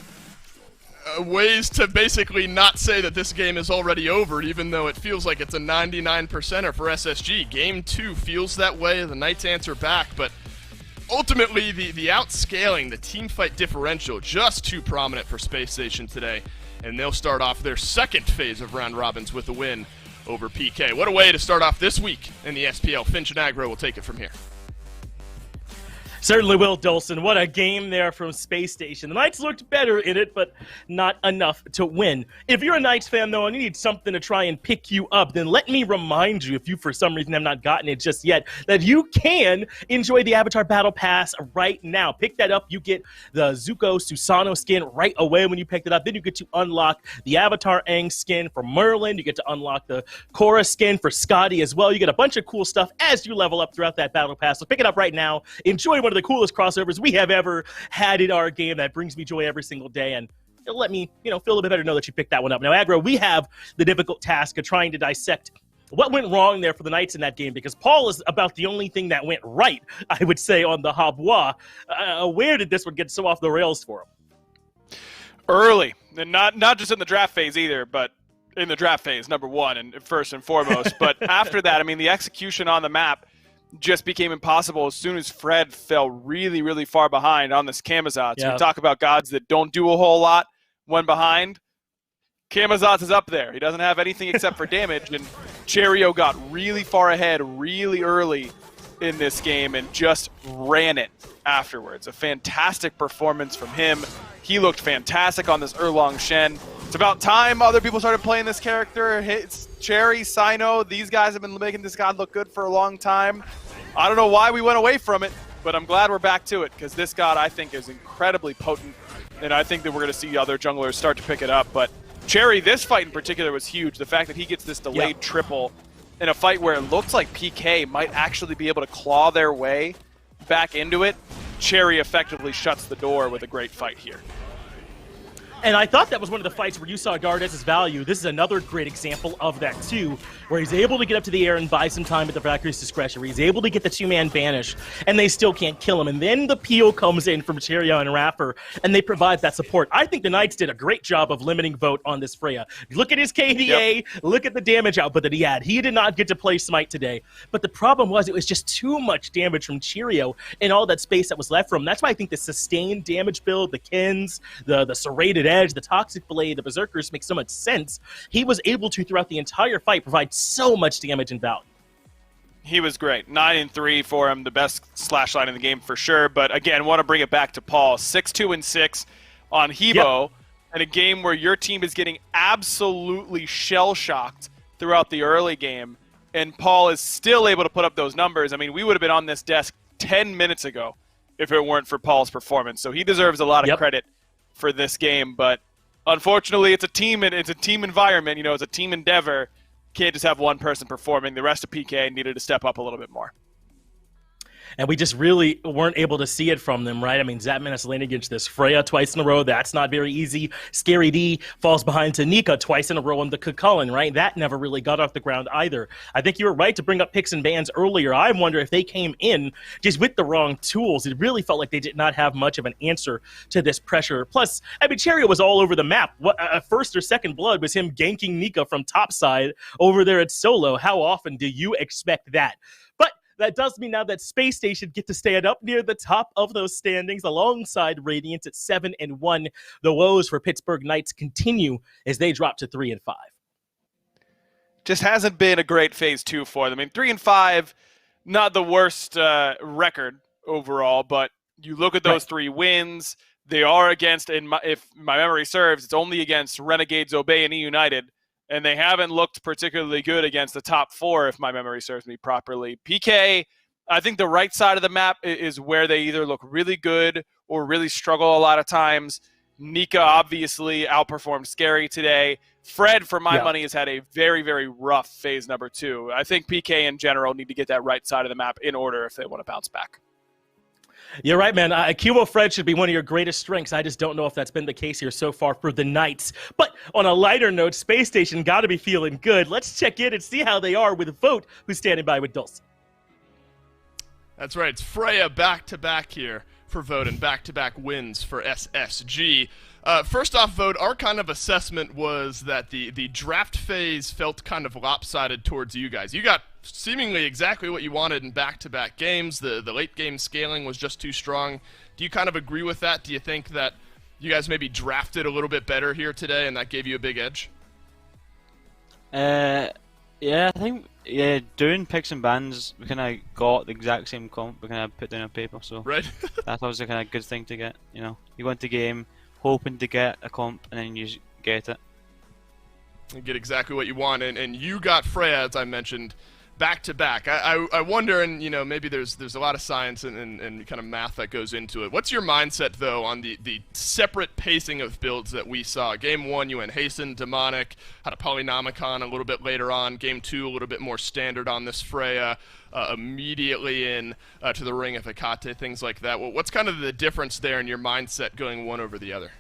ways to basically not say that this game is already over, even though it feels like it's a 99%er for SSG. Game 2 feels that way, the Knights answer back, but ultimately the outscaling, the teamfight differential, just too prominent for Space Station today, and they'll start off their second phase of round robins with a win over PK. What a way to start off this week in the SPL. Finch and Aggro will take it from here. Certainly will, Dolson. What a game there from Space Station. The Knights looked better in it, but not enough to win. If you're a Knights fan, though, and you need something to try and pick you up, then let me remind you, if you for some reason have not gotten it just yet, that you can enjoy the Avatar Battle Pass right now. Pick that up. You get the Zuko Susano skin right away when you pick it up. Then you get to unlock the Avatar Aang skin for Merlin. You get to unlock the Korra skin for Scotty as well. You get a bunch of cool stuff as you level up throughout that Battle Pass. So pick it up right now. Enjoy one of the coolest crossovers we have ever had in our game. That brings me joy every single day, and it'll let me, feel a little bit better to know that you picked that one up. Now, Aggro, we have the difficult task of trying to dissect what went wrong there for the Knights in that game, because Paul is about the only thing that went right, I would say, on the Habwa. Where did this one get so off the rails for him? Early, and not just in the draft phase either, but in the draft phase, number one, and first and foremost. But after that, I mean, the execution on the map just became impossible as soon as Fred fell really, really far behind on this Camazotz. Yeah. We talk about gods that don't do a whole lot when behind. Camazotz is up there. He doesn't have anything except for damage, and Cherio got really far ahead really early in this game and just ran it afterwards. A fantastic performance from him. He looked fantastic on this Erlong Shen. It's about time other people started playing this character. It's Cherry, Sino, these guys have been making this god look good for a long time. I don't know why we went away from it, but I'm glad we're back to it, because this god, I think, is incredibly potent, and I think that we're going to see other junglers start to pick it up. But Cherry, this fight in particular was huge. The fact that he gets this delayed triple in a fight where it looks like PK might actually be able to claw their way back into it, Cherry effectively shuts the door with a great fight here. And I thought that was one of the fights where you saw Gardez's value. This is another great example of that, too, where he's able to get up to the air and buy some time at the Valkyrie's discretion, where he's able to get the two-man banish, and they still can't kill him. And then the peel comes in from Cherio and Raffer, and they provide that support. I think the Knights did a great job of limiting vote on this Freya. Look at his KDA, look at the damage output that he had. He did not get to play Smite today. But the problem was it was just too much damage from Cherio and all that space that was left for him. That's why I think the sustained damage build, the Kens, the serrated edge, the toxic blade, the berserkers make so much sense. He was able to, throughout the entire fight, provide so much damage and value. He was great. 9-3 for him, the best slash line in the game for sure. But again, want to bring it back to Paul. 6-2-6 on Hebo, in a game where your team is getting absolutely shell-shocked throughout the early game, and Paul is still able to put up those numbers. I mean, we would have been on this desk 10 minutes ago if it weren't for Paul's performance. So he deserves a lot of credit for this game, but unfortunately, it's a team environment. It's a team endeavor. Can't just have one person performing. The rest of PK needed to step up a little bit more. And we just really weren't able to see it from them, right? I mean, Zapman landing against this Freya twice in a row. That's not very easy. Scary D falls behind to Nika twice in a row on the Kukulin, right? That never really got off the ground either. I think you were right to bring up picks and bans earlier. I wonder if they came in just with the wrong tools. It really felt like they did not have much of an answer to this pressure. Plus, I mean, Cherio was all over the map. First or second blood was him ganking Nika from topside over there at solo. How often do you expect that? But that does mean now that Space Station get to stand up near the top of those standings alongside Radiant at 7-1. The woes for Pittsburgh Knights continue as they drop to 3-5. Just hasn't been a great phase 2 for them. I mean, 3-5, not the worst record overall, but you look at those 3 wins, they are against, if my memory serves, it's only against Renegades, Obey, and E United. And they haven't looked particularly good against the top 4, if my memory serves me properly. PK, I think the right side of the map is where they either look really good or really struggle a lot of times. Nika obviously outperformed Scary today. Fred, for my money, has had a very, very rough phase number 2. I think PK in general need to get that right side of the map in order if they want to bounce back. You're right, man. Cubo Fred should be one of your greatest strengths. I just don't know if that's been the case here so far for the Knights. But on a lighter note, Space Station got to be feeling good. Let's check in and see how they are with Vote, who's standing by with Dulce. That's right. It's Freya back-to-back here for Vote and back-to-back wins for SSG. First off, Vote, our kind of assessment was that the draft phase felt kind of lopsided towards you guys. You got seemingly exactly what you wanted in back-to-back games. The late game scaling was just too strong. Do you kind of agree with that? Do you think that you guys maybe drafted a little bit better here today and that gave you a big edge? Yeah, I think doing picks and bans, we kind of got the exact same comp we kind of put down on paper, so right. That was a kind of good thing to get. You know, you go into game hoping to get a comp and then you just get it. You get exactly what you want, and you got Freya, as I mentioned, back to back. I wonder, and you know, maybe there's a lot of science and kind of math that goes into it. What's your mindset though on the separate pacing of builds that we saw? Game 1 you went Hasten, Demonic, had a Polynomicon a little bit later on. Game 2 a little bit more standard on this Freya, immediately in to the Ring of Hecate, things like that. Well, what's kind of the difference there in your mindset going one over the other?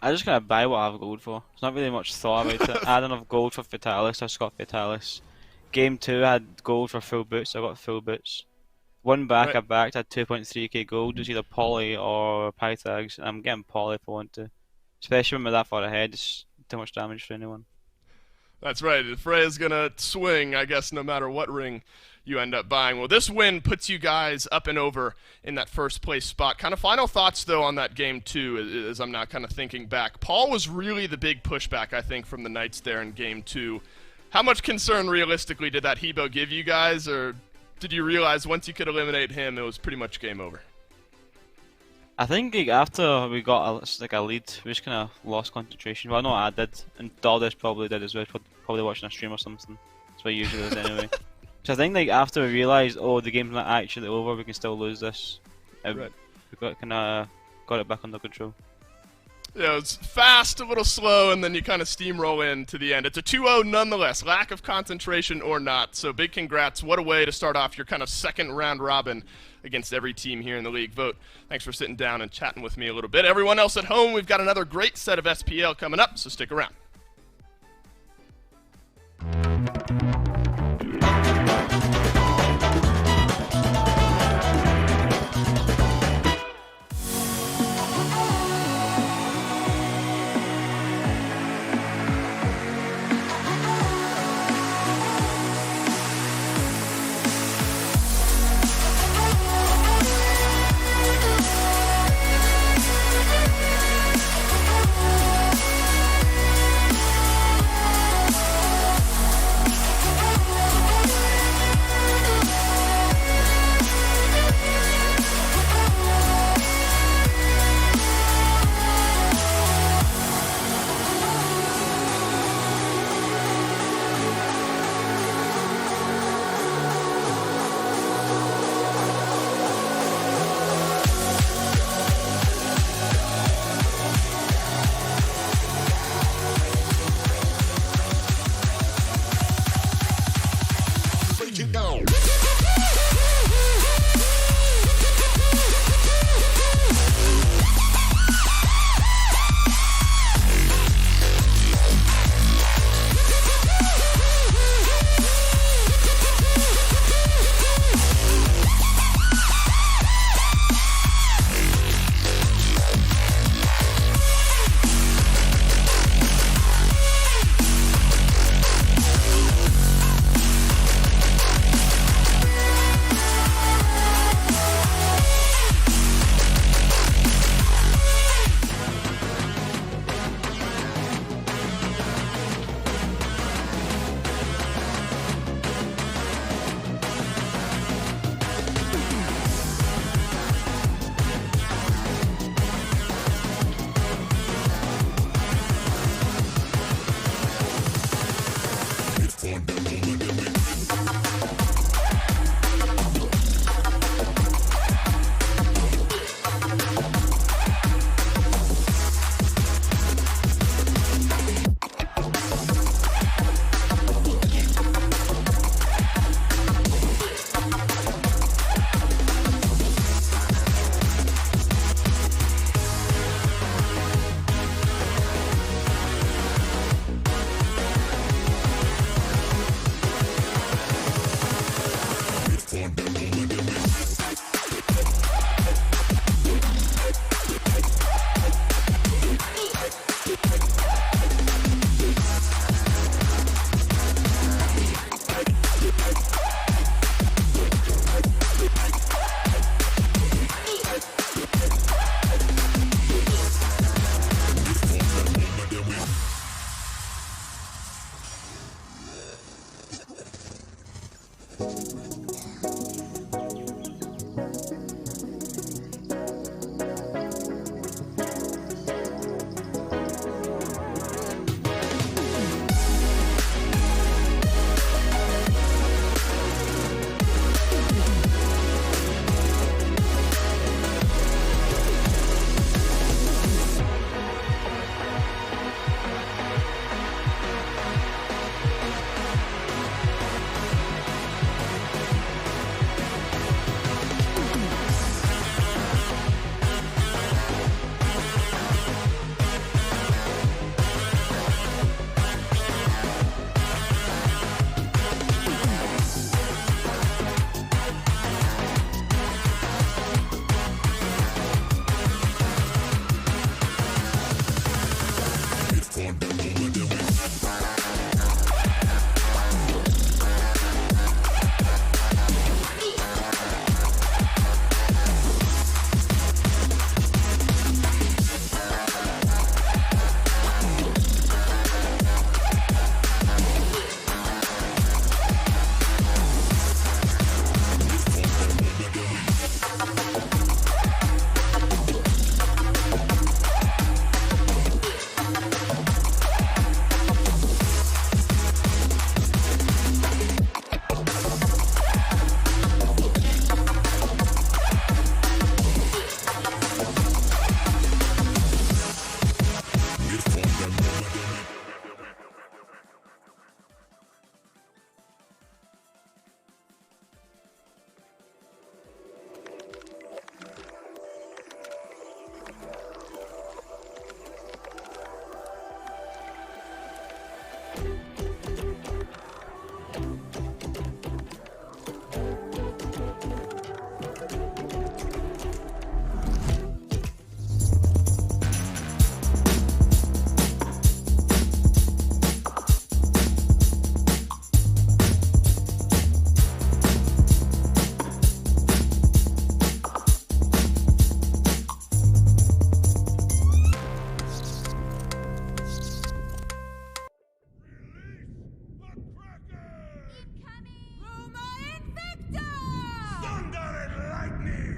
I just kind of buy what I have gold for. It's not really much thought about it. I had enough gold for Fatalis, so I just got Fatalis. Game 2 I had gold for full boots, so I got full boots. One back right. I backed, I had 2.3k gold, it was either Poly or Pythags, and I'm getting Poly if I want to. Especially when we're that far ahead, it's too much damage for anyone. That's right, Freya's gonna swing, I guess, no matter what ring you end up buying. Well, this win puts you guys up and over in that first place spot. Kind of final thoughts, though, on that game 2, as I'm now kind of thinking back. Paul was really the big pushback, I think, from the Knights there in game 2. How much concern, realistically, did that Hebo give you guys, or did you realize once you could eliminate him, it was pretty much game over? I think after we got a lead, we just kind of lost concentration. Well, I know I did, and Daldis probably did as well, probably watching a stream or something. That's what he usually does anyway. So I think after we realised, oh, the game's not actually over, we can still lose this, right. We got it back under control. Yeah, it was fast, a little slow, and then you kind of steamroll in to the end. It's a 2-0 nonetheless, lack of concentration or not. So big congrats. What a way to start off your kind of second round robin against every team here in the league. Vote, thanks for sitting down and chatting with me a little bit. Everyone else at home, we've got another great set of SPL coming up, so stick around.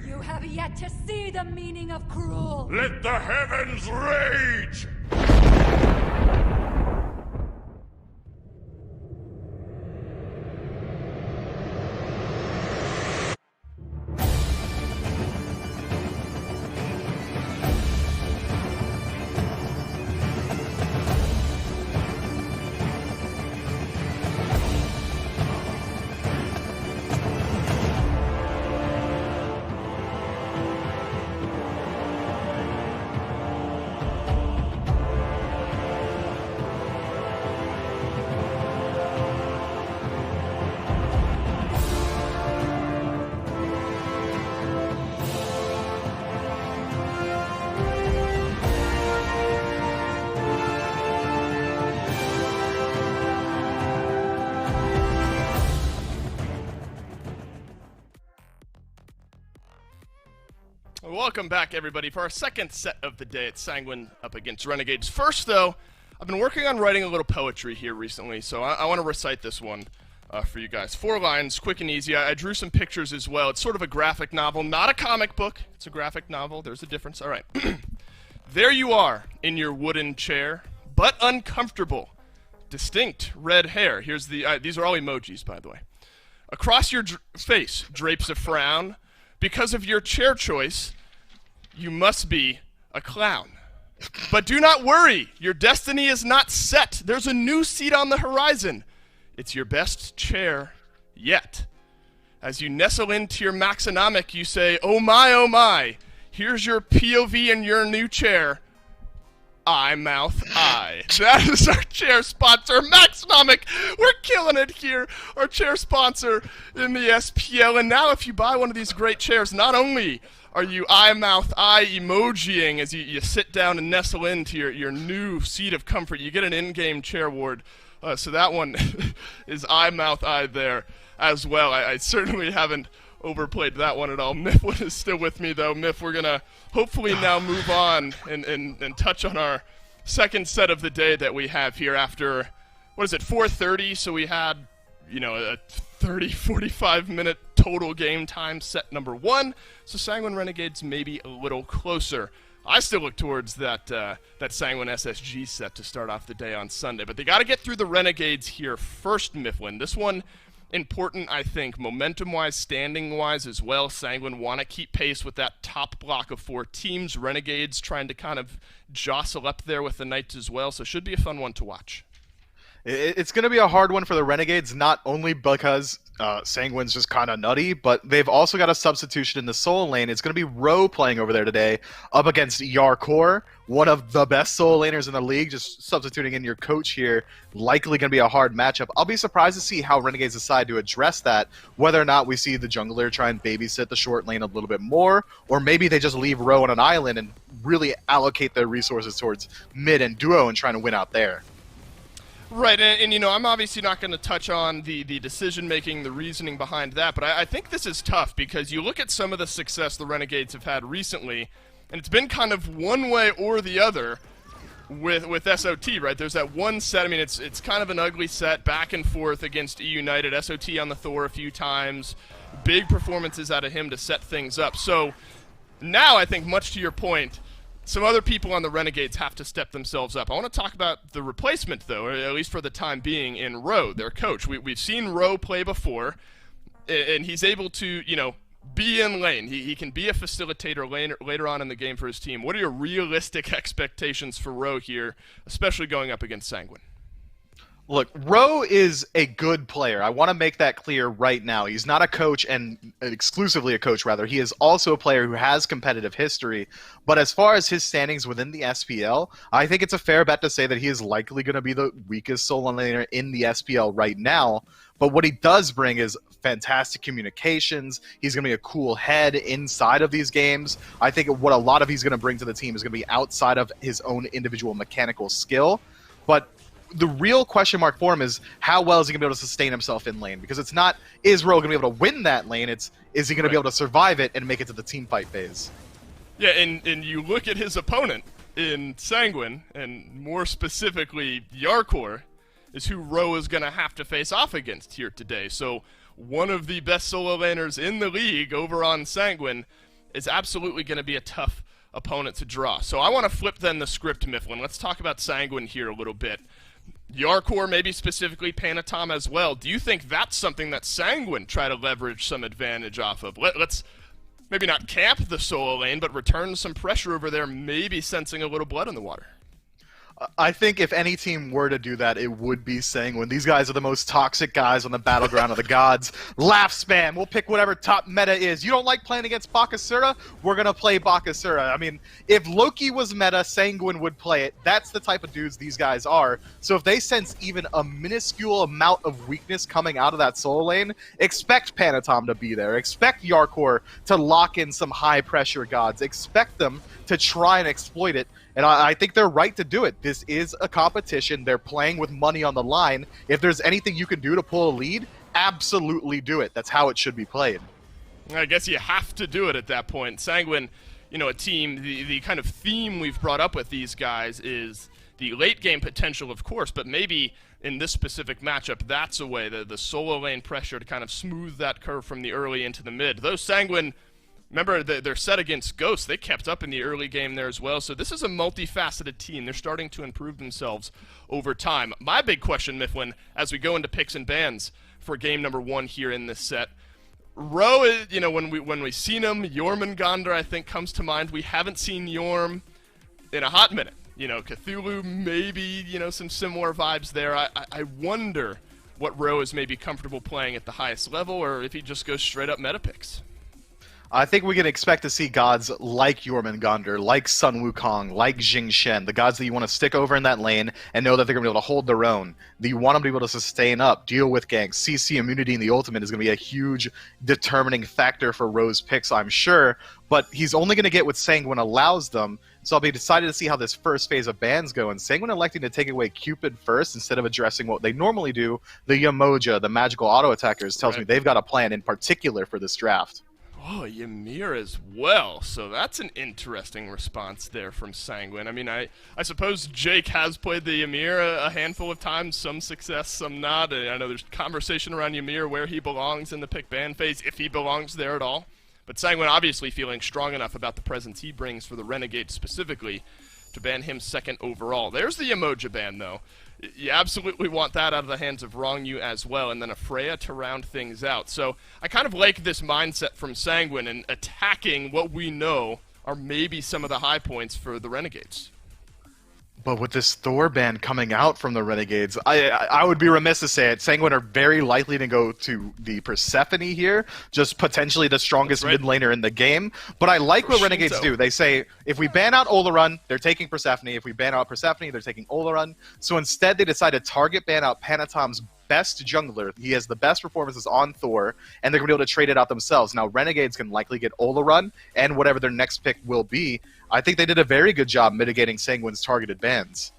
You have yet to see the meaning of cruel. Let the heavens rage! Welcome back, everybody, for our second set of the day. It's Sanguine up against Renegades. First, though, I've been working on writing a little poetry here recently, so I want to recite this one for you guys. 4 lines, quick and easy. I drew some pictures as well. It's sort of a graphic novel, not a comic book. It's a graphic novel. There's a difference. All right. There you are in your wooden chair, but uncomfortable. Distinct red hair. Here's the. These are all emojis, by the way. Across your face drapes a frown. Because of your chair choice, you must be a clown. But do not worry, your destiny is not set. There's a new seat on the horizon. It's your best chair yet. As you nestle into your Maxonomic, you say, oh my, here's your POV in your new chair. I mouth I. That is our chair sponsor, Maxonomic. We're killing it here. Our chair sponsor in the SPL. And now if you buy one of these great chairs, not only are you I mouth I emojiing as you sit down and nestle into your new seat of comfort, you get an in-game chair award. So that one is I mouth I there as well. I certainly haven't overplayed that one at all. Mifflin is still with me, though. Miff, we're going to hopefully now move on and touch on our second set of the day that we have here after, 4:30? So we had, a 45-minute total game time set number 1. So Sanguine Renegades maybe a little closer. I still look towards that Sanguine SSG set to start off the day on Sunday. But they got to get through the Renegades here first, Mifflin. This one important, I think, momentum-wise, standing-wise as well. Sanguine want to keep pace with that top block of 4 teams. Renegades trying to kind of jostle up there with the Knights as well, so should be a fun one to watch. It's going to be a hard one for the Renegades, not only because Sanguine's just kind of nutty, but they've also got a substitution in the Soul lane. It's going to be Roe playing over there today up against Yarkor, one of the best Soul laners in the league, just substituting in your coach here. Likely going to be a hard matchup. I'll be surprised to see how Renegades decide to address that, whether or not we see the jungler try and babysit the short lane a little bit more, or maybe they just leave Roe on an island and really allocate their resources towards mid and duo and trying to win out there. Right, and I'm obviously not going to touch on the decision-making, the reasoning behind that, but I think this is tough because you look at some of the success the Renegades have had recently, and it's been kind of one way or the other with SOT, right? There's that one set, it's kind of an ugly set, back and forth against E United, SOT on the Thor a few times, big performances out of him to set things up. So now I think, much to your point, some other people on the Renegades have to step themselves up. I want to talk about the replacement, though, or at least for the time being, in Roe, their coach. We've seen Roe play before, and he's able to, be in lane. He can be a facilitator later on in the game for his team. What are your realistic expectations for Roe here, especially going up against Sanguine? Look, Rowe is a good player. I want to make that clear right now. He's not a coach and exclusively a coach, rather. He is also a player who has competitive history. But as far as his standings within the SPL, I think it's a fair bet to say that he is likely going to be the weakest solo laner in the SPL right now. But what he does bring is fantastic communications. He's going to be a cool head inside of these games. I think what a lot of he's going to bring to the team is going to be outside of his own individual mechanical skill. But the real question mark for him is how well is he going to be able to sustain himself in lane? Because it's not, is Rowe going to be able to win that lane? It's, is he going to be able to survive it and make it to the team fight phase? Yeah, and you look at his opponent in Sanguine, and more specifically Yarkor, is who Rowe is going to have to face off against here today. So one of the best solo laners in the league over on Sanguine is absolutely going to be a tough opponent to draw. So I want to flip then the script, Mifflin. Let's talk about Sanguine here a little bit. Yarkor, maybe specifically Panatom as well. Do you think that's something that Sanguine try to leverage some advantage off of? Let's maybe not camp the solo lane, but return some pressure over there, maybe sensing a little blood in the water. I think if any team were to do that, it would be Sanguine. These guys are the most toxic guys on the battleground of the gods. Laugh spam. We'll pick whatever top meta is. You don't like playing against Bakasura? We're going to play Bakasura. I mean, if Loki was meta, Sanguine would play it. That's the type of dudes these guys are. So if they sense even a minuscule amount of weakness coming out of that solo lane, expect Panatom to be there. Expect Yarkor to lock in some high-pressure gods. Expect them to try and exploit it. And I think they're right to do it. This is a competition. They're playing with money on the line. If there's anything you can do to pull a lead, absolutely do it. That's how it should be played. I guess you have to do it at that point. Sanguine, you know, a team, the kind of theme we've brought up with these guys is the late game potential, of course, but maybe in this specific matchup, that's a way, the solo lane pressure to kind of smooth that curve from the early into the mid. Those Sanguine, remember, they're set against Ghost. They kept up in the early game there as well. So this is a multifaceted team. They're starting to improve themselves over time. My big question, Mifflin, as we go into picks and bans for game number 1 here in this set, Rowe, you know, when we've seen him, Jormungandr, I think, comes to mind. We haven't seen Jorm in a hot minute. You know, Cthulhu, maybe, you know, some similar vibes there. I wonder what Rowe is maybe comfortable playing at the highest level, or if he just goes straight up meta picks. I think we can expect to see gods like Jormungandr, like Sun Wukong, like Jing Shen, the gods that you want to stick over in that lane and know that they're going to be able to hold their own. That you want them to be able to sustain up, deal with ganks. CC immunity in the ultimate is going to be a huge determining factor for Rowe's picks, I'm sure. But he's only going to get what Sanguine allows them. So I'll be excited to see how this first phase of bans go. And Sanguine electing to take away Cupid first instead of addressing what they normally do, the Yamoja, the magical auto attackers, tells me they've got a plan in particular for this draft. Oh, Ymir as well. So that's an interesting response there from Sanguine. I mean, I suppose Jake has played the Ymir a handful of times, some success, some not. I know there's conversation around Ymir where he belongs in the pick ban phase, if he belongs there at all. But Sanguine obviously feeling strong enough about the presence he brings for the Renegade specifically to ban him second overall. There's the Emoja ban, though. You absolutely want that out of the hands of Wrong-Yu as well, and then a Freya to round things out. So I kind of like this mindset from Sanguine and attacking what we know are maybe some of the high points for the Renegades. But with this Thor ban coming out from the Renegades, I would be remiss to say it. Sanguine are very likely to go to the Persephone here, just potentially the strongest mid laner in the game. But I like what Renegades do. They say, if we ban out Olorun, they're taking Persephone. If we ban out Persephone, they're taking Olorun. So instead, they decide to target ban out Panatom's best jungler. He has the best performances on Thor, and they're going to be able to trade it out themselves. Now, Renegades can likely get Olorun and whatever their next pick will be. I think they did a very good job mitigating Sanguine's targeted bans.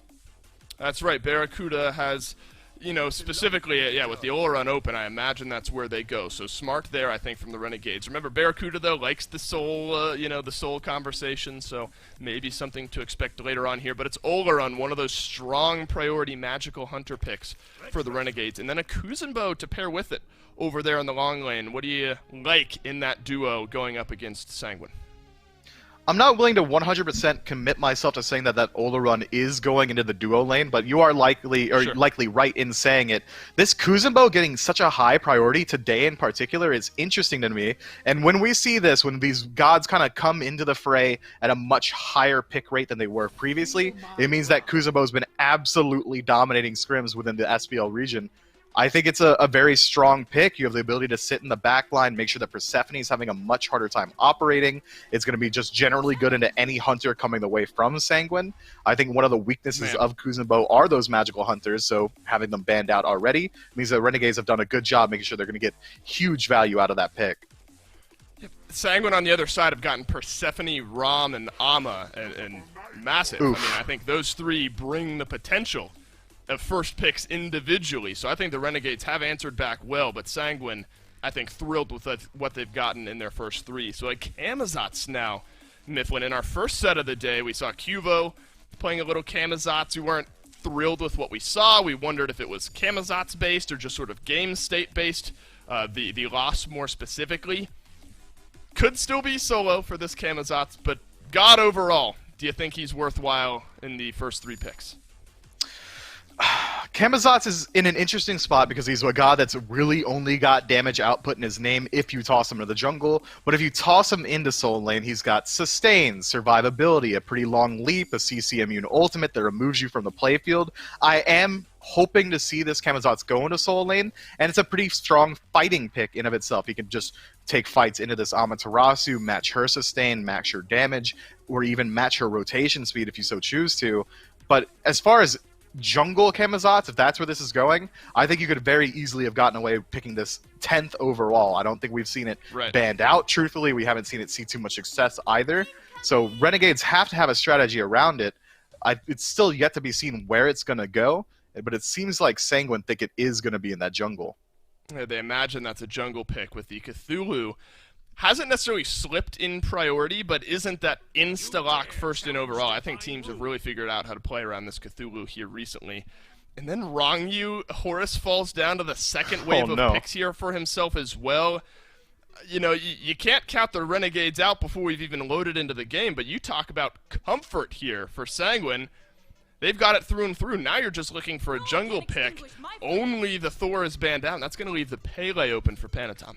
That's right. Barracuda has, you know, specifically, yeah, with the Olorun open, I imagine that's where they go. So smart there, I think, from the Renegades. Remember, Barracuda, though, likes the soul, you know, the soul conversation, so maybe something to expect later on here. But it's Olorun, one of those strong priority magical hunter picks for the Renegades. And then a Kuzenbo to pair with it over there in the long lane. What do you like in that duo going up against Sanguine? I'm not willing to 100% commit myself to saying that Ola run is going into the duo lane, but you are likely right in saying it. This Kuzenbo getting such a high priority today in particular is interesting to me. And when we see this, when these gods kind of come into the fray at a much higher pick rate than they were previously, it means that Kuzenbo's been absolutely dominating scrims within the SPL region. I think it's a very strong pick. You have the ability to sit in the back line, make sure that Persephone's having a much harder time operating. It's going to be just generally good into any hunter coming the way from Sanguine. I think one of the weaknesses of Kuzenbo are those magical hunters, so having them banned out already means that Renegades have done a good job making sure they're going to get huge value out of that pick. Sanguine on the other side have gotten Persephone, Rom, and Ama, and massive. Oof. I mean, I think those three bring the potential of first picks individually. So I think the Renegades have answered back well, but Sanguine, I think, thrilled with what they've gotten in their first three. So like Camazotz now, Mifflin. In our first set of the day, we saw Cuvo playing a little Camazotz. We weren't thrilled with what we saw. We wondered if it was Camazotz based or just sort of game state based. The loss more specifically could still be solo for this Camazotz, but God overall, do you think he's worthwhile in the first three picks? Camazotz is in an interesting spot because he's a god that's really only got damage output in his name if you toss him to the jungle. But if you toss him into Soul Lane, he's got Sustain, Survivability, a pretty long leap, a CC immune ultimate that removes you from the playfield. I am hoping to see this Camazotz go into Soul Lane, and it's a pretty strong fighting pick in of itself. He can just take fights into this Amaterasu, match her Sustain, match her damage, or even match her rotation speed if you so choose to. But as far as jungle Camazotz, if that's where this is going, I think you could very easily have gotten away with picking this 10th overall. I don't think we've seen it banned out, truthfully. We haven't seen it see too much success either. So Renegades have to have a strategy around it. It's still yet to be seen where it's going to go, but it seems like Sanguine think it is going to be in that jungle. Yeah, they imagine that's a jungle pick with the Cthulhu. Hasn't necessarily slipped in priority, but isn't that insta-lock first in overall. I think teams have really figured out how to play around this Cthulhu here recently. And then Rongyu, Horus falls down to the second wave of picks here for himself as well. You know, you can't count the Renegades out before we've even loaded into the game, but you talk about comfort here for Sanguine. They've got it through and through. Now you're just looking for a jungle pick. Only the Thor is banned out, and that's going to leave the Pele open for Panatom.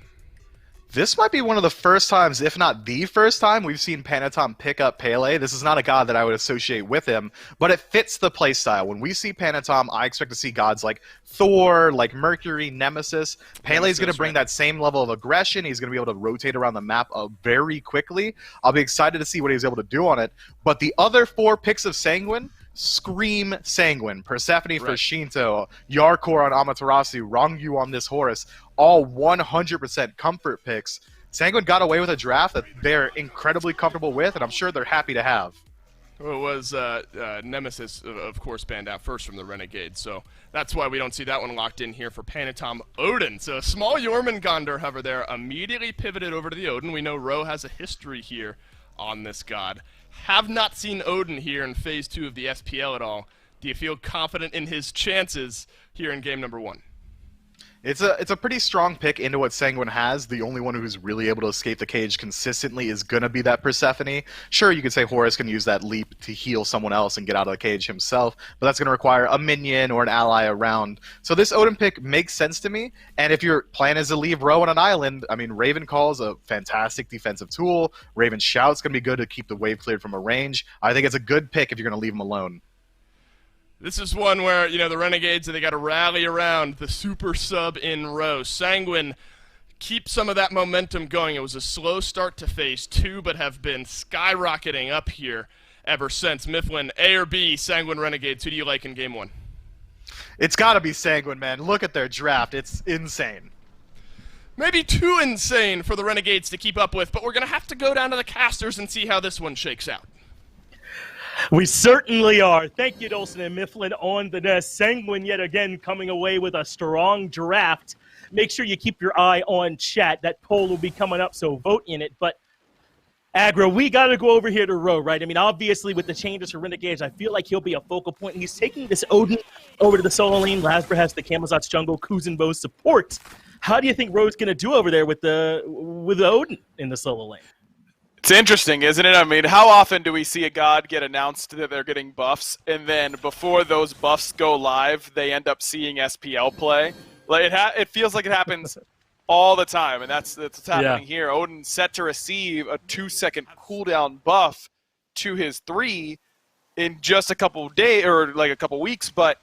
This might be one of the first times, if not the first time, we've seen Panatom pick up Pele. This is not a god that I would associate with him, but it fits the playstyle. When we see Panatom, I expect to see gods like Thor, like Mercury, Nemesis. Pele's going to bring that same level of aggression. He's going to be able to rotate around the map very quickly. I'll be excited to see what he's able to do on it. But the other four picks of Sanguine scream Sanguine. Persephone for Shinto, Yarkor on Amaterasu, Rongyu on this Horus, all 100% comfort picks. Sanguine got away with a draft that they're incredibly comfortable with, and I'm sure they're happy to have. Well, it was Nemesis, of course, banned out first from the Renegades, so that's why we don't see that one locked in here for Panatom Odin. So a small Jormungandr hover there, immediately pivoted over to the Odin. We know Ro has a history here on this god. Have not seen Odin here in Phase 2 of the SPL at all. Do you feel confident in his chances here in game number 1? It's a pretty strong pick into what Sanguine has. The only one who's really able to escape the cage consistently is going to be that Persephone. Sure, you could say Horus can use that leap to heal someone else and get out of the cage himself, but that's going to require a minion or an ally around. So this Odin pick makes sense to me, and if your plan is to leave Ro on an island, I mean, Raven Call's a fantastic defensive tool. Raven Shout's going to be good to keep the wave cleared from a range. I think it's a good pick if you're going to leave him alone. This is one where, you know, the Renegades, they got to rally around the super sub in Ro. Sanguine keep some of that momentum going. It was a slow start to Phase 2, but have been skyrocketing up here ever since. Mifflin, A or B, Sanguine Renegades, who do you like in game 1? It's got to be Sanguine, man. Look at their draft. It's insane. Maybe too insane for the Renegades to keep up with, but we're going to have to go down to the casters and see how this one shakes out. We certainly are. Thank you, Dolson and Mifflin on the nest. Sanguine yet again coming away with a strong draft. Make sure you keep your eye on chat. That poll will be coming up, so vote in it. But, Aggro, we got to go over here to Ro, right? I mean, obviously, with the changes for Renegades, I feel like he'll be a focal point. And he's taking this Odin over to the solo lane. Lasper has the Camazotz jungle, Kuzenbo's support. How do you think Ro's going to do over there with the Odin in the solo lane? It's interesting, isn't it? I mean, how often do we see a god get announced that they're getting buffs, and then before those buffs go live, they end up seeing SPL play? Like it feels like it happens all the time, and that's what's happening here. Odin's set to receive a 2-second cooldown buff to his 3 in just a couple days or like a couple weeks, but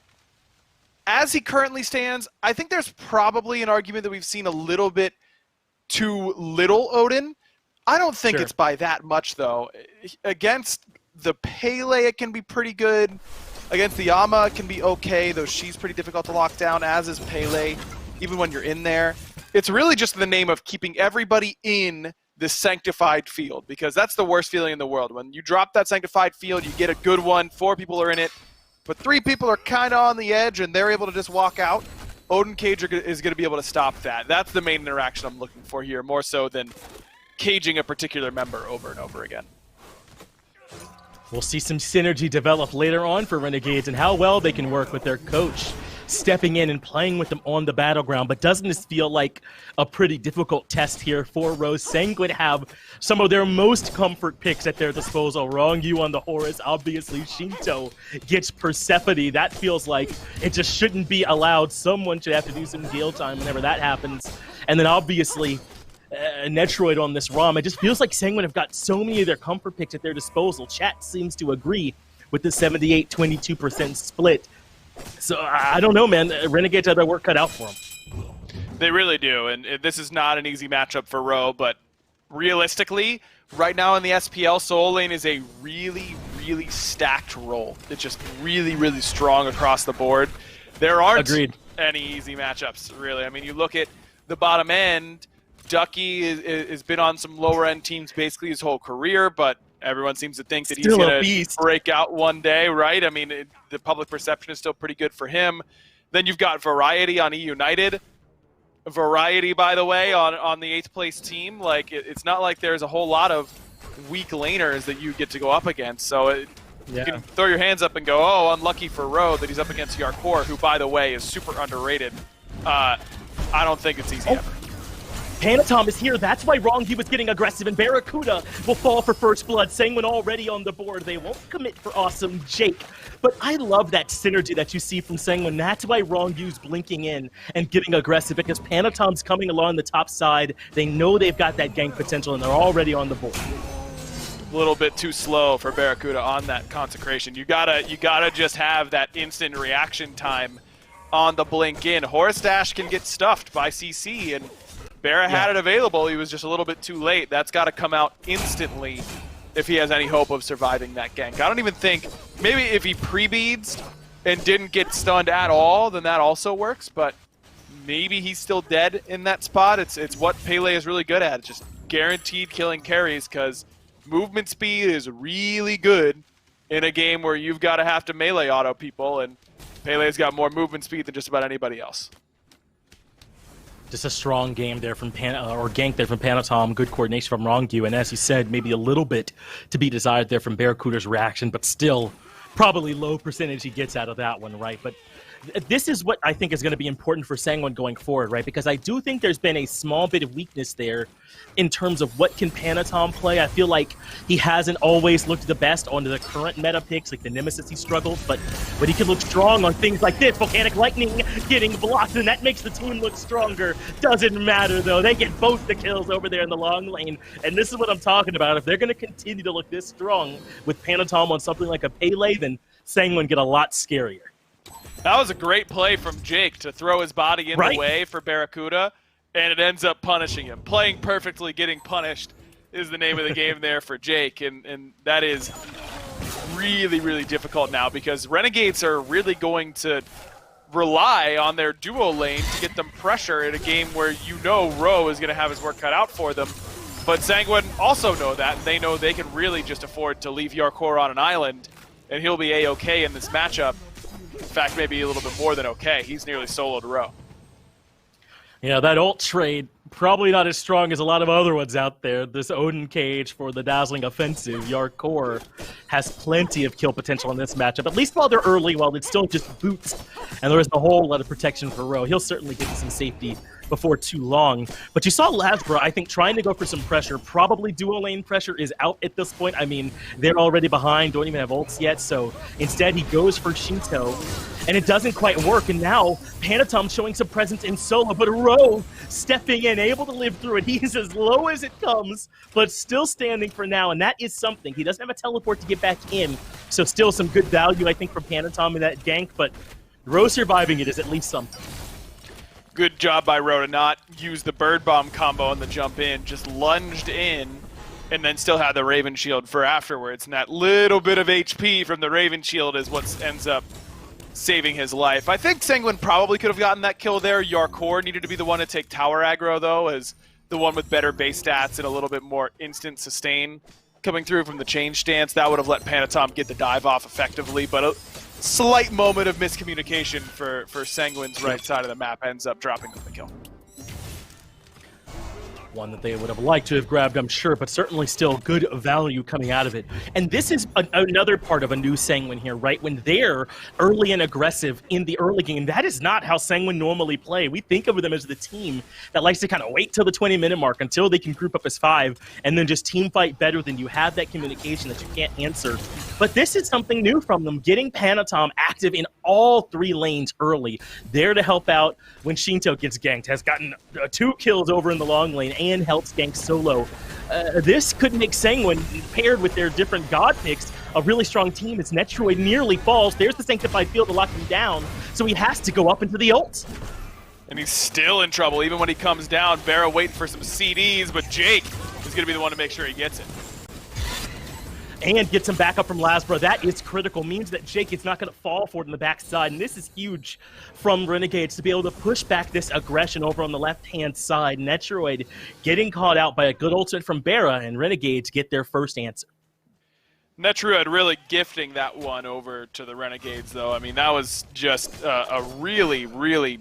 as he currently stands, I think there's probably an argument that we've seen a little bit too little Odin. I don't think it's by that much, though. Against the Pele, it can be pretty good. Against the Yama, it can be okay, though she's pretty difficult to lock down, as is Pele, even when you're in there. It's really just the name of keeping everybody in the sanctified field, because that's the worst feeling in the world. When you drop that sanctified field, you get a good one, 4 people are in it, but 3 people are kind of on the edge, and they're able to just walk out. Odin Cage is going to be able to stop that. That's the main interaction I'm looking for here, more so than caging a particular member over and over again. We'll see some synergy develop later on for Renegades and how well they can work with their coach stepping in and playing with them on the battleground. But doesn't this feel like a pretty difficult test here for Rose? Sanguine have some of their most comfort picks at their disposal. Wrong on the Horus, obviously Shinto gets Persephone. That feels like it just shouldn't be allowed. Someone should have to do some Gale time whenever that happens. And then obviously Netroid on this ROM. It just feels like Sanguine have got so many of their comfort picks at their disposal. Chat seems to agree with the 78-22% split. So I don't know, man. Renegades have their work cut out for them. They really do, and this is not an easy matchup for Ro, but realistically, right now in the SPL, Soul Lane is a really, really stacked role. It's just really, really strong across the board. There aren't any easy matchups, really. I mean, you look at the bottom end, Ducky has been on some lower-end teams basically his whole career, but everyone seems to think that he's going to break out one day, right? I mean, the public perception is still pretty good for him. Then you've got Variety on E United. Variety, by the way, on the 8th place team. Like, it's not like there's a whole lot of weak laners that you get to go up against. So you can throw your hands up and go, oh, unlucky for Ro that he's up against Yarkor, who, by the way, is super underrated. I don't think it's easy ever. Panatom is here. That's why Wrongview was getting aggressive, and Barracuda will fall for first blood. Sanguine already on the board. They won't commit for awesome Jake. But I love that synergy that you see from Sanguine. That's why Wrongview's blinking in and getting aggressive, because Panatom's coming along the top side. They know they've got that gank potential, and they're already on the board. A little bit too slow for Barracuda on that consecration. You gotta just have that instant reaction time on the blink in. Horus Dash can get stuffed by CC, and Barra had it available. He was just a little bit too late. That's got to come out instantly if he has any hope of surviving that gank. I don't even think, maybe if he pre-beads and didn't get stunned at all, then that also works, but maybe he's still dead in that spot. It's what Pele is really good at. It's just guaranteed killing carries, because movement speed is really good in a game where you've got to have to melee auto people, and Pele's got more movement speed than just about anybody else. Just a strong game there from gank there from Panatom, good coordination from Wrongview, and as you said, maybe a little bit to be desired there from Barracuda's reaction, but still probably low percentage he gets out of that one, right? But this is what I think is going to be important for Sanguine going forward, right? Because I do think there's been a small bit of weakness there in terms of what can Panatom play. I feel like he hasn't always looked the best on the current meta picks, like the Nemesis he struggled, but he can look strong on things like this, Volcanic Lightning getting blocked, and that makes the team look stronger. Doesn't matter, though. They get both the kills over there in the long lane, and this is what I'm talking about. If they're going to continue to look this strong with Panatom on something like a Pele, then Sanguine get a lot scarier. That was a great play from Jake to throw his body in the way for Barracuda, and it ends up punishing him. Playing perfectly, getting punished is the name of the game there for Jake, and that is really, really difficult now, because Renegades are really going to rely on their duo lane to get them pressure in a game where you know Ro is going to have his work cut out for them. But Sanguine also know that, and they know they can really just afford to leave Yarkor on an island, and he'll be A-okay in this matchup. In fact, maybe a little bit more than okay. He's nearly soloed Ro. Yeah, that ult trade Probably not as strong as a lot of other ones out there. This Odin cage for the dazzling offensive, Yarkor, has plenty of kill potential in this matchup, at least while they're early, while it's still just boots, and there is a whole lot of protection for Ro. He'll certainly get to some safety before too long. But you saw Lasbra, I think, trying to go for some pressure. Probably dual lane pressure is out at this point. I mean, they're already behind, don't even have ults yet, so instead he goes for Shinto, and it doesn't quite work, and now Panatom showing some presence in solo, but Ro stepping in, able to live through it. He's as low as it comes, but still standing for now, and that is something. He doesn't have a teleport to get back in, so still some good value, I think, from Panatom in that gank, but Ro surviving it is at least something. Good job by Ro to not use the bird bomb combo on the jump in, just lunged in, and then still had the Raven Shield for afterwards. And that little bit of HP from the Raven Shield is what ends up saving his life. I think Sanguine probably could have gotten that kill there. Yarkor needed to be the one to take tower aggro, though, as the one with better base stats and a little bit more instant sustain coming through from the change stance. That would have let Panatom get the dive off effectively, but a slight moment of miscommunication for Sanguine's right side of the map ends up dropping them the kill. One that they would have liked to have grabbed, I'm sure, but certainly still good value coming out of it. And this is another part of a new Sanguine here, right? When they're early and aggressive in the early game, that is not how Sanguine normally play. We think of them as the team that likes to kind of wait till the 20-minute mark until they can group up as 5 and then just team fight better than you have that communication that you can't answer. But this is something new from them, getting Panatom active in all 3 lanes early, there to help out when Shinto gets ganked, has gotten 2 kills over in the long lane and helps gank solo. This could make Sanguine, paired with their different god picks, a really strong team as Netroid nearly falls. There's the Sanctified Field to lock him down, so he has to go up into the ult. And he's still in trouble, even when he comes down. Barra waiting for some CDs, but Jake is going to be the one to make sure he gets it. And gets him back up from Lasbra. That is critical. Means that Jake is not going to fall for it in the backside. And this is huge from Renegades to be able to push back this aggression over on the left-hand side. Netroid getting caught out by a good ultimate from Barra, and Renegades get their first answer. Netroid really gifting that one over to the Renegades, though. I mean, that was just a really, really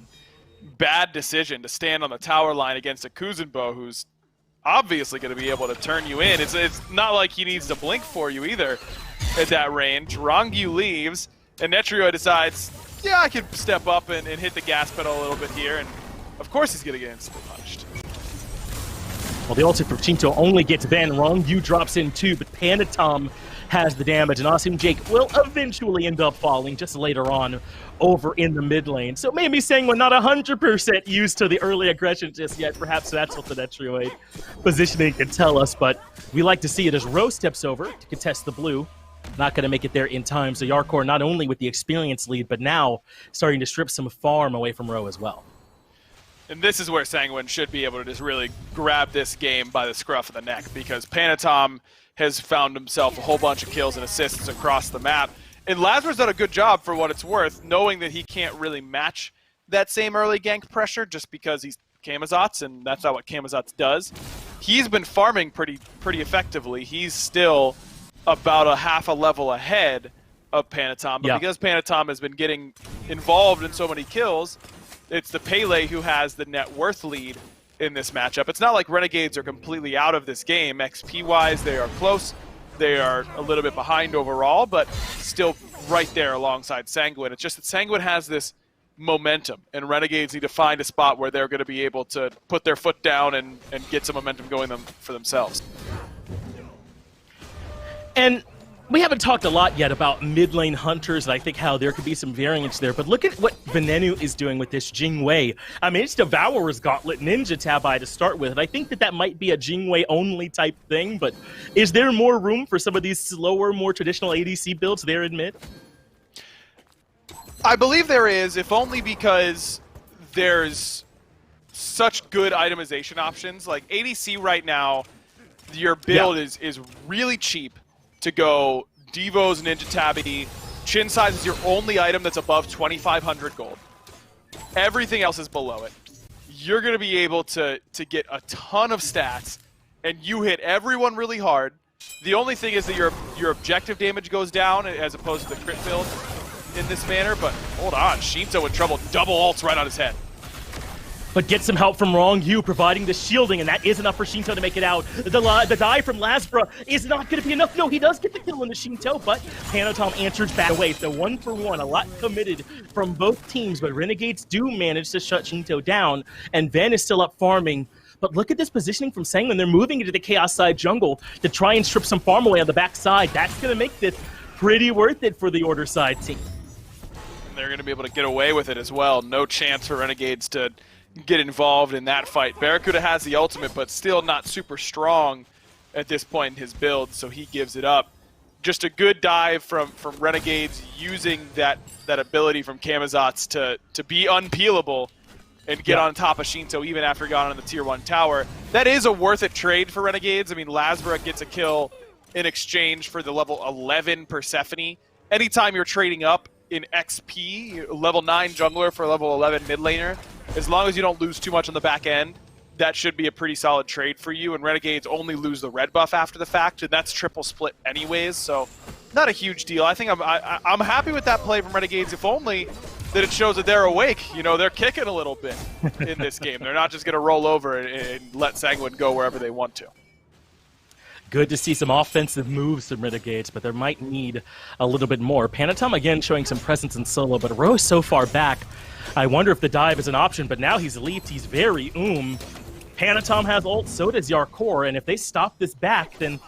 bad decision to stand on the tower line against a Kuzenbo who's obviously going to be able to turn you in. It's not like he needs to blink for you either at that range. Rongyu leaves, and Netroid decides, yeah, I can step up and hit the gas pedal a little bit here, and of course he's going to get instantly punished. Well, the ultimate from Shinto only gets banned. Rongyu drops in too, but Panatom has the damage, and Awesome Jake will eventually end up falling just later on over in the mid lane. So maybe Sanguine not 100% used to the early aggression just yet. Perhaps that's what the Netroid positioning can tell us, but we like to see it as Ro steps over to contest the blue. Not going to make it there in time, so Yarkor not only with the experience lead, but now starting to strip some farm away from Ro as well. And this is where Sanguine should be able to just really grab this game by the scruff of the neck, because Panatom has found himself a whole bunch of kills and assists across the map. And Lasbra's done a good job for what it's worth, knowing that he can't really match that same early gank pressure just because he's Camazotz, and that's not what Camazotz does. He's been farming pretty effectively. He's still about a half a level ahead of Panatom, but because Panatom has been getting involved in so many kills, it's the Pele who has the net worth lead in this matchup. It's not like Renegades are completely out of this game. XP-wise, they are close. They are a little bit behind overall, but still right there alongside Sanguine. It's just that Sanguine has this momentum, and Renegades need to find a spot where they're going to be able to put their foot down and get some momentum going for themselves. And we haven't talked a lot yet about mid lane hunters, and I think how there could be some variance there. But look at what Venenu is doing with this Jingwei. I mean, it's Devourer's Gauntlet Ninja Tabi to start with, and I think that might be a Jingwei only type thing. But is there more room for some of these slower, more traditional ADC builds there in mid? I believe there is, if only because there's such good itemization options. Like ADC right now, your build is really cheap to go Devo's Ninja Tabi. Chin size is your only item that's above 2,500 gold. Everything else is below it. You're going to be able to get a ton of stats, and you hit everyone really hard. The only thing is that your objective damage goes down as opposed to the crit build in this manner, but hold on, Shinto in trouble. Double ults right on his head. but get some help from Wrong Yu providing the shielding, and that is enough for Shinto to make it out. The dive from Lasbra is not going to be enough. No, he does get the kill on the Shinto, but Panatom answers back away. So 1 for 1, a lot committed from both teams, but Renegades do manage to shut Shinto down, and Ven is still up farming. But look at this positioning from Sangwon. They're moving into the Chaos side jungle to try and strip some farm away on the back side. That's going to make this pretty worth it for the Order side team. And they're going to be able to get away with it as well. No chance for Renegades to get involved in that fight. Barracuda has the ultimate, but still not super strong at this point in his build, so he gives it up. Just a good dive from Renegades using that ability from Camazotz to be unpeelable and get on top of Shinto even after he got on the tier 1 tower. That is a worth it trade for Renegades. I mean, Lasbra gets a kill in exchange for the level 11 Persephone. Anytime you're trading up in XP, level 9 jungler for level 11 mid laner, as long as you don't lose too much on the back end, that should be a pretty solid trade for you. And Renegades only lose the red buff after the fact, and that's triple split anyways, so not a huge deal. I think I'm happy with that play from Renegades, if only that it shows that they're awake. You know, they're kicking a little bit in this game. They're not just going to roll over and let Sangwon go wherever they want to. Good to see some offensive moves from Renegades, but there might need a little bit more. Panatom again showing some presence in solo, but Ro is so far back. I wonder if the dive is an option, but now he's leaped. He's very Panatom has ult, so does Yarkor, and if they stop this back, then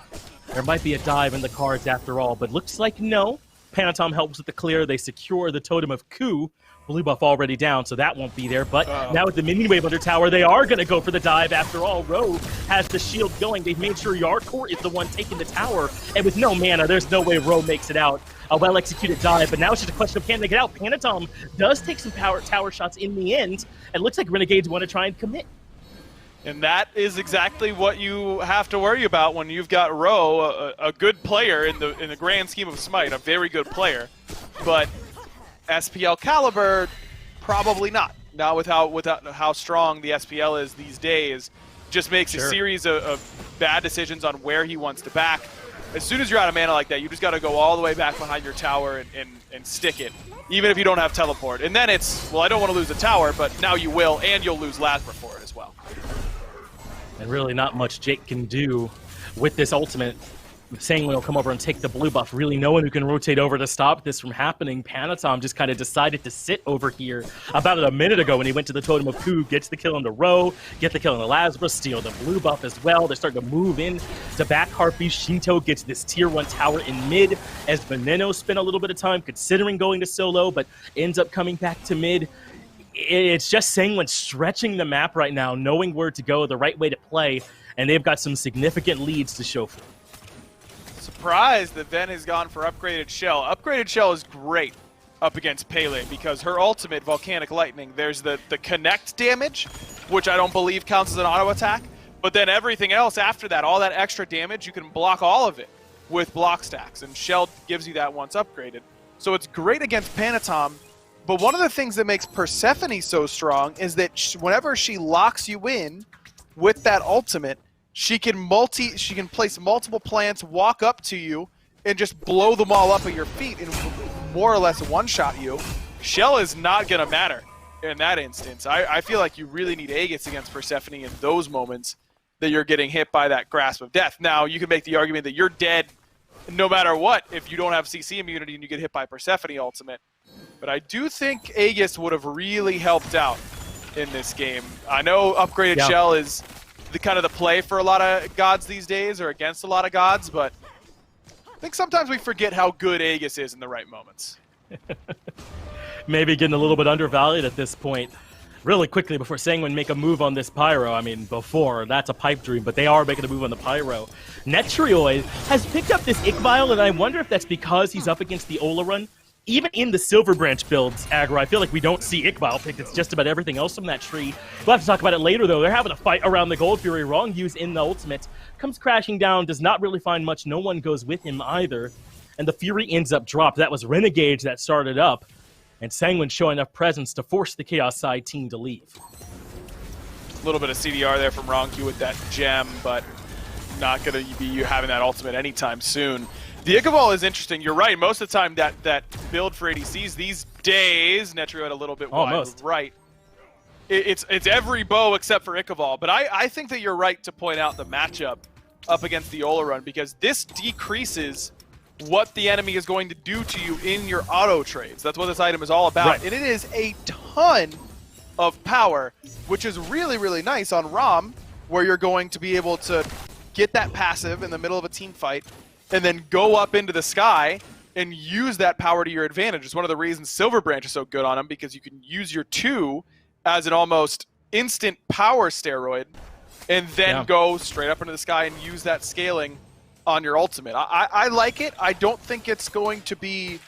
there might be a dive in the cards after all, but looks like no. Panatom helps with the clear. They secure the Totem of Ku. Blue buff already down, so that won't be there. But now with the minion wave under tower, they are going to go for the dive after all. Ro has the shield going. They've made sure Yarkor is the one taking the tower. And with no mana, there's no way Ro makes it out. A well-executed dive, but now it's just a question of can they get out. Panatom does take some tower shots in the end. It looks like Renegades want to try and commit. And that is exactly what you have to worry about when you've got Ro, a good player in the grand scheme of SMITE, a very good player. But SPL caliber, probably not. Not with how strong the SPL is these days. Just makes a series of bad decisions on where he wants to back. As soon as you're out of mana like that, you just got to go all the way back behind your tower and stick it, even if you don't have teleport. And then it's, well, I don't want to lose the tower, but now you will, and you'll lose Lasbra for it as well. And really not much Jake can do with this ultimate. Sangwon will come over and take the blue buff. Really no one who can rotate over to stop this from happening. Panatom just kind of decided to sit over here about a minute ago when he went to the Totem of Ku, gets the kill on the Ro, get the kill on the Lasbra, steal the blue buff as well. They're starting to move in to back Harpy. Shinto gets this tier 1 tower in mid as Veneno spent a little bit of time considering going to solo, but ends up coming back to mid. It's just Sangwon stretching the map right now, knowing where to go, the right way to play, and they've got some significant leads to show for. Surprised that Ven has gone for Upgraded Shell. Upgraded Shell is great up against Pele because her ultimate, Volcanic Lightning, there's the connect damage, which I don't believe counts as an auto attack, but then everything else after that, all that extra damage, you can block all of it with block stacks, and Shell gives you that once upgraded. So it's great against Panatom. But one of the things that makes Persephone so strong is that whenever she locks you in with that ultimate, she can place multiple plants, walk up to you, and just blow them all up at your feet and more or less one-shot you. Shell is not going to matter in that instance. I feel like you really need Aegis against Persephone in those moments that you're getting hit by that grasp of death. Now, you can make the argument that you're dead no matter what if you don't have CC immunity and you get hit by Persephone ultimate. But I do think Aegis would have really helped out in this game. I know Upgraded Shell is the kind of the play for a lot of gods these days, or against a lot of gods, but I think sometimes we forget how good Aegis is in the right moments. Maybe getting a little bit undervalued at this point. Really quickly before Sangwon make a move on this Pyro. I mean, before, that's a pipe dream, but they are making a move on the Pyro. Netrioid has picked up this Ichvile, and I wonder if that's because he's up against the Ola run. Even in the Silver Branch builds, Aggro, I feel like we don't see Ichvile picked. It's just about everything else from that tree. We'll have to talk about it later, though. They're having a fight around the Gold Fury. Wrong use in the ultimate. Comes crashing down, does not really find much. No one goes with him either. And the Fury ends up dropped. That was Renegades that started up. And Sangwon showing enough presence to force the Chaos side team to leave. A little bit of CDR there from Ronku with that gem, but not going to be having that ultimate anytime soon. The Ichvile is interesting. You're right. Most of the time, that build for ADCs these days, Netrioid a little bit wide right. it's every bow except for Ichabod. But I think that you're right to point out the matchup up against the Olarun, because this decreases what the enemy is going to do to you in your auto trades. That's what this item is all about. Right. And it is a ton of power, which is really, really nice on Rom, where you're going to be able to get that passive in the middle of a team fight and then go up into the sky and use that power to your advantage. It's one of the reasons Silver Branch is so good on him, because you can use your 2 as an almost instant power steroid and then go straight up into the sky and use that scaling on your ultimate. I like it. I don't think it's going to be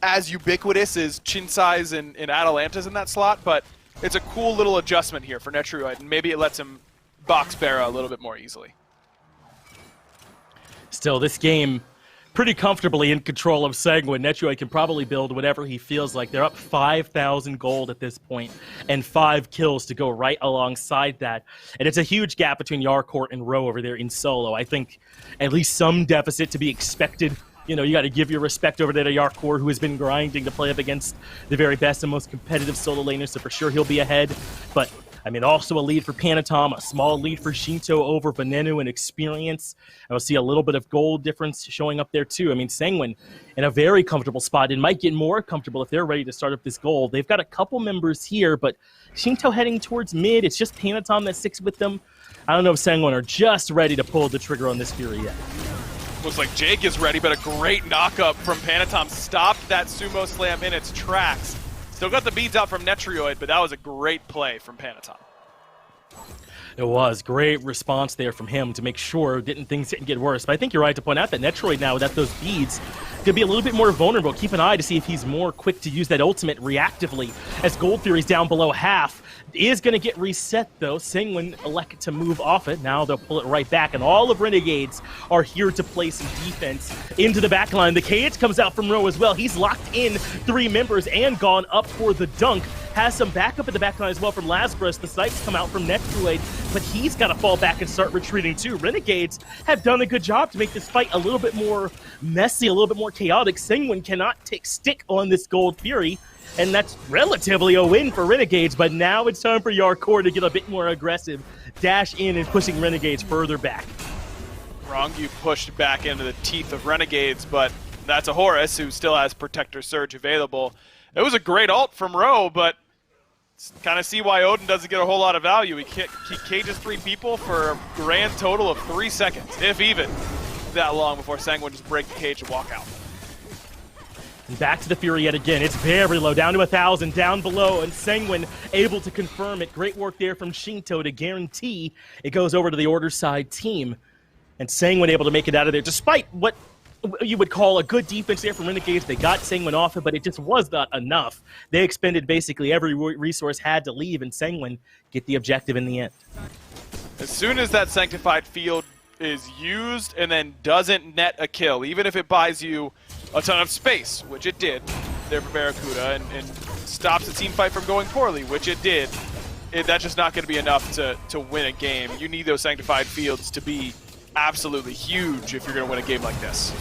as ubiquitous as Chinsai's and Atalanta's in that slot, but it's a cool little adjustment here for Netrioid, and maybe it lets him box Barra a little bit more easily. Still, this game pretty comfortably in control of Sanguine. Netrioid can probably build whatever he feels like. They're up 5,000 gold at this point, and 5 kills to go right alongside that. And it's a huge gap between Yarcourt and Roe over there in solo. I think at least some deficit to be expected. You know, you got to give your respect over there to Yarcourt, who has been grinding to play up against the very best and most competitive solo laners, so for sure he'll be ahead. But I mean, also a lead for Panatom, a small lead for Shinto over Venenu in experience. And we'll see a little bit of gold difference showing up there, too. I mean, Sanguine in a very comfortable spot and might get more comfortable if they're ready to start up this gold. They've got a couple members here, but Shinto heading towards mid. It's just Panatom that sticks with them. I don't know if Sanguine are just ready to pull the trigger on this Fury yet. Looks like Jake is ready, but a great knockup from Panatom stopped that sumo slam in its tracks. Still got the beads out from Netrioid, but that was a great play from Panatom. It was great response there from him to make sure things didn't get worse. But I think you're right to point out that Netroid now, without those beads, could be a little bit more vulnerable. Keep an eye to see if he's more quick to use that ultimate reactively, as Gold Fury's down below half. Is going to get reset, though. Sanguine elect to move off it. Now they'll pull it right back, and all of Renegades are here to play some defense into the back line. The KH comes out from Roe as well. He's locked in 3 members and gone up for the dunk. Has some backup at the back line as well from Lazarus. The snipes come out from Netroid, but he's got to fall back and start retreating too. Renegades have done a good job to make this fight a little bit more messy, a little bit more chaotic. Sanguine cannot take stick on this Gold Fury, and that's relatively a win for Renegades, but now it's time for Yarcourt to get a bit more aggressive, dash in and pushing Renegades further back. Rongu pushed back into the teeth of Renegades, but that's a Horus who still has Protector Surge available. It was a great ult from Roe, but kind of see why Odin doesn't get a whole lot of value. He cages 3 people for a grand total of 3 seconds, if even that long, before Sanguine just break the cage and walk out. And back to the Fury yet again. It's very low, down to 1,000, down below, and Sanguine able to confirm it. Great work there from Shinto to guarantee it goes over to the Order side team. And Sanguine able to make it out of there, despite what you would call a good defense there from Renegades. They got Sanguine off it, but it just was not enough. They expended basically every resource had to leave, and Sanguine get the objective in the end. As soon as that Sanctified Field is used and then doesn't net a kill, even if it buys you a ton of space, which it did there for Barracuda, and stops the team fight from going poorly, which it did, that's just not going to be enough to win a game. You need those Sanctified Fields to be absolutely huge if you're going to win a game like this.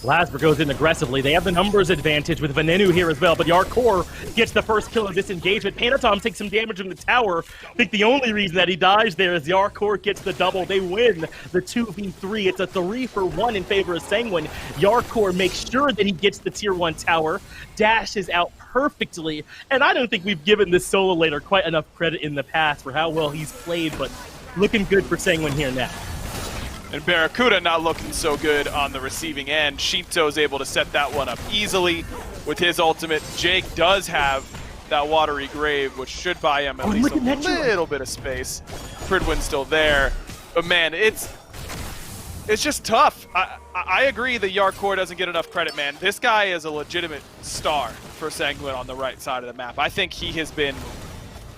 Lasper goes in aggressively. They have the numbers advantage with Venenu here as well, but Yarcourt gets the first kill of this engagement. Panatom takes some damage in the tower. I think the only reason that he dies there is Yarcourt gets the double. They win the 2v3. It's a 3-for-1 in favor of Sanguine. Yarcourt makes sure that he gets the tier 1 tower, dashes out perfectly, and I don't think we've given this solo laner quite enough credit in the past for how well he's played, but looking good for Sanguine here now. And Barracuda not looking so good on the receiving end. Shinto's able to set that one up easily with his ultimate. Jake does have that Watery Grave, which should buy him at least a little bit of space. Pridwin's still there. But man, it's just tough. I agree that Yarcourt doesn't get enough credit, man. This guy is a legitimate star for Sanguine on the right side of the map. I think he has been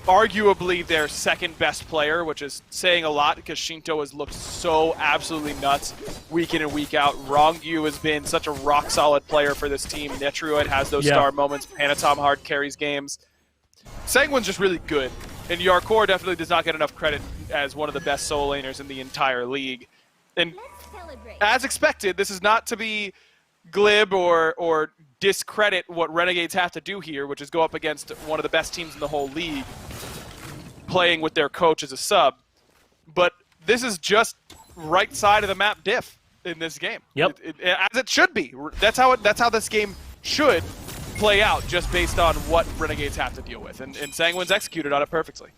arguably their second best player, which is saying a lot because Shinto has looked so absolutely nuts week in and week out. Rongu has been such a rock solid player for this team. Netrioid has those star moments. Panatom hard carries games. Sanguine's just really good, and Yarcourt definitely does not get enough credit as one of the best solo laners in the entire league. And as expected, this is not to be glib or discredit what Renegades have to do here, which is go up against one of the best teams in the whole league, playing with their coach as a sub. But this is just right side of the map diff in this game. Yep. As it should be. That's how this game should play out, just based on what Renegades have to deal with. And Sanguine's executed on it perfectly.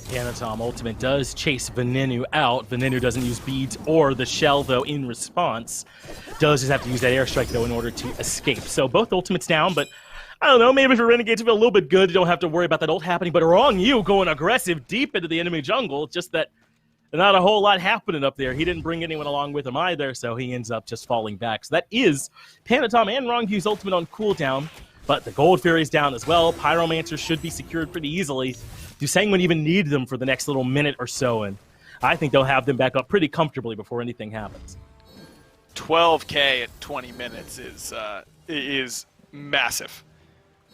Panatom ultimate does chase Venenu out. Venenu doesn't use beads or the shell, though, in response. Does just have to use that airstrike, though, in order to escape. So both ultimates down, but I don't know, maybe for Renegades feel a little bit good. You don't have to worry about that ult happening, but Wrong You going aggressive deep into the enemy jungle. Just that not a whole lot happening up there. He didn't bring anyone along with him either, so he ends up just falling back. So that is Panatom and Wrong Yu's ultimate on cooldown, but the Gold Fury's down as well. Pyromancer should be secured pretty easily. Do Sanguine even need them for the next little minute or so? And I think they'll have them back up pretty comfortably before anything happens. 12K at 20 minutes is massive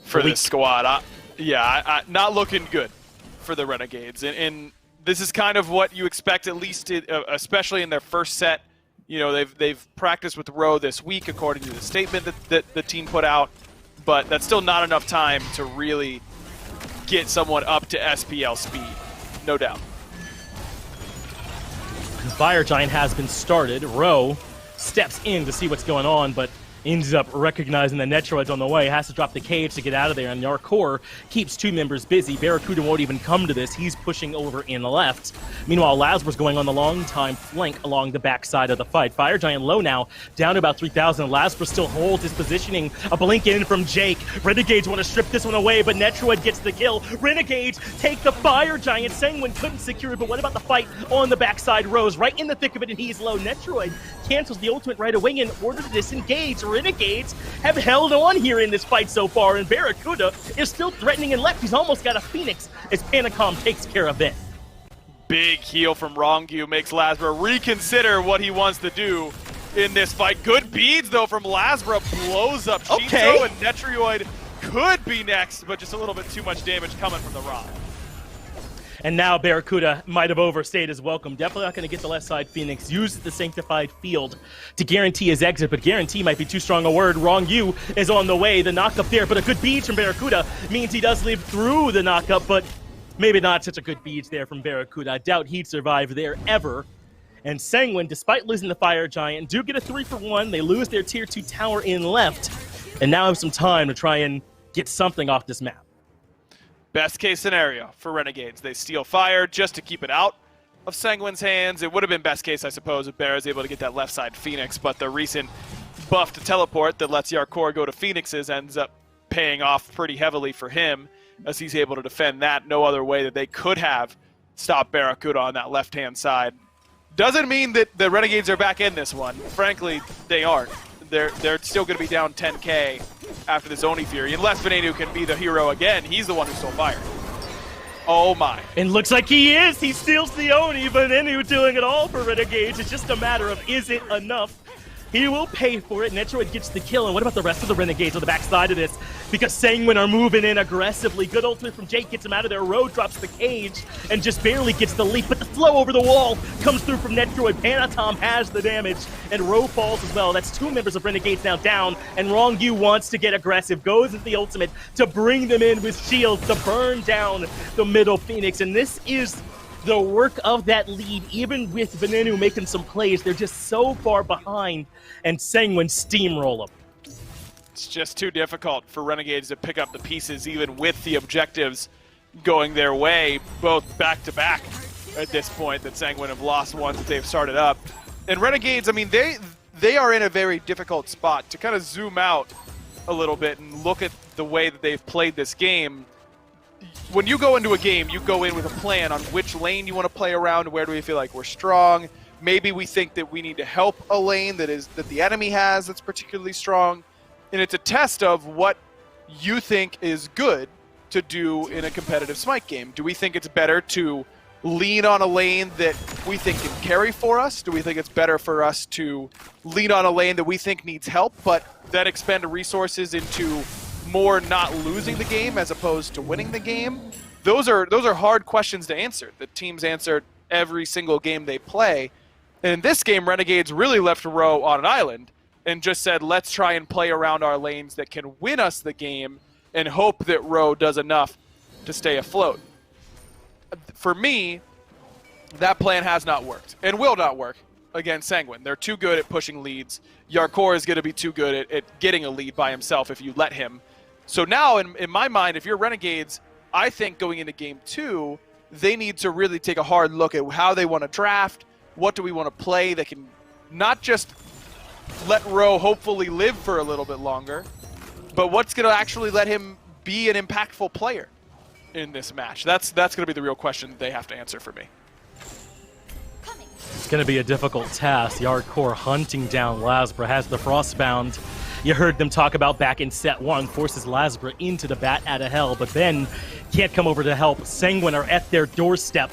for this squad. Not looking good for the Renegades. And this is kind of what you expect, at least, especially in their first set. You know, they've practiced with Row this week, according to the statement that the team put out. But that's still not enough time to really get someone up to SPL speed, no doubt. Fire Giant has been started. Row steps in to see what's going on, but ends up recognizing the Netroid's on the way, has to drop the cage to get out of there, and Yarkor keeps two members busy. Barracuda won't even come to this. He's pushing over in the left. Meanwhile, Lazarus going on the long-time flank along the backside of the fight. Fire Giant low now, down to about 3,000. Lazarus still holds his positioning. A blink in from Jake. Renegades want to strip this one away, but Netroid gets the kill. Renegades take the Fire Giant. Sanguine couldn't secure it, but what about the fight on the backside? Rose right in the thick of it, and he's low. Netroid cancels the ultimate right away in order to disengage. Renegades have held on here in this fight so far, and Barracuda is still threatening and left. He's almost got a Phoenix as Panacom takes care of it. Big heal from Wrongyu makes Lasbra reconsider what he wants to do in this fight. Good beads, though, from Lasbra. Blows up Shinzo, and Netroid could be next, but just a little bit too much damage coming from the Rod. And now Barracuda might have overstayed his welcome. Definitely not going to get the left side Phoenix. Uses the Sanctified Field to guarantee his exit, but guarantee might be too strong a word. Wrong You is on the way. The knockup there, but a good bead from Barracuda means he does live through the knockup, but maybe not such a good bead there from Barracuda. I doubt he'd survive there ever. And Sanguine, despite losing the Fire Giant, do get a 3-for-1. They lose their Tier 2 tower in left, and now have some time to try and get something off this map. Best case scenario for Renegades. They steal Fire just to keep it out of Sanguine's hands. It would have been best case, I suppose, if Bear is able to get that left side Phoenix, but the recent buff to teleport that lets Yarkor go to Phoenixes ends up paying off pretty heavily for him, as he's able to defend that. No other way that they could have stopped Barracuda on that left-hand side. Doesn't mean that the Renegades are back in this one. Frankly, they aren't. They're still going to be down 10K after this Oni Fury, unless Venenu can be the hero again. He's the one who stole Fire. Oh my. And looks like he is. He steals the Oni, Venenu doing it all for Renegades. It's just a matter of, is it enough? He will pay for it. Netroid gets the kill. And what about the rest of the Renegades on the backside of this? Because Sanguine are moving in aggressively. Good ultimate from Jake gets him out of there. Road drops the cage and just barely gets the leap. But the flow over the wall comes through from Netroid. Panatom has the damage. And Row falls as well. That's two members of Renegades now down. And Wrong You wants to get aggressive. Goes into the ultimate to bring them in with shields to burn down the middle Phoenix. And this is the work of that lead, even with Venenu making some plays. They're just so far behind, and Sanguine steamroll them. It's just too difficult for Renegades to pick up the pieces, even with the objectives going their way, both back-to-back at this point, that Sanguine have lost ones that they've started up. And Renegades, I mean, they are in a very difficult spot. To kind of zoom out a little bit and look at the way that they've played this game, when you go into a game, you go in with a plan on which lane you want to play around, where do we feel like we're strong. Maybe we think that we need to help a lane that the enemy has that's particularly strong. And it's a test of what you think is good to do in a competitive Smite game. Do we think it's better to lean on a lane that we think can carry for us? Do we think it's better for us to lean on a lane that we think needs help, but then expend resources into more not losing the game as opposed to winning the game? Those are hard questions to answer. The teams answer every single game they play. And in this game, Renegades really left Row on an island and just said, let's try and play around our lanes that can win us the game and hope that Roe does enough to stay afloat. For me, that plan has not worked and will not work against Sanguine. They're too good at pushing leads. Yarkor is going to be too good at getting a lead by himself if you let him. So now, in my mind, if you're Renegades, I think going into Game 2, they need to really take a hard look at how they want to draft, what do we want to play that can not just let Roe hopefully live for a little bit longer, but what's going to actually let him be an impactful player in this match. That's going to be the real question they have to answer for me. It's going to be a difficult task. Yarkor hunting down Lasbra, has the Frostbound. You heard them talk about back in set 1, forces Lasbra into the bat out of hell, but then can't come over to help. Sanguine are at their doorstep,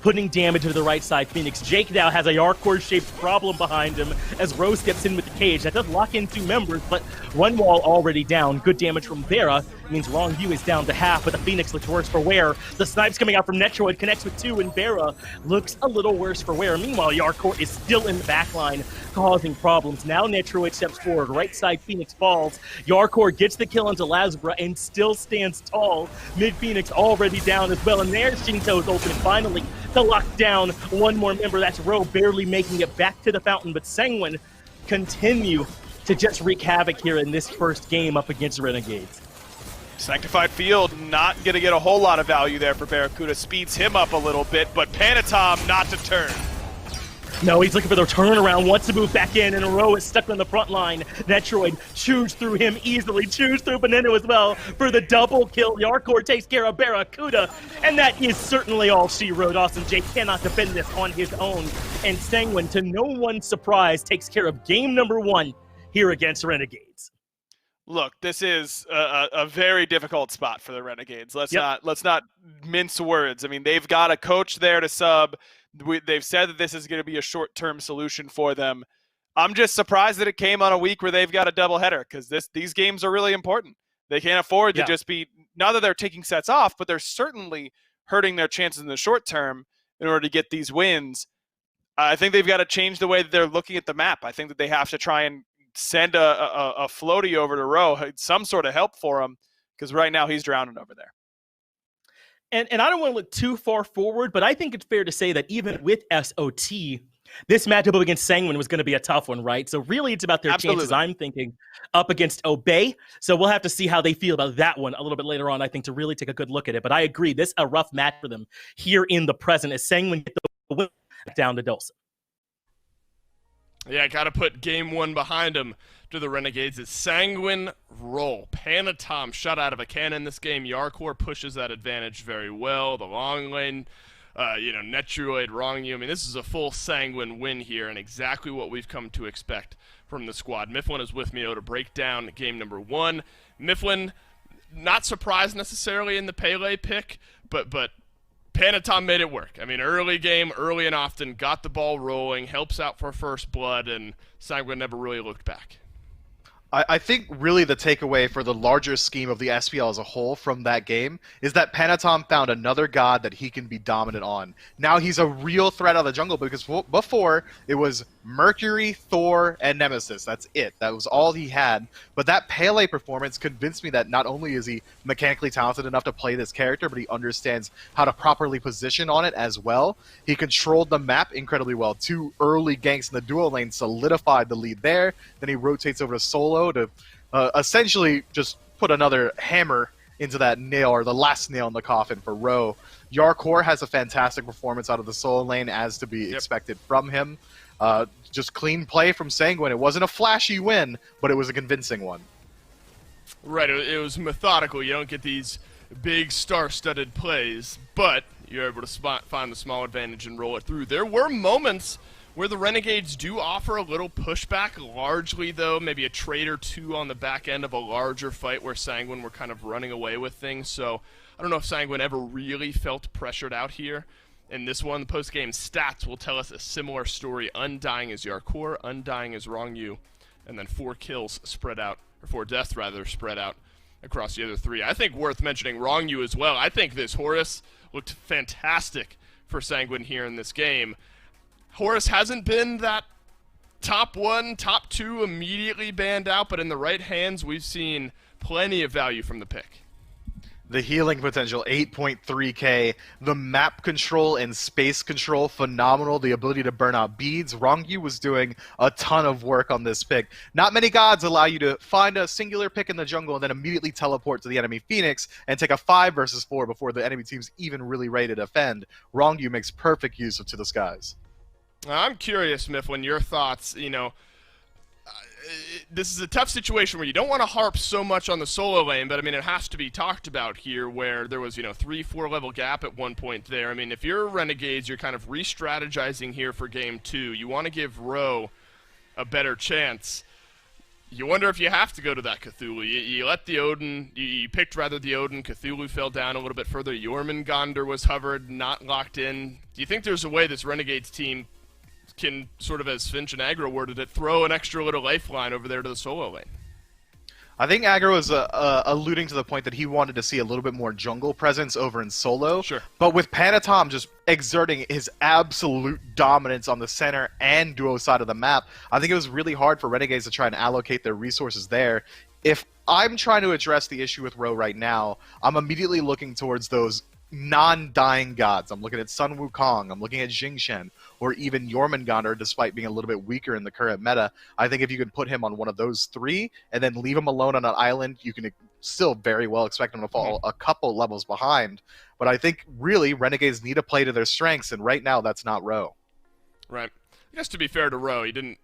putting damage to the right side. Phoenix. Jake now has a Yarkor-shaped problem behind him as Rose steps in with the cage. That does lock in 2 members, but one wall already down. Good damage from Vera means Wrong U is down to half, but the Phoenix looks worse for Wear. The snipes coming out from Netroid connects with 2, and Vera looks a little worse for Wear. Meanwhile, Yarkor is still in the backline, causing problems. Now Netroid steps forward. Right side Phoenix falls. Yarkor gets the kill onto Lasbra and still stands tall. Mid Phoenix already down as well, and there's Shinto's open finally to lock down one more member. That's Roe barely making it back to the fountain, but Sanguine continue to just wreak havoc here in this first game up against Renegades. Sanctified Field not going to get a whole lot of value there for Barracuda. Speeds him up a little bit, but Panatom not to turn. No, he's looking for the turnaround, wants to move back in, and Roe is stuck on the front line. Netroid chews through him easily, chews through Beneno as well for the double kill. Yarkor takes care of Barracuda, and that is certainly all she wrote. Austin J cannot defend this on his own, and Sanguine, to no one's surprise, takes care of game number 1 here against Renegades. Look, this is a very difficult spot for the Renegades. Let's not mince words. I mean, they've got a coach there to sub. They've said that this is going to be a short-term solution for them. I'm just surprised that it came on a week where they've got a doubleheader, because these games are really important. They can't afford to just be, not that they're taking sets off, but they're certainly hurting their chances in the short term in order to get these wins. I think they've got to change the way that they're looking at the map. I think that they have to try and send a floaty over to Roe, some sort of help for him, because right now he's drowning over there. And I don't want to look too far forward, but I think it's fair to say that even with SOT, this matchup up against Sanguine was going to be a tough one, right? So really it's about their chances, I'm thinking, up against Obey. So we'll have to see how they feel about that one a little bit later on, I think, to really take a good look at it. But I agree, this is a rough match for them here in the present as Sanguine get the win down to Dulcin. Yeah, got to put game 1 behind him to the Renegades. It's Sanguine roll. Panatom shot out of a cannon this game. Yarkor pushes that advantage very well. The long lane, Netroid, Wrong U. I mean, this is a full Sanguine win here, and exactly what we've come to expect from the squad. Mifflin is with me to break down game number 1. Mifflin, not surprised necessarily in the Pele pick, but Panatom made it work. I mean, early game, early and often, got the ball rolling, helps out for first blood, and Sanguine never really looked back. I think really the takeaway for the larger scheme of the SPL as a whole from that game is that Panatom found another god that he can be dominant on. Now he's a real threat out of the jungle, because before it was Mercury, Thor, and Nemesis. That's it. That was all he had. But that Pele performance convinced me that not only is he mechanically talented enough to play this character, but he understands how to properly position on it as well. He controlled the map incredibly well. 2 early ganks in the duo lane solidified the lead there. Then he rotates over to solo to essentially just put another hammer into that nail, or the last nail in the coffin for Roe. Yarkor has a fantastic performance out of the solo lane, as to be expected from him. Just clean play from Sanguine. It wasn't a flashy win, but it was a convincing one. Right, it was methodical. You don't get these big star-studded plays, but you're able to find the small advantage and roll it through. There were moments where the Renegades do offer a little pushback, largely, though, maybe a trade or 2 on the back end of a larger fight where Sanguine were kind of running away with things. So I don't know if Sanguine ever really felt pressured out here. In this one, the post-game stats will tell us a similar story. Undying is Yarkor, Undying is Wrong U, and then 4 kills spread out, or 4 deaths, rather, spread out across the other 3. I think worth mentioning Wrong U as well. I think this Horus looked fantastic for Sanguine here in this game. Horus hasn't been that top 1, top 2 immediately banned out, but in the right hands, we've seen plenty of value from the pick. The healing potential, 8.3k. The map control and space control, phenomenal. The ability to burn out beads. Rongyu was doing a ton of work on this pick. Not many gods allow you to find a singular pick in the jungle and then immediately teleport to the enemy Phoenix and take a 5 versus 4 before the enemy team's even really ready to defend. Rongyu makes perfect use of To the Skies. I'm curious, Mifflin, your thoughts, this is a tough situation where you don't want to harp so much on the solo lane, but I mean, it has to be talked about here where there was, 3-4 level gap at one point there. I mean, if you're Renegades, you're kind of re-strategizing here for game 2. You want to give Ro a better chance. You wonder if you have to go to that Cthulhu. You let the Odin, you picked rather the Odin. Cthulhu fell down a little bit further. Jormungandr was hovered, not locked in. Do you think there's a way this Renegades team can, sort of as Finch and Aggro worded it, throw an extra little lifeline over there to the solo lane? I think Aggro was alluding to the point that he wanted to see a little bit more jungle presence over in solo. Sure. But with Panatom just exerting his absolute dominance on the center and duo side of the map, I think it was really hard for Renegades to try and allocate their resources there. If I'm trying to address the issue with Ro right now, I'm immediately looking towards those non-dying gods. I'm looking at Sun Wukong, I'm looking at Jingchen, or even Jormungandr, despite being a little bit weaker in the current meta. I think if you can put him on one of those 3 and then leave him alone on an island, you can still very well expect him to fall a couple levels behind. But I think really Renegades need to play to their strengths, and right now that's not Ro. Right. I guess to be fair to Ro, he didn't,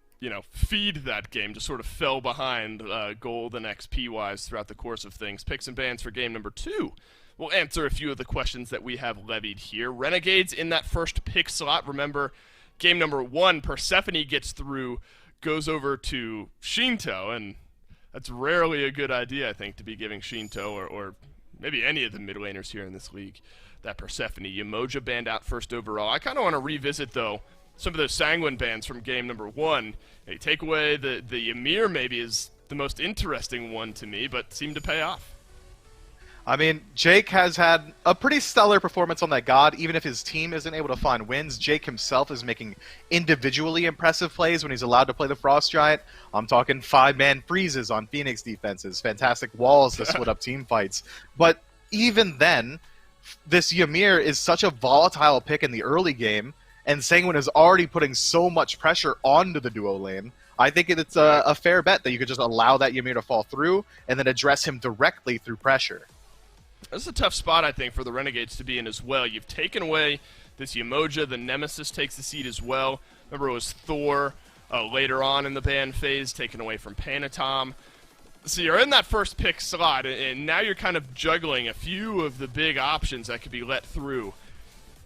feed that game, just sort of fell behind gold and XP-wise throughout the course of things. Picks and bans for game number 2. We'll answer a few of the questions that we have levied here. Renegades in that first pick slot. Remember, game number 1, Persephone gets through, goes over to Shinto, and that's rarely a good idea, I think, to be giving Shinto or maybe any of the mid laners here in this league that Persephone. Yemoja banned out first overall. I kind of want to revisit, though, some of those Sanguine bans from game number 1. You take away the Ymir maybe is the most interesting one to me, but seemed to pay off. I mean, Jake has had a pretty stellar performance on that god. Even if his team isn't able to find wins, Jake himself is making individually impressive plays when he's allowed to play the Frost Giant. I'm talking 5-man freezes on Phoenix defenses, fantastic walls to split up team fights. But even then, this Ymir is such a volatile pick in the early game, and Sanguine is already putting so much pressure onto the duo lane. I think it's a fair bet that you could just allow that Ymir to fall through and then address him directly through pressure. This is a tough spot, I think, for the Renegades to be in as well. You've taken away this Yemoja. The Nemesis takes the seat as well. Remember, it was Thor later on in the ban phase, taken away from Panatom. So you're in that first pick slot, and now you're kind of juggling a few of the big options that could be let through.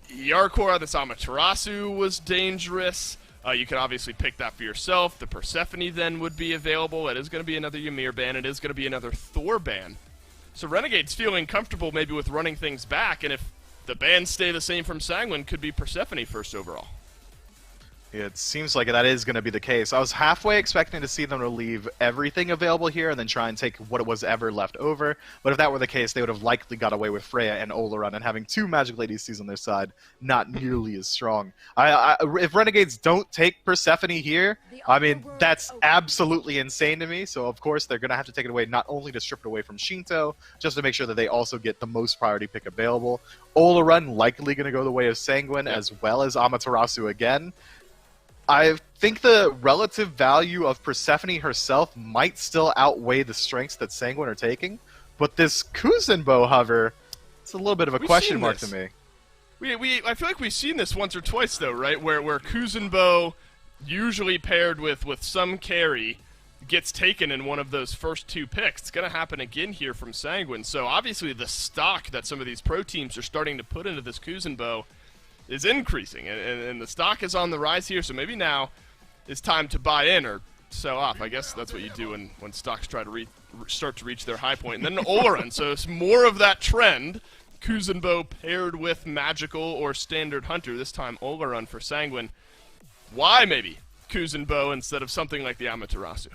Yarkor, this Amaterasu was dangerous. You could obviously pick that for yourself. The Persephone then would be available. It is going to be another Ymir ban. It is going to be another Thor ban. So Renegade's feeling comfortable maybe with running things back, and if the bans stay the same from Sanguine, could be Persephone first overall. Yeah, it seems like that is going to be the case. I was halfway expecting to see them to leave everything available here and then try and take what was ever left over. But if that were the case, they would have likely got away with Freya and Oleron, and having 2 Magic Lady Seas on their side, not nearly as strong. If Renegades don't take Persephone here, I mean, that's absolutely insane to me. So, of course, they're going to have to take it away, not only to strip it away from Shinto, just to make sure that they also get the most priority pick available. Oleron likely going to go the way of Sanguine, as well as Amaterasu again. I think the relative value of Persephone herself might still outweigh the strengths that Sanguine are taking, but this Kuzenbo hover, it's a little bit of a question mark to me. I feel like we've seen this once or twice, though, right? Where Kuzenbo, usually paired with some carry, gets taken in one of those first 2 picks. It's going to happen again here from Sanguine. So obviously the stock that some of these pro teams are starting to put into this Kuzenbo is increasing, and the stock is on the rise here, so maybe now is time to buy in or sell off. I guess that's what you do when stocks try to start to reach their high point. And then Oleron, so it's more of that trend. Kuzenbo paired with Magical or Standard Hunter, this time Oleron for Sanguine. Why maybe Kuzenbo instead of something like the Amaterasu?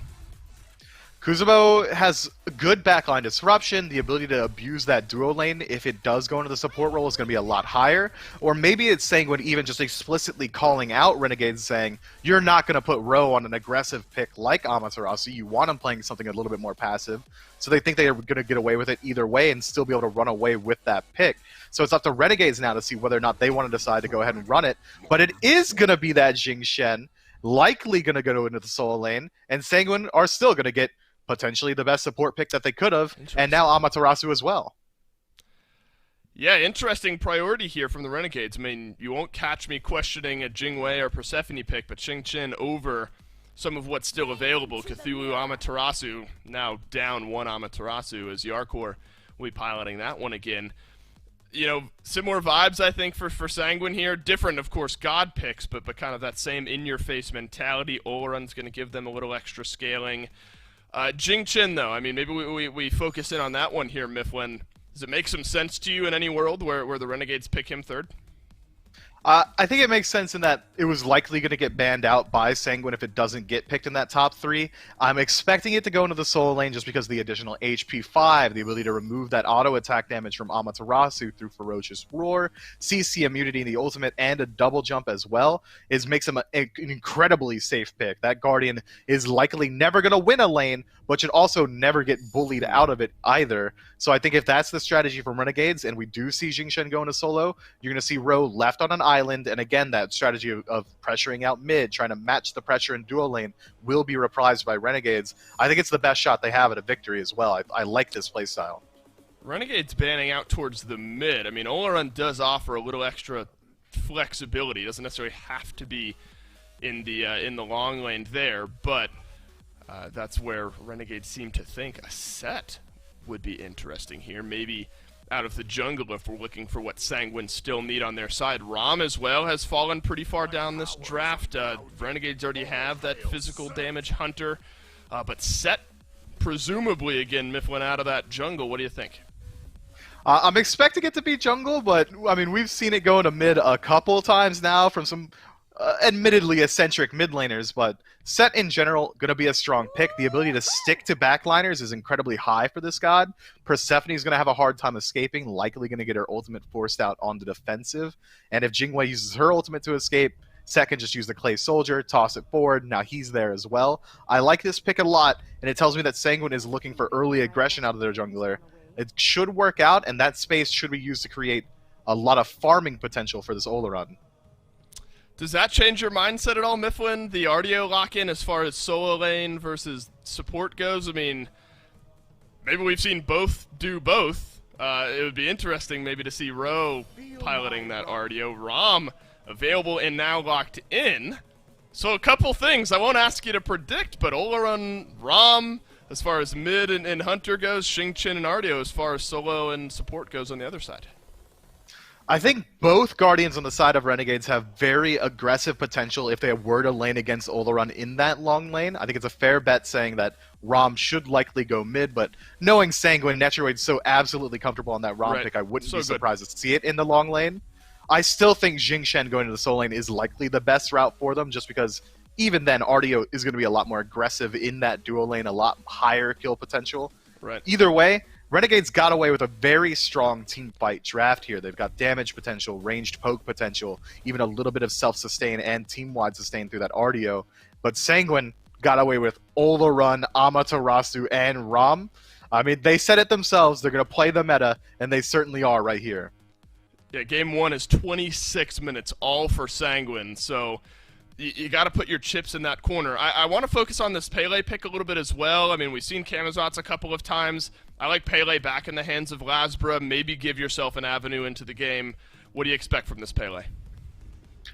Kuzumo has good backline disruption. The ability to abuse that duo lane if it does go into the support role is going to be a lot higher. Or maybe it's Sanguine even just explicitly calling out Renegades saying, you're not going to put Ro on an aggressive pick like Amaterasu. You want him playing something a little bit more passive. So they think they're going to get away with it either way and still be able to run away with that pick. So it's up to Renegades now to see whether or not they want to decide to go ahead and run it. But it is going to be that Jing Shen likely going to go into the solo lane. And Sanguine are still going to get potentially the best support pick that they could have, and now Amaterasu as well. Yeah, interesting priority here from the Renegades. I mean, you won't catch me questioning a Jingwei or Persephone pick, but Xingqian over some of what's still available. Cthulhu, Amaterasu, now down one Amaterasu as Yarkor will be piloting that one again. You know, similar vibes, I think, for Sanguine here. Different, of course, God picks, but kind of that same in-your-face mentality. Olorun's going to give them a little extra scaling. Jingqian, though, I mean, maybe we focus in on that one here, Mifflin. Does it make some sense to you in any world where the Renegades pick him third? I think it makes sense in that it was likely going to get banned out by Sanguine if it doesn't get picked in that top 3. I'm expecting it to go into the solo lane just because the additional HP 5, the ability to remove that auto attack damage from Amaterasu through Ferocious Roar, CC immunity in the ultimate, and a double jump as well, makes him an incredibly safe pick. That Guardian is likely never going to win a lane, but should also never get bullied out of it either. So I think if that's the strategy from Renegades, and we do see Jing Shen go into solo, you're going to see Ro left on an island, and again, that strategy of pressuring out mid, trying to match the pressure in duo lane, will be reprised by Renegades. I think it's the best shot they have at a victory as well. I like this playstyle. Renegades banning out towards the mid. I mean, Olorun does offer a little extra flexibility. It doesn't necessarily have to be in the long lane there, but that's where Renegades seem to think a set would be interesting here. Maybe out of the jungle if we're looking for what Sanguine still need on their side. Rom as well has fallen pretty far down this draft. Renegades already have that physical damage hunter, but set presumably again Mifflin out of that jungle. What do you think? I'm expecting it to be jungle, but I mean we've seen it go into mid a couple times now from some admittedly eccentric mid laners, but set in general going to be a strong pick. The ability to stick to backliners is incredibly high for this god. Persephone is going to have a hard time escaping, likely going to get her ultimate forced out on the defensive, and if Jingwei uses her ultimate to escape, Set can just use the Clay Soldier, toss it forward, now he's there as well. I like this pick a lot, and it tells me that Sanguine is looking for early aggression out of their jungler. It should work out, and that space should be used to create a lot of farming potential for this Olorun. Does that change your mindset at all, Mifflin? The RDO lock-in as far as solo lane versus support goes? I mean, maybe we've seen both do both. It would be interesting maybe to see Ro piloting that RDO. Rom available and now locked in. So a couple things. I won't ask you to predict, but Olorun, Rom, as far as mid and hunter goes, Xingqian and RDO as far as solo and support goes on the other side. I think both Guardians on the side of Renegades have very aggressive potential if they were to lane against Olorun in that long lane. I think it's a fair bet saying that Rom should likely go mid, but knowing Sanguine, Netroid's so absolutely comfortable on that Rom pick, I wouldn't be surprised to see it in the long lane. I still think Jing Shen going to the solo lane is likely the best route for them, just because even then RDO is going to be a lot more aggressive in that duo lane, a lot higher kill potential. Right. Either way, Renegades got away with a very strong team fight draft here. They've got damage potential, ranged poke potential, even a little bit of self-sustain and team-wide sustain through that RDO. But Sanguine got away with Olorun, Amaterasu, and Rom. I mean, they said it themselves. They're going to play the meta, and they certainly are right here. Yeah, game one is 26 minutes, all for Sanguine, so you got to put your chips in that corner. I want to focus on this Pele pick a little bit as well. I mean, we've seen Camazotz a couple of times. I like Pele back in the hands of Lasbra. Maybe give yourself an avenue into the game. What do you expect from this Pele?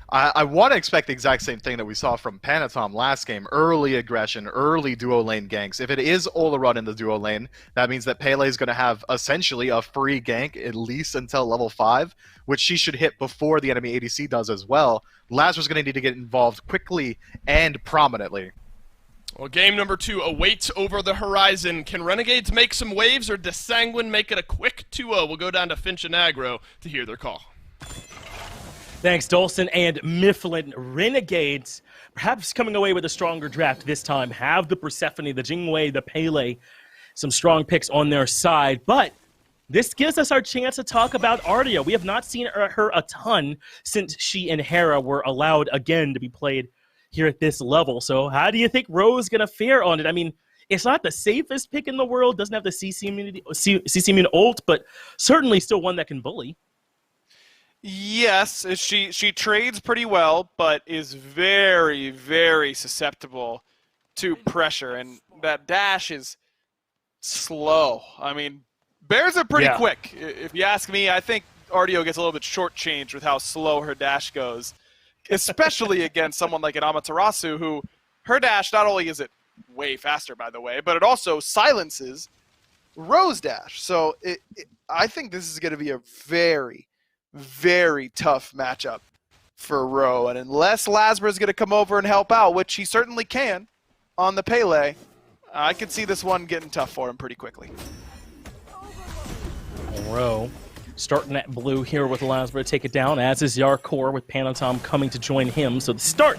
I want to expect the exact same thing that we saw from Panatom last game. Early aggression, early duo lane ganks. If it is Olorun in the duo lane, that means that Pele is going to have essentially a free gank at least until level 5, which she should hit before the enemy ADC does as well. Lasbra's going to need to get involved quickly and prominently. Well, game number 2 awaits over the horizon. Can Renegades make some waves, or does Sanguine make it a quick 2-0? We'll go down to Finch and Aggro to hear their call. Thanks, Dolson and Mifflin. Renegades perhaps coming away with a stronger draft this time. Have the Persephone, the Jingwei, the Pele, some strong picks on their side. But this gives us our chance to talk about Artia. We have not seen her a ton since she and Hera were allowed again to be played here at this level. So how do you think Ro's going to fare on it? I mean, it's not the safest pick in the world. Doesn't have the CC immune ult, but certainly still one that can bully. Yes, she trades pretty well, but is very, very susceptible to pressure, and that dash is slow. I mean, bears are pretty quick. If you ask me, I think Artio gets a little bit shortchanged with how slow her dash goes, especially against someone like an Amaterasu, who her dash, not only is it way faster, by the way, but it also silences Ro's dash. So I think this is going to be a very, very tough matchup for Ro. And unless Lasbra is going to come over and help out, which he certainly can on the Pele, I could see this one getting tough for him pretty quickly. Ro starting at blue here with Lasbra to take it down, as is Yarkor with Panatom coming to join him. So the start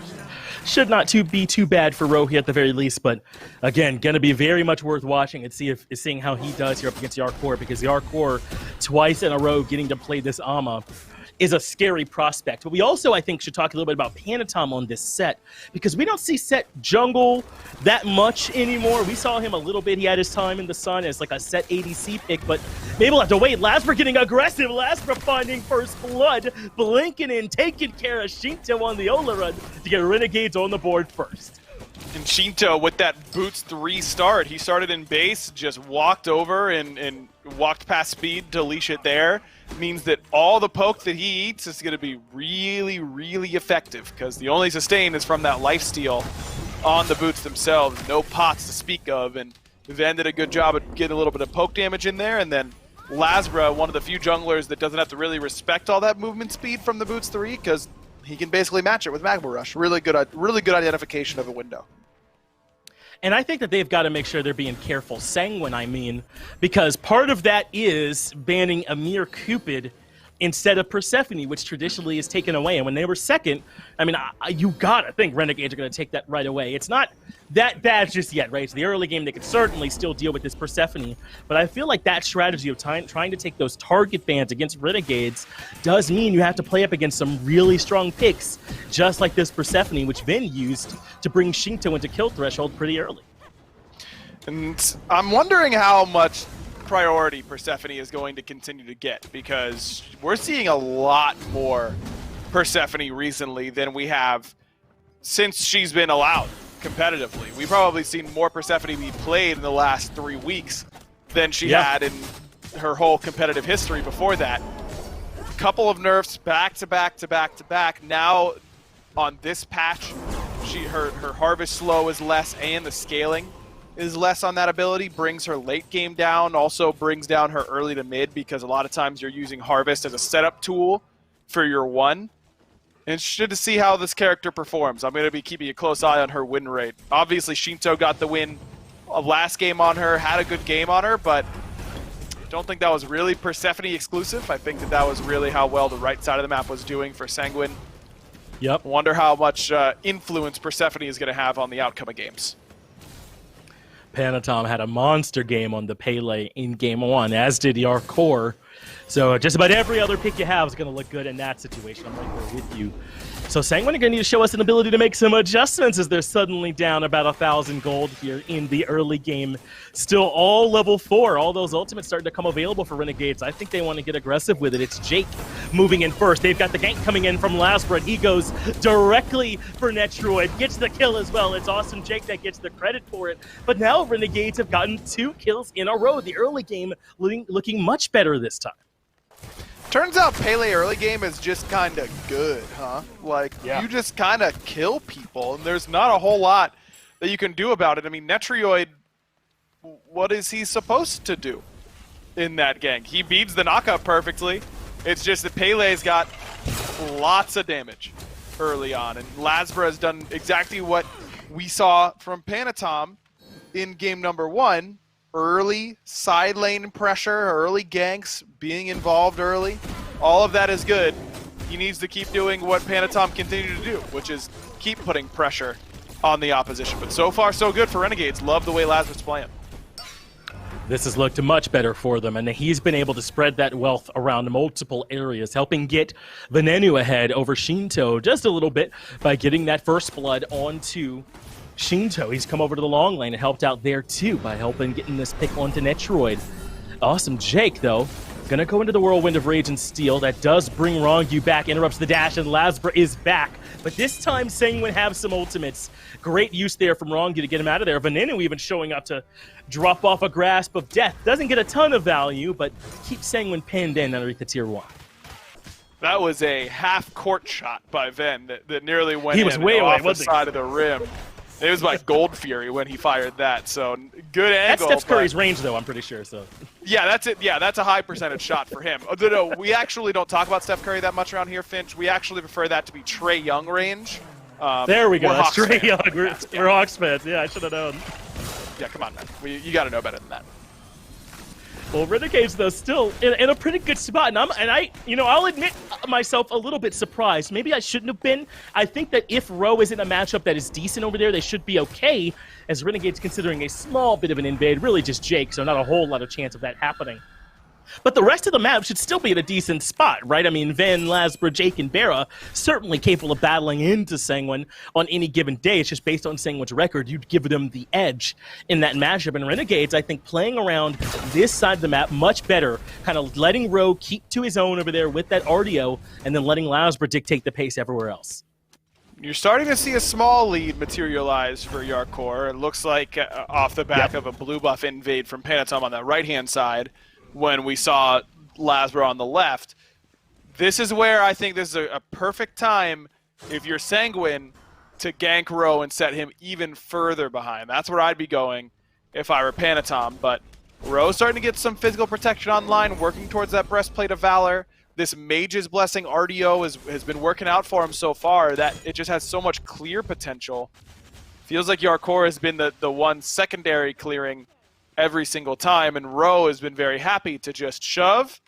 should not be too bad for Ro here at the very least, but again, going to be very much worth watching and seeing how he does here up against Yarkor, because Yarkor twice in a row getting to play this Ama is a scary prospect. But we also, I think, should talk a little bit about Panatom on this set, because we don't see Set jungle that much anymore. We saw him a little bit. He had his time in the sun as like a Set ADC pick, but maybe we'll have to wait. Lasbra getting aggressive. Lasbra finding first blood, blinking in, taking care of Shinto on the Ola run to get Renegades on the board first. And Shinto, with that Boots 3 start, he started in base, just walked over and walked past speed to leash it there. Means that all the poke that he eats is going to be really, really effective, because the only sustain is from that lifesteal on the Boots themselves. No pots to speak of, and Van did a good job of getting a little bit of poke damage in there, and then Lasbra, one of the few junglers that doesn't have to really respect all that movement speed from the Boots 3, because he can basically match it with Magma Rush. Really good identification of a window. And I think that they've got to make sure they're being careful. Sanguine, I mean, because part of that is banning Amir Cupid instead of Persephone, which traditionally is taken away. And when they were second, I mean, you gotta think Renegades are going to take that right away. It's not that bad just yet, right? It's the early game. They could certainly still deal with this Persephone. But I feel like that strategy of trying to take those target bans against Renegades does mean you have to play up against some really strong picks, just like this Persephone, which Vin used to bring Shinto into kill threshold pretty early. And I'm wondering how much priority Persephone is going to continue to get, because we're seeing a lot more Persephone recently than we have since she's been allowed competitively. We've probably seen more Persephone be played in the last 3 weeks than she had in her whole competitive history before that. Couple of nerfs back to back to back to back. Now on this patch, her harvest slow is less, and the scaling is less on that ability, brings her late game down, also brings down her early to mid, because a lot of times you're using Harvest as a setup tool for your one. And interested to see how this character performs. I'm going to be keeping a close eye on her win rate. Obviously, Shinto got the win of last game on her, had a good game on her, but I don't think that was really Persephone exclusive. I think that was really how well the right side of the map was doing for Sanguine. Yep. Wonder how much influence Persephone is going to have on the outcome of games. Panatom had a monster game on the Pele in game one, as did Yarkor. So just about every other pick you have is going to look good in that situation. I'm right there with you. So Sanguine are going to need to show us an ability to make some adjustments, as they're suddenly down about 1,000 gold here in the early game. Still all level 4. All those ultimates starting to come available for Renegades. I think they want to get aggressive with it. It's Jake moving in first. They've got the gank coming in from Lasbra. He goes directly for Netroid. Gets the kill as well. It's awesome Jake that gets the credit for it. But now Renegades have gotten 2 kills in a row. The early game looking much better this time. Turns out Pele early game is just kind of good, huh? Like, you just kind of kill people, and there's not a whole lot that you can do about it. I mean, Netrioid, what is he supposed to do in that gank? He beats the knockup perfectly. It's just that Pele's got lots of damage early on, and Lasbra has done exactly what we saw from Panatom in game number 1. Early side lane pressure, early ganks, being involved early. All of that is good. he needs to keep doing what Panatom continued to do, which is keep putting pressure on the opposition. But so far, so good for Renegades. Love the way Lazarus playing. This has looked much better for them, and he's been able to spread that wealth around multiple areas, helping get Venenu ahead over Shinto just a little bit by getting that first blood onto Shinto. He's come over to the long lane and helped out there too by helping getting this pick onto Netroid. Awesome Jake, though, gonna go into the Whirlwind of Rage and Steel. That does bring Rongyu back, interrupts the dash, and Lasbra is back. But this time, Sanguine have some ultimates. Great use there from Rongyu to get him out of there. Venenu even showing up to drop off a Grasp of Death. Doesn't get a ton of value, but keeps Sanguine pinned in underneath the tier 1. That was a half-court shot by Ven that nearly went He was way away, off the wasn't he? side of the rim. It was like Gold Fury when he fired that, so good That's angle. Steph Curry's range, though, I'm pretty sure. So Yeah, that's it. Yeah, that's a high percentage shot for him. No, we actually don't talk about Steph Curry that much around here, Finch. We actually prefer that to be Trae Young range. there we go. We're That's Hawks Trae fans. Young. We're Hawks fans. Yeah, I should have known. Yeah, come on, man. You got to know better than that. Well, Renegades, though, still in a pretty good spot, and I'll admit myself a little bit surprised. Maybe I shouldn't have been. I think that if Roe is in a matchup that is decent over there, they should be okay, as Renegades considering a small bit of an invade, really just Jake, so not a whole lot of chance of that happening. But the rest of the map should still be in a decent spot, right? I mean, Ven, Lasbra, Jake, and Bera certainly capable of battling into Sanguine on any given day. It's just based on Sanguine's record, you'd give them the edge in that matchup. And Renegades, I think, playing around this side of the map much better, kind of letting Roe keep to his own over there with that RDO, and then letting Lasbra dictate the pace everywhere else. You're starting to see a small lead materialize for Yarkor. It looks like off the back of a blue buff invade from Panatom on the right-hand side, when we saw Lasbra on the left. This is where I think this is a perfect time, if you're Sanguine, to gank Roe and set him even further behind. That's where I'd be going if I were Panatom. But Roe's starting to get some physical protection online, working towards that Breastplate of Valor. This Mage's Blessing RDO has been working out for him so far that it just has so much clear potential. Feels like Yarkor has been the one secondary clearing every single time, and Roe has been very happy to just shove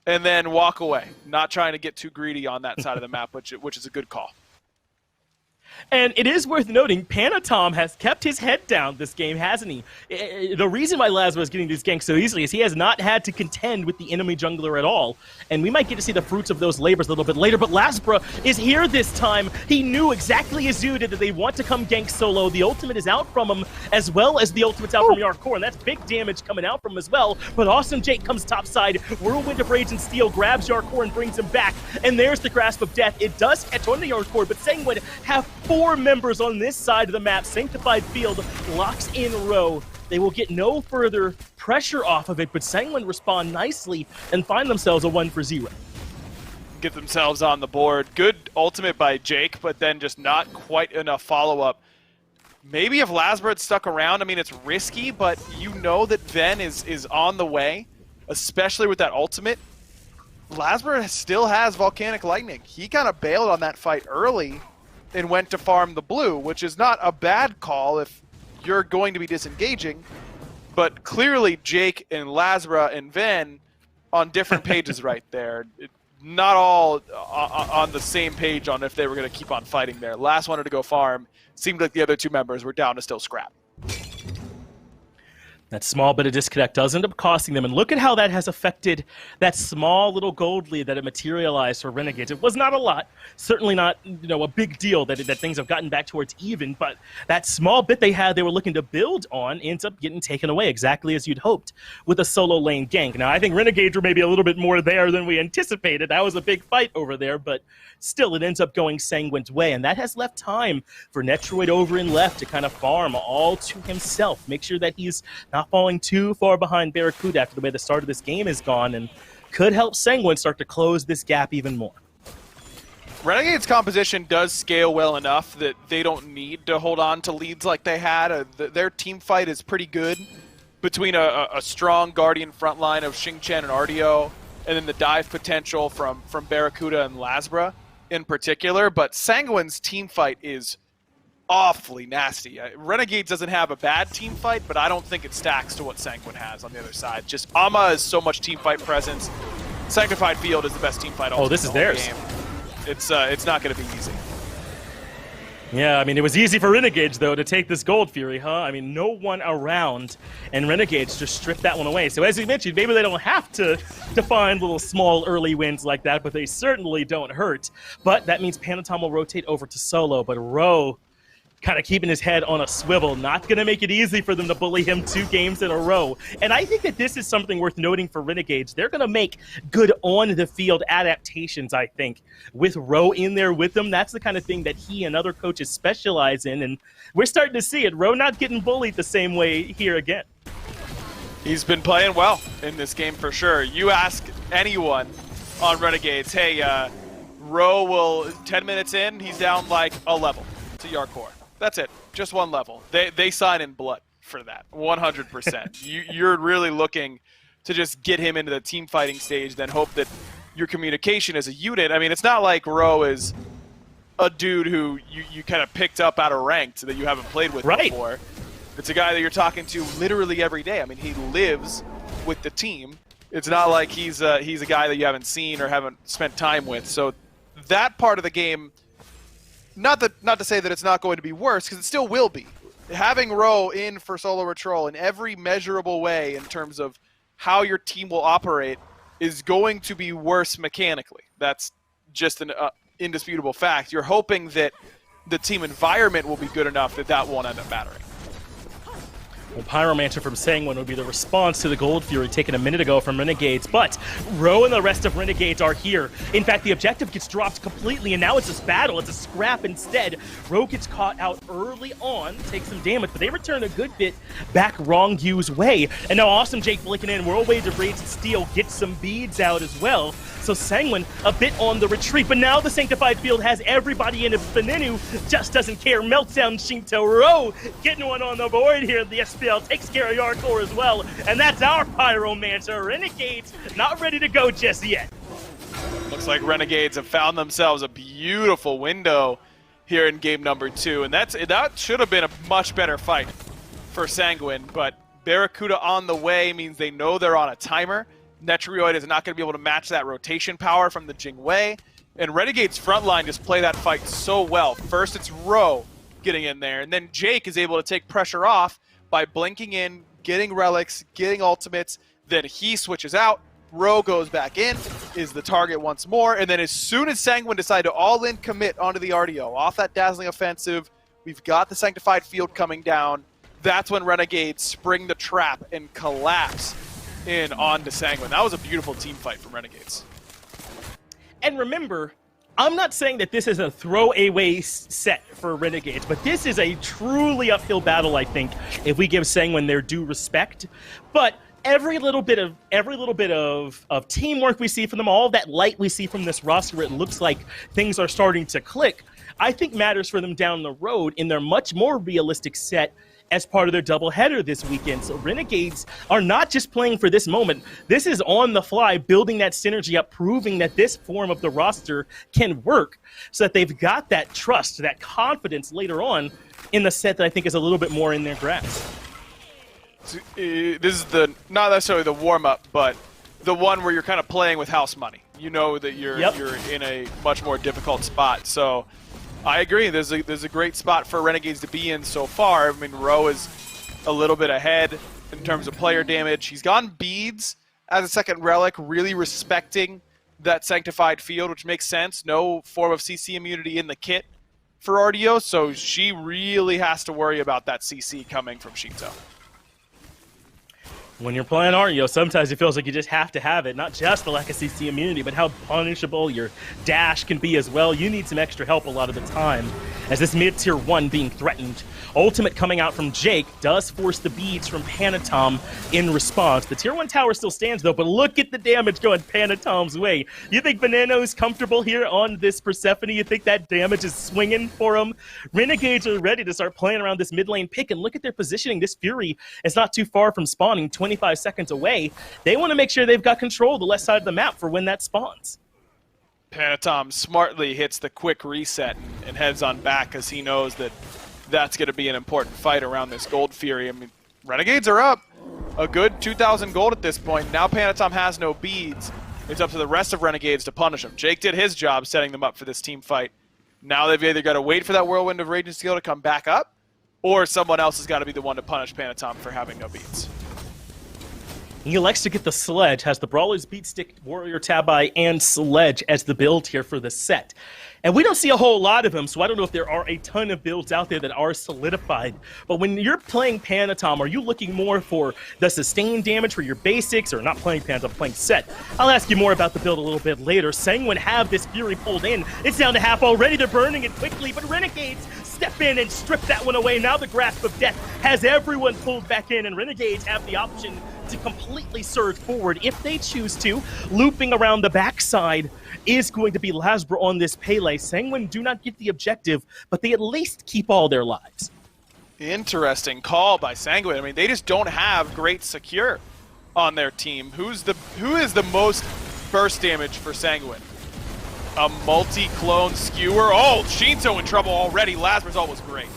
and then walk away, not trying to get too greedy on that side of the map, which is a good call. And it is worth noting, Panatom has kept his head down this game, hasn't he? The reason why Lasbra is getting these ganks so easily is he has not had to contend with the enemy jungler at all. And we might get to see the fruits of those labors a little bit later, but Lasbra is here this time. He knew exactly as you did that they want to come gank solo. The ultimate is out from him, as well as the ultimate's out from Yarkor, and that's big damage coming out from him as well. But Awesome Jake comes topside, Whirlwind of Rage and Steel grabs Yarkor and brings him back, and there's the Grasp of Death. It does catch on to Yarkor, but Sanguine have 4 members on this side of the map. Sanctified Field locks in Roe. They will get no further pressure off of it, but Sanguine respond nicely and find themselves a 1-for-0. Get themselves on the board. Good ultimate by Jake, but then just not quite enough follow-up. Maybe if Lasbra had stuck around, I mean, it's risky, but you know that Ven is on the way, especially with that ultimate. Lasbra still has Volcanic Lightning. He kind of bailed on that fight early and went to farm the blue, which is not a bad call if you're going to be disengaging. But clearly Jake and Lasbra and Ven on different pages right there. Not all on the same page on if they were going to keep on fighting there. Last wanted to go farm. Seemed like the other 2 members were down to still scrap. That small bit of disconnect does end up costing them, and look at how that has affected that small little gold lead that it materialized for Renegades. It was not a lot, certainly not a big deal that things have gotten back towards even, but that small bit they were looking to build on ends up getting taken away exactly as you'd hoped with a solo lane gank. Now, I think Renegades were maybe a little bit more there than we anticipated. That was a big fight over there, but still, it ends up going Sanguine's way, and that has left time for Netroid over and left to kind of farm all to himself, make sure that he's not falling too far behind Barracuda after the way the start of this game is gone, and could help Sanguine start to close this gap even more. Renegade's composition does scale well enough that they don't need to hold on to leads like they had. Their team fight is pretty good between a strong Guardian front line of Xingqian and RDO, and then the dive potential from Barracuda and Lasbra in particular. But Sanguine's team fight is awfully nasty. Renegades doesn't have a bad team fight, but I don't think it stacks to what Sanguine has on the other side. Just Ama has so much team fight presence. Sanctified Field is the best team fight. Oh, this is theirs. Game. It's not going to be easy. Yeah, I mean, it was easy for Renegades, though, to take this Gold Fury, huh? I mean, no one around, and Renegades just stripped that one away. So as you mentioned, maybe they don't have to find little small early wins like that, but they certainly don't hurt. But that means Panatom will rotate over to solo, but Ro kind of keeping his head on a swivel, not going to make it easy for them to bully him 2 games in a row. And I think that this is something worth noting for Renegades. They're going to make good on-the-field adaptations, I think. With Ro in there with them, that's the kind of thing that he and other coaches specialize in, and we're starting to see it. Ro not getting bullied the same way here again. He's been playing well in this game for sure. You ask anyone on Renegades, hey, Ro will, 10 minutes in, he's down like a level to your core. That's it. Just 1 level. They sign in blood for that. 100%. You're really looking to just get him into the team fighting stage, then hope that your communication as a unit. I mean, it's not like Ro is a dude who you kind of picked up out of ranked that you haven't played with before. It's a guy that you're talking to literally every day. I mean, he lives with the team. It's not like he's a guy that you haven't seen or haven't spent time with. So that part of the game, not to say that it's not going to be worse, because it still will be. Having Ro in for solo patrol in every measurable way in terms of how your team will operate is going to be worse mechanically. That's just an indisputable fact. You're hoping that the team environment will be good enough that that won't end up mattering. Well, Pyromancer from Sangwon would be the response to the Gold Fury taken a minute ago from Renegades, but Ro and the rest of Renegades are here. In fact, the objective gets dropped completely, and now it's this battle. It's a scrap instead. Ro gets caught out early on, takes some damage, but they return a good bit back Wrongyu's way. And now Awesome Jake flicking in, Whirlwind of Rage and Steel gets some beads out as well. So Sangwon a bit on the retreat, but now the Sanctified Field has everybody in it. Benenu just doesn't care. Meltdown Shinto. Ro getting one on the board here. The SPL takes care of Yarkor as well, and that's our Pyromancer. Renegades not ready to go just yet. Looks like Renegades have found themselves a beautiful window here in game number 2, and that should have been a much better fight for Sangwon, but Barracuda on the way means they know they're on a timer. Netrioid is not going to be able to match that rotation power from the Jingwei, and Renegade's front line just play that fight so well. First it's Ro getting in there, and then Jake is able to take pressure off by blinking in, getting relics, getting ultimates, then he switches out, Ro goes back in, is the target once more, and then as soon as Sangwon decide to all-in commit onto the RDO, off that dazzling offensive, we've got the Sanctified Field coming down, that's when Renegades spring the trap and collapse in onto Sangwon. That was a beautiful team fight from Renegades. And remember, I'm not saying that this is a throwaway set for Renegades, but this is a truly uphill battle, I think, if we give Sangwon their due respect. But every little bit of teamwork we see from them, all that light we see from this roster, it looks like things are starting to click, I think matters for them down the road in their much more realistic set as part of their doubleheader this weekend. So Renegades are not just playing for this moment. This is on the fly, building that synergy up, proving that this form of the roster can work so that they've got that trust, that confidence later on in the set that I think is a little bit more in their grasp. This is not necessarily the warm-up, but the one where you're kind of playing with house money. You know that you're in a much more difficult spot. So I agree. There's a great spot for Renegades to be in so far. I mean, Ro is a little bit ahead in terms of player damage. He's gone beads as a second relic, really respecting that Sanctified Field, which makes sense. No form of CC immunity in the kit for RDO, so she really has to worry about that CC coming from Shinto. When you're playing Ario, sometimes it feels like you just have to have it. Not just the lack of CC immunity, but how punishable your dash can be as well. You need some extra help a lot of the time. As this mid-tier 1 being threatened, ultimate coming out from Jake does force the beads from Panatom in response. The tier 1 tower still stands though, but look at the damage going Panatom's way. You think Veneno's comfortable here on this Persephone? You think that damage is swinging for him? Renegades are ready to start playing around this mid lane pick, and look at their positioning. This Fury is not too far from spawning, 25 seconds away. They want to make sure they've got control of the left side of the map for when that spawns. Panatom smartly hits the quick reset and heads on back because he knows that that's going to be an important fight around this Gold Fury. I mean, Renegades are up a good 2,000 gold at this point. Now Panatom has no beads. It's up to the rest of Renegades to punish them. Jake did his job setting them up for this team fight. Now they've either got to wait for that Whirlwind of Rage and Steel to come back up, or someone else has got to be the one to punish Panatom for having no beats. He elects to get the Sledge, has the Brawlers, Beat Stick, Warrior, Tabi, and Sledge as the build here for the set. And we don't see a whole lot of them, so I don't know if there are a ton of builds out there that are solidified. But when you're playing Panatom, are you looking more for the sustained damage for your basics, or not playing Panatom, playing set? I'll ask you more about the build a little bit later. Sanguine have this Fury pulled in. It's down to half already. They're burning it quickly, but Renegades step in and strip that one away. Now the Grasp of Death has everyone pulled back in, and Renegades have the option to completely surge forward if they choose to. Looping around the backside is going to be Lasbra on this Pele. Sanguine do not get the objective, but they at least keep all their lives. Interesting call by Sanguine. I mean, they just don't have great secure on their team. Who is the most burst damage for Sanguine? A multi-clone skewer. Oh, Shinto in trouble already. Lasbra's ult was great.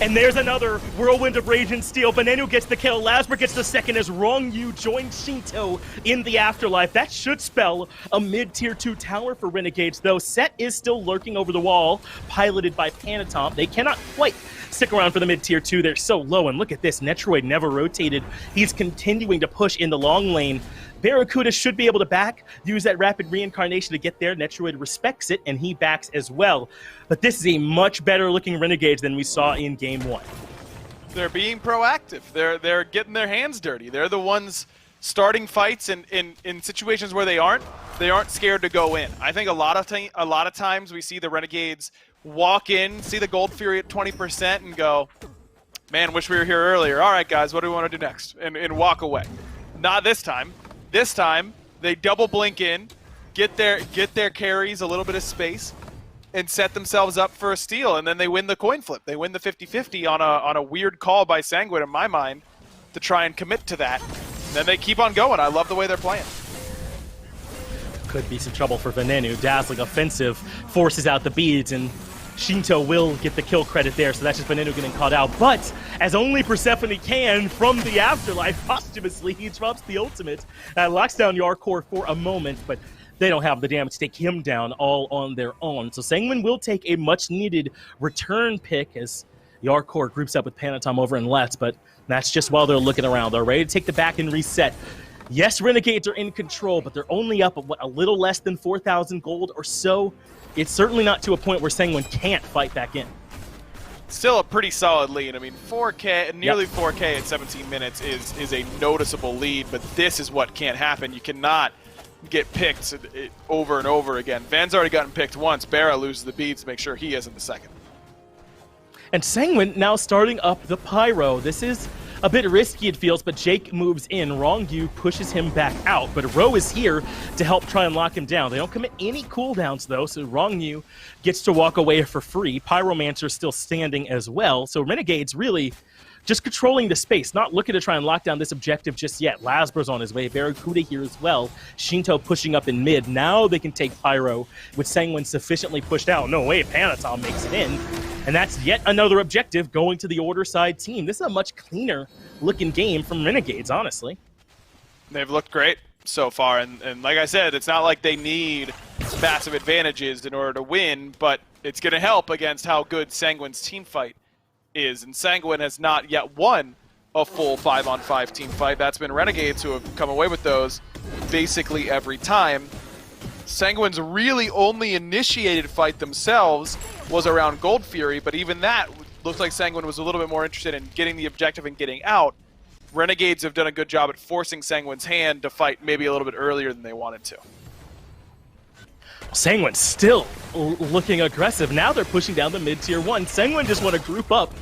And there's another Whirlwind of Rage and Steel. Venenu gets the kill. Lasbra gets the second as Rongyu joins Shinto in the afterlife. That should spell a mid-tier 2 tower for Renegades, though. Set is still lurking over the wall, piloted by Panatom. They cannot quite stick around for the mid-tier 2. They're so low, and look at this. Netroid never rotated. He's continuing to push in the long lane. Barracuda should be able to back, use that rapid reincarnation to get there. Netroid respects it, and he backs as well. But this is a much better looking Renegades than we saw in Game 1. They're being proactive. They're getting their hands dirty. They're the ones starting fights in situations where they aren't scared to go in. I think a lot of times we see the Renegades walk in, see the Gold Fury at 20% and go, man, wish we were here earlier. All right, guys, what do we want to do next? And walk away. Not this time. This time, they double blink in, get their carries a little bit of space, and set themselves up for a steal, and then they win the coin flip. They win the 50-50 on a weird call by Sanguine, in my mind, to try and commit to that. And then they keep on going. I love the way they're playing. Could be some trouble for Venenu. Dazzling offensive forces out the beads, and Shinto will get the kill credit there, so that's just Venenu getting caught out. But as only Persephone can from the afterlife, posthumously, he drops the ultimate and locks down Yarkor for a moment, but they don't have the damage to take him down all on their own. So Sanguine will take a much-needed return pick as Yarkor groups up with Panatom over in left, but that's just while they're looking around. They're ready to take the back and reset. Yes, Renegades are in control, but they're only up at, a little less than 4,000 gold or so. It's certainly not to a point where Sanguine can't fight back in. Still a pretty solid lead. I mean, 4K, nearly 4K at 17 minutes is a noticeable lead, but this is what can't happen. You cannot get picked over and over again. Van's already gotten picked once. Barra loses the beads to make sure he isn't the second. And Sanguine now starting up the Pyro. This is a bit risky, it feels, but Jake moves in. Rongyu pushes him back out, but Ro is here to help try and lock him down. They don't commit any cooldowns, though, so Rongyu gets to walk away for free. Pyromancer still standing as well, so Renegades really just controlling the space, not looking to try and lock down this objective just yet. Lasbra's on his way, Barracuda here as well. Shinto pushing up in mid. Now they can take Pyro with Sanguine sufficiently pushed out. No way, Panatom makes it in. And that's yet another objective going to the Order side team. This is a much cleaner looking game from Renegades, honestly. They've looked great so far, and like I said, it's not like they need massive advantages in order to win, but it's going to help against how good Sanguine's team fight is, and Sanguine has not yet won a full 5-on-5 team fight. That's been Renegades who have come away with those basically every time. Sanguine's really only initiated fight themselves was around Gold Fury, but even that looked like Sanguine was a little bit more interested in getting the objective and getting out. Renegades have done a good job at forcing Sanguine's hand to fight maybe a little bit earlier than they wanted to. Sanguine still looking aggressive. Now they're pushing down the mid-tier 1. Sanguine just want to group up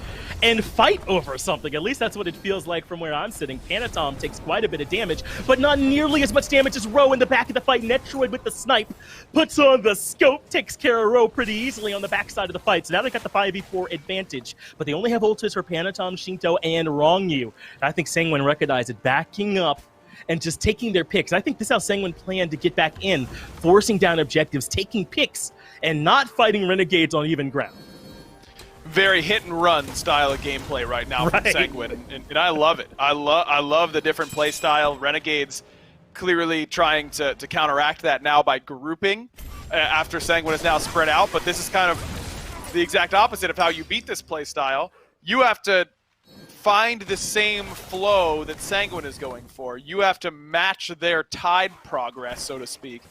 and fight over something. At least that's what it feels like from where I'm sitting. Panatom takes quite a bit of damage, but not nearly as much damage as Ro in the back of the fight. Netroid with the snipe puts on the scope, takes care of Ro pretty easily on the backside of the fight. So now they got the 5v4 advantage, but they only have ultis for Panatom, Shinto, and Rongyu. I think Sanguine recognized it, backing up and just taking their picks. I think this is how Sanguine planned to get back in, forcing down objectives, taking picks, and not fighting Renegades on even ground. Very hit-and-run style of gameplay right now from Sanguine, and I love it. I love the different play style. Renegades clearly trying to counteract that now by grouping after Sanguine is now spread out, but this is kind of the exact opposite of how you beat this play style. You have to find the same flow that Sanguine is going for. You have to match their tide progress, so to speak.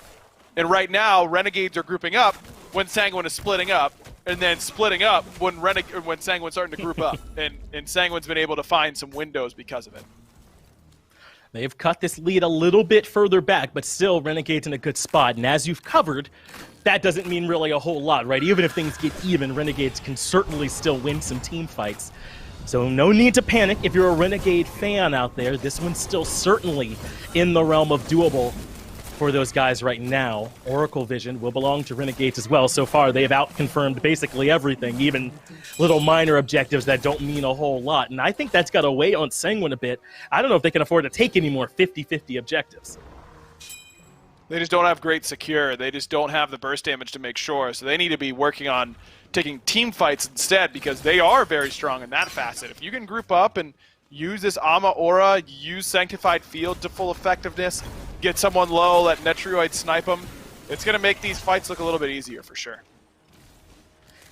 And right now, Renegades are grouping up when Sanguine is splitting up, and then splitting up when Sanguine's starting to group up. And Sanguine's been able to find some windows because of it. They've cut this lead a little bit further back, but still Renegade's in a good spot. And as you've covered, that doesn't mean really a whole lot, right? Even if things get even, Renegades can certainly still win some team fights. So no need to panic if you're a Renegade fan out there. This one's still certainly in the realm of doable for those guys right now. Oracle Vision will belong to Renegades as well. So far, they've out-confirmed basically everything, even little minor objectives that don't mean a whole lot. And I think that's got to weigh on Sanguine a bit. I don't know if they can afford to take any more 50-50 objectives. They just don't have great secure. They just don't have the burst damage to make sure. So they need to be working on taking team fights instead, because they are very strong in that facet. If you can group up and use this Ama Aura, use Sanctified Field to full effectiveness, get someone low, let Netrioid snipe them, it's going to make these fights look a little bit easier for sure.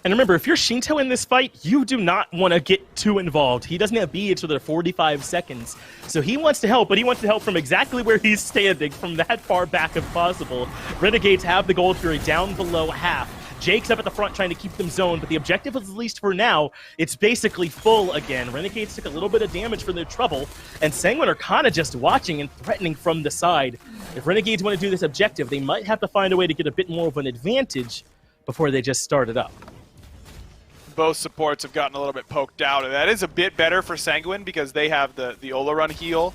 And remember, if you're Shinto in this fight, you do not want to get too involved. He doesn't have beads for the 45 seconds. So he wants to help, but he wants to help from exactly where he's standing, from that far back if possible. Renegades have the Gold Fury down below half. Jake's up at the front trying to keep them zoned, but the objective is, at least for now, it's basically full again. Renegades took a little bit of damage for their trouble, and Sanguine are kind of just watching and threatening from the side. If Renegades want to do this objective, they might have to find a way to get a bit more of an advantage before they just start it up. Both supports have gotten a little bit poked out, and that is a bit better for Sanguine because they have the Ola Run heal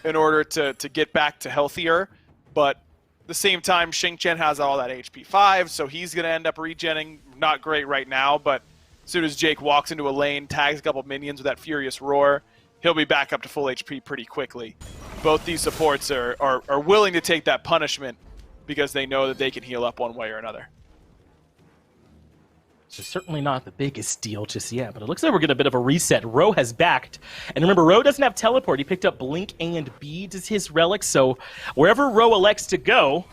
in order to get back to healthier, but at the same time, Xingqian has all that HP 5, so he's going to end up regenning. Not great right now, but as soon as Jake walks into a lane, tags a couple minions with that Furious Roar, he'll be back up to full HP pretty quickly. Both these supports are willing to take that punishment because they know that they can heal up one way or another. So certainly not the biggest deal just yet, but it looks like we're getting a bit of a reset. Ro has backed. And remember, Ro doesn't have teleport. He picked up Blink and Beads as his relics, so wherever Ro elects to go,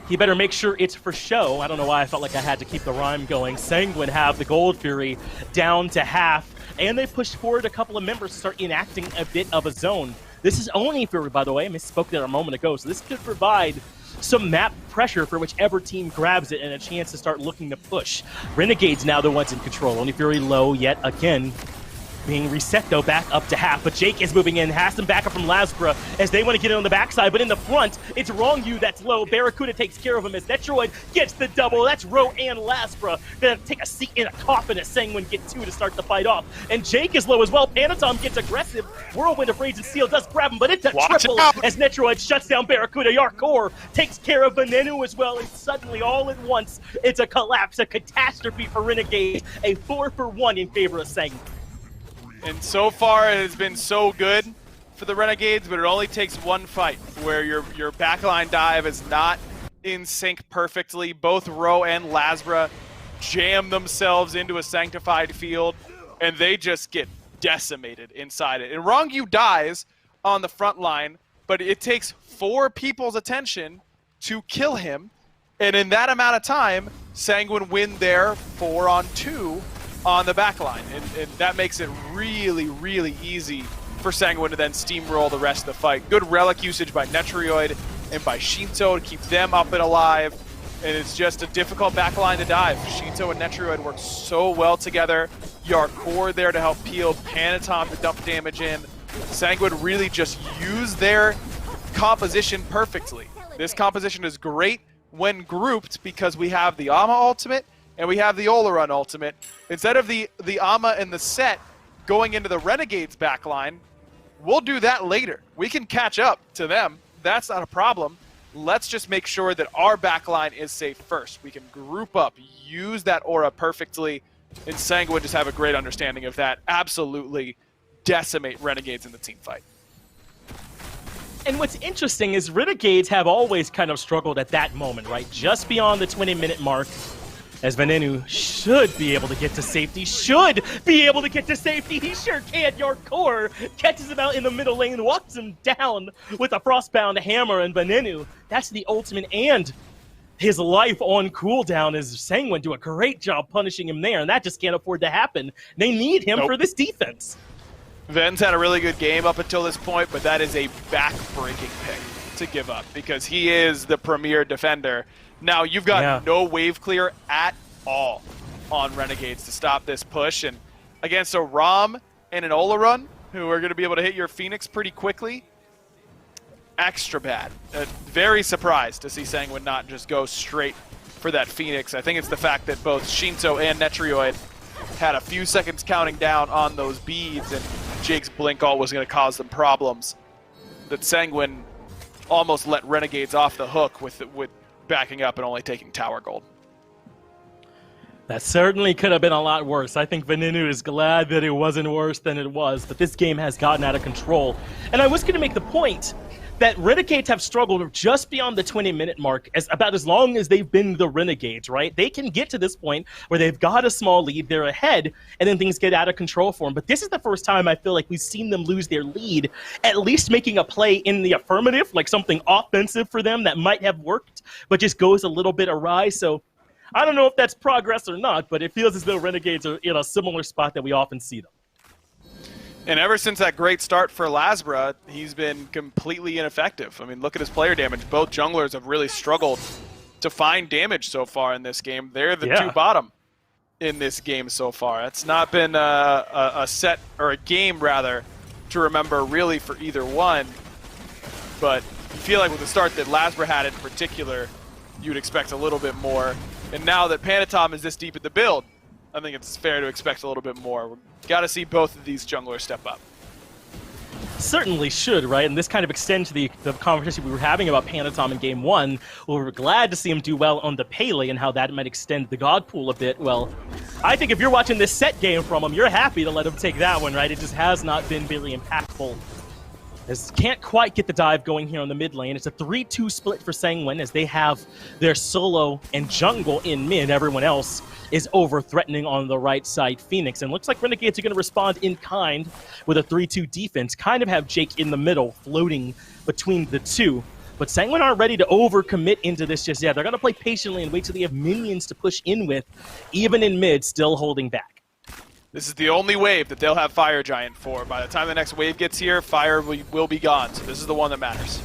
he better make sure it's for show. I don't know why I felt like I had to keep the rhyme going. Sanguine have the Gold Fury down to half, and they pushed forward a couple of members to start enacting a bit of a zone. This is Oni Fury, by the way. I misspoke there a moment ago, so this could provide some map pressure for whichever team grabs it and a chance to start looking to push. Renegades now the ones in control. Oni Fury low yet again. Being reset, though, back up to half. But Jake is moving in, has some backup from Lasbra as they want to get in on the backside. But in the front, it's Wrong You that's low. Barracuda takes care of him as Netroid gets the double. That's Ro and Lasbra. Gonna take a seat in a coffin as Sanguine get two to start the fight off. And Jake is low as well. Panatom gets aggressive. Whirlwind of Rage and Steel does grab him, but it's a triple as Netroid shuts down Barracuda. Yarkor takes care of Venenu as well. And suddenly, all at once, it's a collapse, a catastrophe for Renegade. A 4-for-1 in favor of Sanguine. And so far, it has been so good for the Renegades, but it only takes one fight where your backline dive is not in sync perfectly. Both Ro and Lasbra jam themselves into a Sanctified Field, and they just get decimated inside it. And Wrong You dies on the front line, but it takes 4 people's attention to kill him, and in that amount of time, Sanguine win their 4-on-2 on the back line, and that makes it really, really easy for Sanguine to then steamroll the rest of the fight. Good relic usage by Netrioid and by Shinto to keep them up and alive, and it's just a difficult backline to dive. Shinto and Netrioid work so well together. Yarkor there to help peel, Panatom to dump damage in. Sanguine really just used their composition perfectly. This composition is great when grouped because we have the Ama ultimate and we have the Ola Run ultimate. Instead of the Ama and the set going into the Renegades backline, we'll do that later. We can catch up to them. That's not a problem. Let's just make sure that our backline is safe first. We can group up, use that aura perfectly, and Sanguine just have a great understanding of that. Absolutely decimate Renegades in the team fight. And what's interesting is Renegades have always kind of struggled at that moment, right? Just beyond the 20-minute mark. as Venenu should be able to get to safety. He sure can. Your core catches him out in the middle lane, walks him down with a Frostbound hammer, and Venenu, that's the ultimate, and his life on cooldown as Sanguine do a great job punishing him there, and that just can't afford to happen. They need him for this defense. Ven's had a really good game up until this point, but that is a back-breaking pick to give up because he is the premier defender. Now, you've got no wave clear at all on Renegades to stop this push, and against a Rom and an Olarun, who are going to be able to hit your Phoenix pretty quickly, extra bad. Very surprised to see Sanguine not just go straight for that Phoenix. I think it's the fact that both Shinto and Netrioid had a few seconds counting down on those beads, and Jake's Blink Ult was going to cause them problems, that Sanguine almost let Renegades off the hook with backing up and only taking tower gold. That certainly could have been a lot worse. I think Venenu is glad that it wasn't worse than it was, but this game has gotten out of control. And I was going to make the point that Renegades have struggled just beyond the 20-minute mark about as long as they've been the Renegades, right? They can get to this point where they've got a small lead, they're ahead, and then things get out of control for them. But this is the first time I feel like we've seen them lose their lead, at least making a play in the affirmative, like something offensive for them that might have worked, but just goes a little bit awry. So I don't know if that's progress or not, but it feels as though Renegades are in a similar spot that we often see them. And ever since that great start for Lasbra, he's been completely ineffective. I mean, look at his player damage. Both junglers have really struggled to find damage so far in this game. They're the two bottom in this game so far. It's not been a set, or a game rather, to remember really for either one. But you feel like with the start that Lasbra had in particular, you'd expect a little bit more. And now that Panatom is this deep in the build, I think it's fair to expect a little bit more. We've got to see both of these junglers step up. Certainly should, right? And this kind of extends to the conversation we were having about Panatom in Game 1. Well, we're glad to see him do well on the Pele and how that might extend the God pool a bit. Well, I think if you're watching this set game from him, you're happy to let him take that one, right? It just has not been very impactful. As can't quite get the dive going here on the mid lane. It's a 3-2 split for Sanguine as they have their solo and jungle in mid. Everyone else is over-threatening on the right side Phoenix. And looks like Renegades are going to respond in kind with a 3-2 defense. Kind of have Jake in the middle, floating between the two. But Sanguine aren't ready to overcommit into this just yet. They're going to play patiently and wait till they have minions to push in with, even in mid, still holding back. This is the only wave that they'll have Fire Giant for. By the time the next wave gets here, Fire will be gone. So this is the one that matters.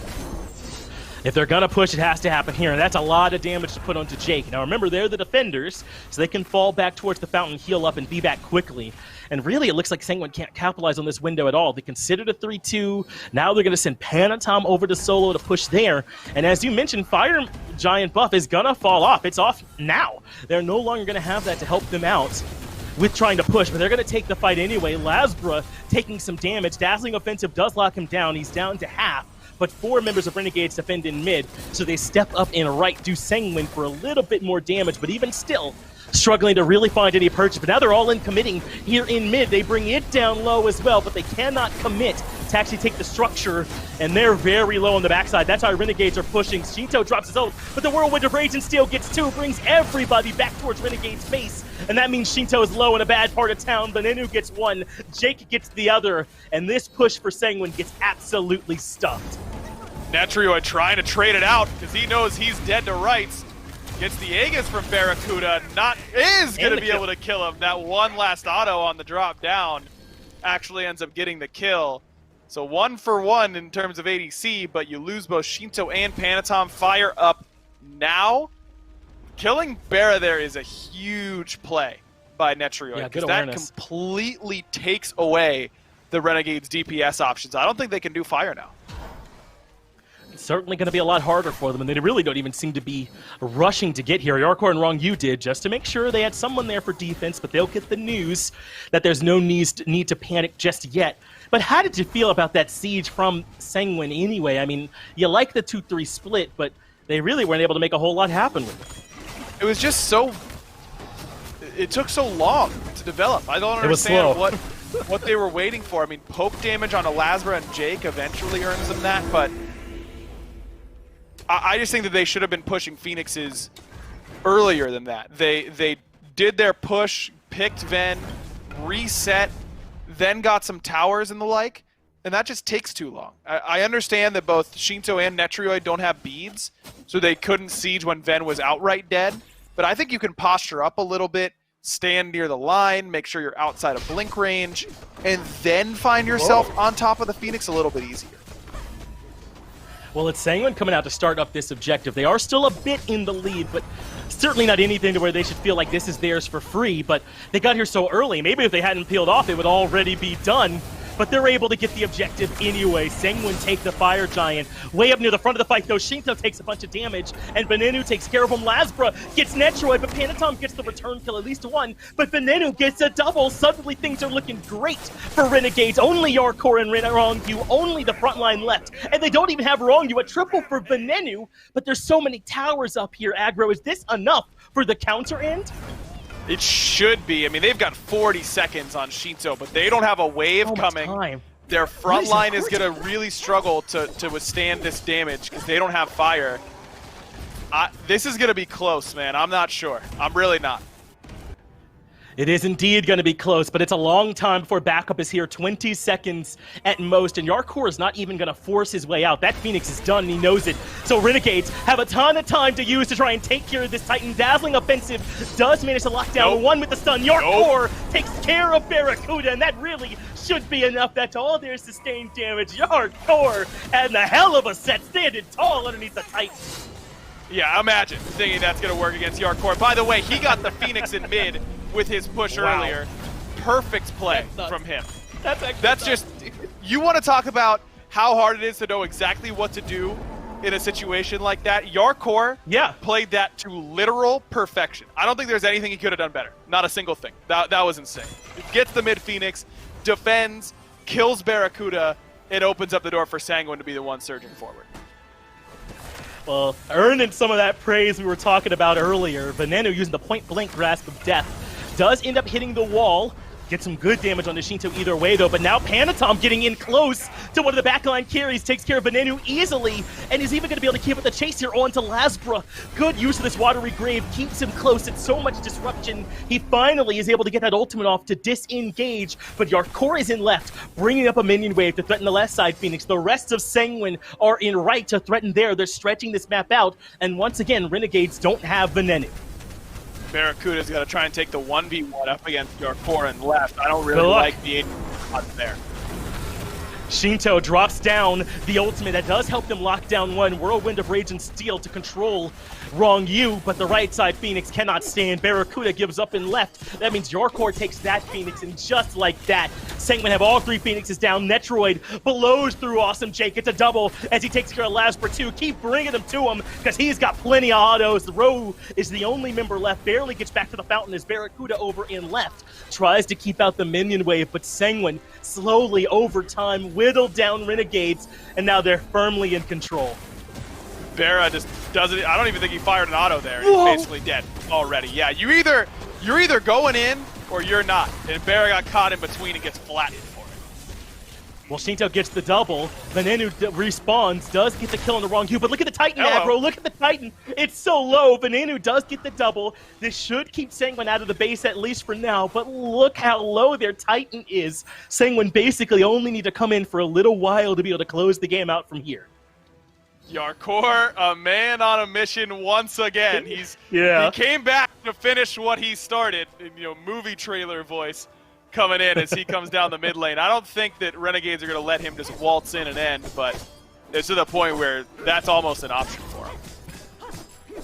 If they're going to push, it has to happen here. And that's a lot of damage to put onto Jake. Now remember, they're the defenders, so they can fall back towards the fountain, heal up, and be back quickly. And really, it looks like Sanguine can't capitalize on this window at all. They considered a 3-2. Now they're going to send Panatom over to solo to push there. And as you mentioned, Fire Giant buff is going to fall off. It's off now. They're no longer going to have that to help them out with trying to push, but they're going to take the fight anyway. Lasbra taking some damage. Dazzling Offensive does lock him down. He's down to half, but 4 members of Renegades defend in mid, so they step up and right, do Sanguine for a little bit more damage, but even still, struggling to really find any purchase. But now they're all in committing here in mid. They bring it down low as well, but they cannot commit to actually take the structure, and they're very low on the backside. That's how Renegades are pushing. Shinto drops his ult, but the Whirlwind of Rage and Steel gets 2, brings everybody back towards Renegade's base, and that means Shinto is low in a bad part of town. Venenu gets 1, Jake gets the other, and this push for Sanguine gets absolutely stuffed. Netrioid trying to trade it out because he knows he's dead to rights. Gets the Aegis from Barracuda, is going to be able to kill him. That one last auto on the drop down actually ends up getting the kill. So 1 for 1 in terms of ADC, but you lose both Shinto and Panatom. Fire up now. Killing Barra there is a huge play by Netrioid, because that completely takes away the Renegades' DPS options. I don't think they can do Fire now. It's certainly going to be a lot harder for them, and they really don't even seem to be rushing to get here. Yarkor and Wrong You did, just to make sure they had someone there for defense, but they'll get the news that there's no need to panic just yet. But how did you feel about that siege from Sanguine anyway? I mean, you like the 2-3 split, but they really weren't able to make a whole lot happen with it. It was just so... It took so long to develop. I don't understand what they were waiting for. I mean, poke damage on a Lasbra and Jake eventually earns them that, but I just think that they should have been pushing Phoenix's earlier than that. They did their push, picked Ven, reset, then got some towers and the like, and that just takes too long. I understand that both Shinto and Netrioid don't have beads, so they couldn't siege when Ven was outright dead, but I think you can posture up a little bit, stand near the line, make sure you're outside of blink range, and then find yourself on top of the Phoenix a little bit easier. Well, it's Sanguine coming out to start up this objective. They are still a bit in the lead, but certainly not anything to where they should feel like this is theirs for free, but they got here so early. Maybe if they hadn't peeled off, it would already be done. But they're able to get the objective anyway. Sanguine take the Fire Giant. Way up near the front of the fight, though, Shinto takes a bunch of damage, and Venenu takes care of him. Lasbra gets Netroid, but Panatom gets the return kill, at least one. But Venenu gets a double. Suddenly, things are looking great for Renegades. Only Yarkor and Wrongyu, only the front line left. And they don't even have Wrongyu, a triple for Venenu. But there's so many towers up here, Aggro. Is this enough for the counter end? It should be. I mean, they've got 40 seconds on Shinto, but they don't have a wave coming. Time. Their front line is going to really struggle to withstand this damage because they don't have fire. This is going to be close, man. I'm not sure. I'm really not. It is indeed going to be close, but it's a long time before backup is here. 20 seconds at most, and Yarkor is not even going to force his way out. That Phoenix is done, and he knows it. So Renegades have a ton of time to use to try and take care of this Titan. Dazzling offensive does manage to lock down one with the stun. Yarkor takes care of Barracuda, and that really should be enough. That's all their sustained damage. Yarkor and the hell of a set, standing tall underneath the Titan. Yeah, imagine thinking that's going to work against Yarkor. By the way, he got the Phoenix in mid with his push earlier. Perfect play from him. That's just, you want to talk about how hard it is to know exactly what to do in a situation like that. Yarkor played that to literal perfection. I don't think there's anything he could have done better. Not a single thing. That was insane. It gets the mid Phoenix, defends, kills Barracuda, it opens up the door for Sanguine to be the one surging forward. Well, earning some of that praise we were talking about earlier, Venenu using the point-blank grasp of death does end up hitting the wall. Get some good damage on the Shinto either way, though, but now Panatom getting in close to one of the backline carries, takes care of Venenu easily, and is even going to be able to keep up the chase here onto Lasbra. Good use of this watery grave, keeps him close. It's so much disruption. He finally is able to get that ultimate off to disengage, but Yarkor is in left, bringing up a minion wave to threaten the left side Phoenix. The rest of Sanguine are in right to threaten there. They're stretching this map out, and once again, Renegades don't have Venenu. Barracuda's got to try and take the 1v1 up against Yarkor and left. I don't really like the 8 there. Shinto drops down the ultimate. That does help them lock down one. Whirlwind of Rage and Steel to control Wrongyu, but the right side Phoenix cannot stand. Barracuda gives up and left. That means Yarkor takes that Phoenix, and just like that, Sanguine have all 3 Phoenixes down. Netroid blows through Awesome Jake. It's a double as he takes care of Lasbra too. Keep bringing them to him because he's got plenty of autos. The Row is the only member left. Barely gets back to the fountain as Barracuda over in left tries to keep out the minion wave, but Sanguine slowly over time whittled down Renegades, and now they're firmly in control. Barra just doesn't. I don't even think he fired an auto there. He's basically dead already. Yeah, you're either going in or you're not. And Barra got caught in between and gets flattened for it. Well, Shinto gets the double. Venenu respawns, does get the kill on the Wrongyu, but look at the Titan aggro. Look at the Titan. It's so low. Venenu does get the double. This should keep Sanguine out of the base, at least for now, but look how low their Titan is. Sanguine basically only need to come in for a little while to be able to close the game out from here. Yarkor, a man on a mission once again. He came back to finish what he started. Movie trailer voice coming in as he comes down the mid lane. I don't think that Renegades are going to let him just waltz in and end, but it's to the point where that's almost an option for him.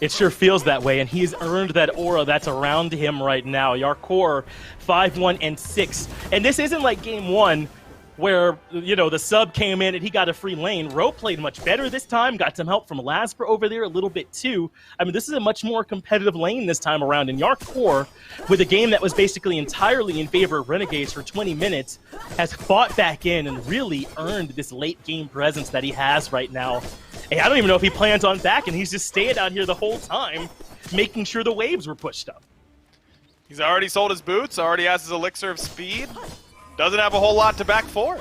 It sure feels that way, and he's earned that aura that's around him right now. Yarkor, 5-1-6, and this isn't like game 1, where, the sub came in and he got a free lane. Ro played much better this time, got some help from Lasbra over there a little bit too. I mean, this is a much more competitive lane this time around, and Yarkor, with a game that was basically entirely in favor of Renegades for 20 minutes, has fought back in and really earned this late game presence that he has right now. And I don't even know if he plans on back, and he's just staying out here the whole time, making sure the waves were pushed up. He's already sold his boots, already has his elixir of speed. Doesn't have a whole lot to back for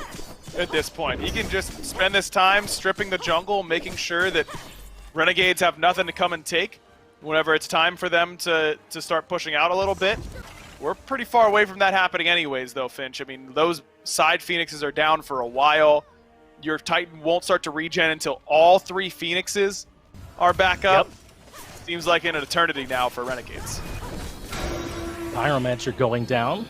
at this point. He can just spend this time stripping the jungle, making sure that Renegades have nothing to come and take. whenever it's time for them to start pushing out a little bit. We're pretty far away from that happening anyways, though, Finch. I mean, those side Phoenixes are down for a while. Your Titan won't start to regen until all 3 Phoenixes are back up. Yep. Seems like an eternity now for Renegades. Pyromancer going down.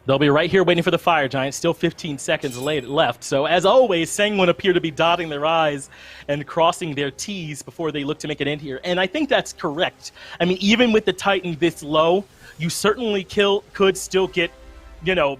They'll be right here waiting for the Fire Giant. Still 15 seconds left. So, as always, Sangwon appear to be dotting their I's and crossing their T's before they look to make it in here. And I think that's correct. I mean, even with the Titan this low, you certainly could still get,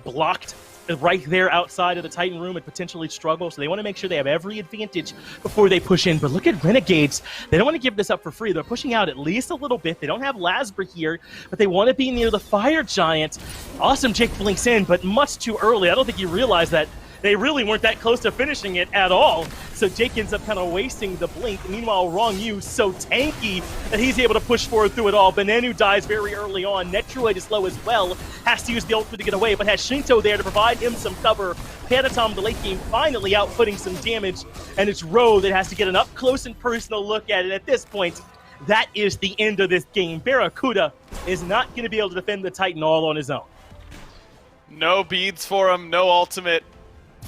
blocked right there outside of the Titan room and potentially struggle. So they want to make sure they have every advantage before they push in. But look at Renegades. They don't want to give this up for free. They're pushing out at least a little bit. They don't have Lasber here, but they want to be near the Fire Giant. Awesome Jake blinks in, but much too early. I don't think you realize that they really weren't that close to finishing it at all. So Jake ends up kind of wasting the blink. Meanwhile, Wrong Yu so tanky that he's able to push forward through it all. Benenu dies very early on. Netroid is low as well. Has to use the ultimate to get away, but has Shinto there to provide him some cover. Panatom, the late game, finally outputting some damage. And it's Ro that has to get an up close and personal look at it. At this point, that is the end of this game. Barracuda is not going to be able to defend the Titan all on his own. No beads for him, no ultimate.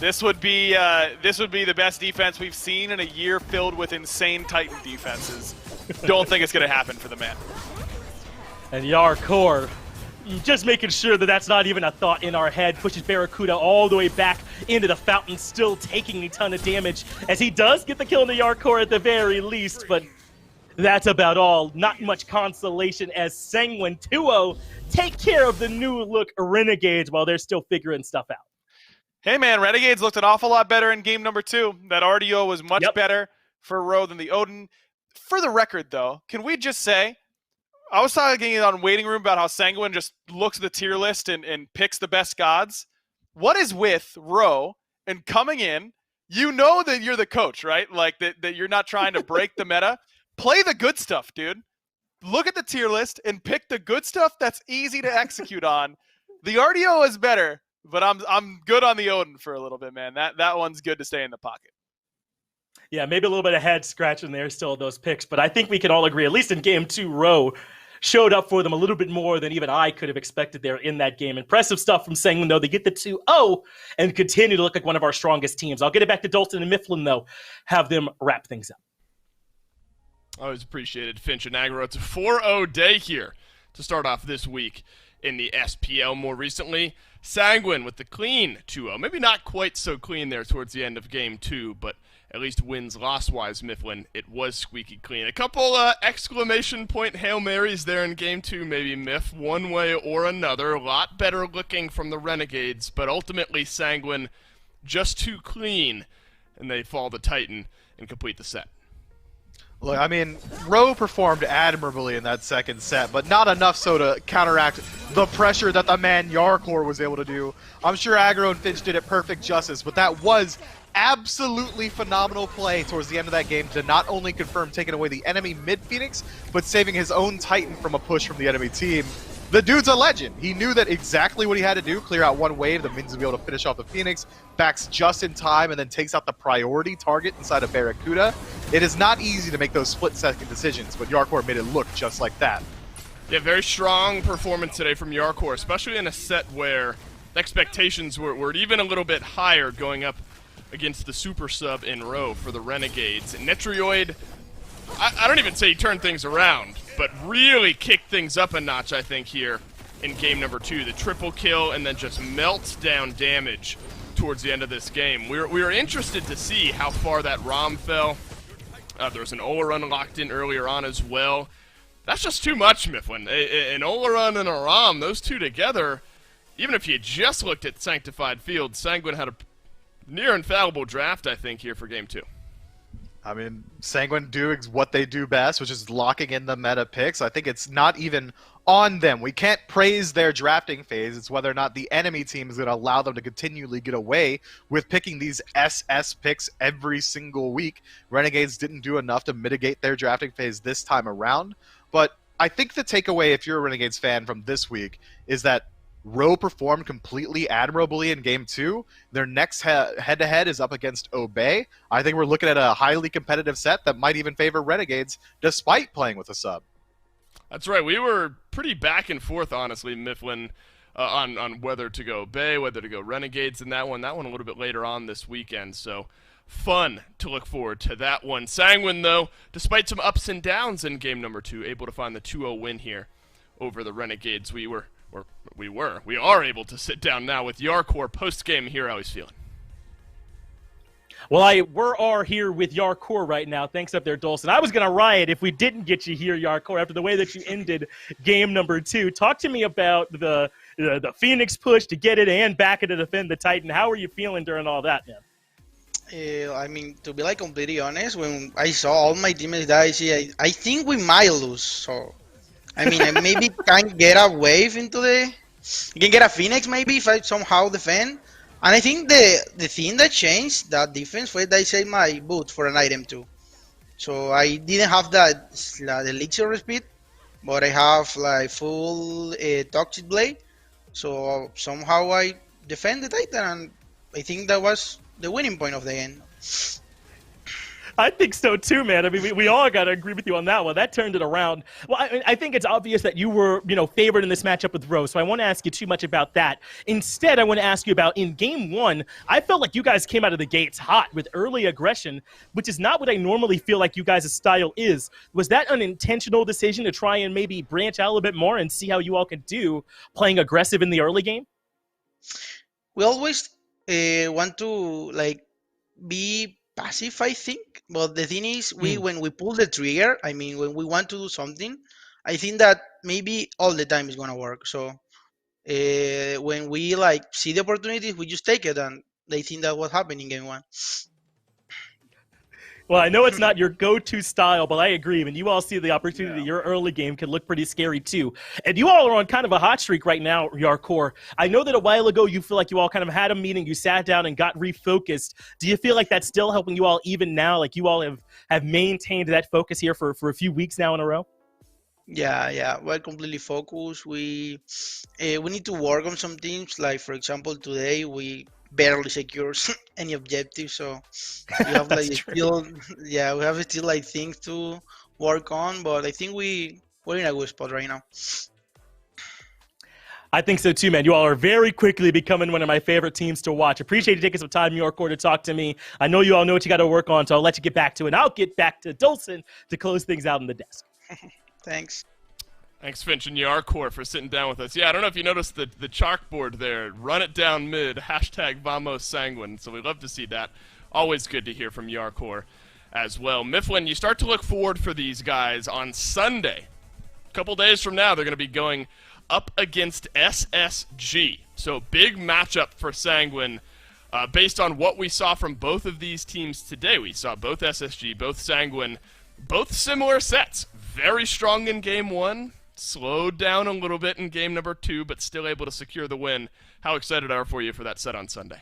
This would be the best defense we've seen in a year filled with insane Titan defenses. Don't think it's going to happen for the man. And Yarkor, just making sure that that's not even a thought in our head, pushes Barracuda all the way back into the fountain, still taking a ton of damage, as he does get the kill on the Yarkor at the very least, but that's about all. Not much consolation as Sangwon 2-0 take care of the new look Renegades while they're still figuring stuff out. Hey man, Renegades looked an awful lot better in game number 2. That RDO was much better for Ro than the Odin. For the record though, can we just say, I was talking on Waiting Room about how Sangwon just looks at the tier list and picks the best gods. What is with Ro and coming in, you know that you're the coach, right? Like that you're not trying to break the meta. Play the good stuff, dude. Look at the tier list and pick the good stuff that's easy to execute on. The RDO is better. But I'm good on the Odin for a little bit, man. That one's good to stay in the pocket. Yeah, maybe a little bit of head scratching there still, those picks. But I think we can all agree, at least in game 2, Ro showed up for them a little bit more than even I could have expected there in that game. Impressive stuff from Sangwon, though. They get the 2-0 and continue to look like one of our strongest teams. I'll get it back to Dalton and Mifflin, though. Have them wrap things up. Always appreciated, Finch and Aggro. It's a 4-0 day here to start off this week in the SPL. More recently, Sangwon with the clean 2-0. Maybe not quite so clean there towards the end of game 2, but at least wins loss-wise, Mifflin. It was squeaky clean. A couple exclamation point Hail Marys there in game 2, maybe, Miff, one way or another. A lot better looking from the Renegades, but ultimately Sangwon just too clean, and they fall the Titan and complete the set. Look, I mean, Ro performed admirably in that second set, but not enough so to counteract the pressure that the man Yarkor was able to do. I'm sure Aggro and Finch did it perfect justice, but that was absolutely phenomenal play towards the end of that game to not only confirm taking away the enemy mid-Phoenix, but saving his own Titan from a push from the enemy team. The dude's a legend. He knew that exactly what he had to do, clear out one wave that means to be able to finish off the Phoenix, backs just in time, and then takes out the priority target inside of Barracuda. It is not easy to make those split-second decisions, but Yarkor made it look just like that. Yeah, very strong performance today from Yarkor, especially in a set where expectations were even a little bit higher going up against the super sub in Ro for the Renegades. And Netroid, I don't even say he turned things around, but really kicked things up a notch, I think, here in game number 2. The triple kill and then just melts down damage towards the end of this game. We were interested to see how far that ROM fell. There was an Ola run locked in earlier on as well. That's just too much, Mifflin. An Ola run and a ROM, those two together, even if you just looked at Sanctified Field, Sangwon had a near infallible draft, I think, here for game 2. I mean, Sangwon do what they do best, which is locking in the meta picks. I think it's not even on them. We can't praise their drafting phase. It's whether or not the enemy team is going to allow them to continually get away with picking these SS picks every single week. Renegades didn't do enough to mitigate their drafting phase this time around. But I think the takeaway, if you're a Renegades fan from this week, is that Ro performed completely admirably in Game 2. Their next head-to-head is up against Obey. I think we're looking at a highly competitive set that might even favor Renegades, despite playing with a sub. That's right. We were pretty back and forth, honestly, Mifflin, on whether to go Bay, whether to go Renegades in that one. That one a little bit later on this weekend. So fun to look forward to that one. Sanguine, though, despite some ups and downs in game number 2, able to find the 2-0 win here over the Renegades. We are able to sit down now with Yarkor post-game here. How he's feeling? Well, we're here with Yarkor right now. Thanks up there, Dolson. I was going to riot if we didn't get you here, Yarkor, after the way that you ended game number 2. Talk to me about the Phoenix push to get it and back to defend the Titan. How are you feeling during all that, man? I mean, to be like completely honest, when I saw all my teammates die, I think we might lose. So, I mean, I maybe can get a wave into you can get a Phoenix maybe if I somehow defend. And I think the thing that changed that defense was that I saved my boot for an item too. So I didn't have the elixir speed, but I have like full toxic blade. So somehow I defend the Titan, and I think that was the winning point of the game. I think so too, man. I mean, we all got to agree with you on that one. That turned it around. Well, I think it's obvious that you were, favored in this matchup with Rose, so I won't ask you too much about that. Instead, I want to ask you about in game 1, I felt like you guys came out of the gates hot with early aggression, which is not what I normally feel like you guys' style is. Was that an intentional decision to try and maybe branch out a little bit more and see how you all can do playing aggressive in the early game? We always want to, be passive, I think. But the thing is, when we pull the trigger, I mean, when we want to do something, I think that maybe all the time is gonna work. So when we see the opportunities, we just take it, and I think that what happened in game 1. Well, I know it's not your go-to style, but I agree. When you all see the opportunity, your early game can look pretty scary too. And you all are on kind of a hot streak right now, Yarkor. I know that a while ago you feel like you all kind of had a meeting, you sat down and got refocused. Do you feel like that's still helping you all even now? Like you all have maintained that focus here for a few weeks now in a row? Yeah, we're completely focused. We need to work on some things. Like, for example, today we barely secures any objective, so we have we have still things to work on, but I think we're in a good spot right now. I think so too, man. You all are very quickly becoming one of my favorite teams to watch. Appreciate you taking some time, Yarkor, to talk to me. I know you all know what you got to work on, so I'll let you get back to it. And I'll get back to Dolson to close things out on the desk. Thanks. Thanks, Finch and Yarkor, for sitting down with us. Yeah, I don't know if you noticed the chalkboard there. Run it down mid, #Vamos Sanguine. So we love to see that. Always good to hear from Yarkor as well. Mifflin, you start to look forward for these guys on Sunday. A couple days from now, they're going to be going up against SSG. So big matchup for Sanguine. Based on what we saw from both of these teams today, we saw both SSG, both Sanguine, both similar sets. Very strong in game 1. Slowed down a little bit in game number 2, but still able to secure the win. How excited are you for that set on Sunday?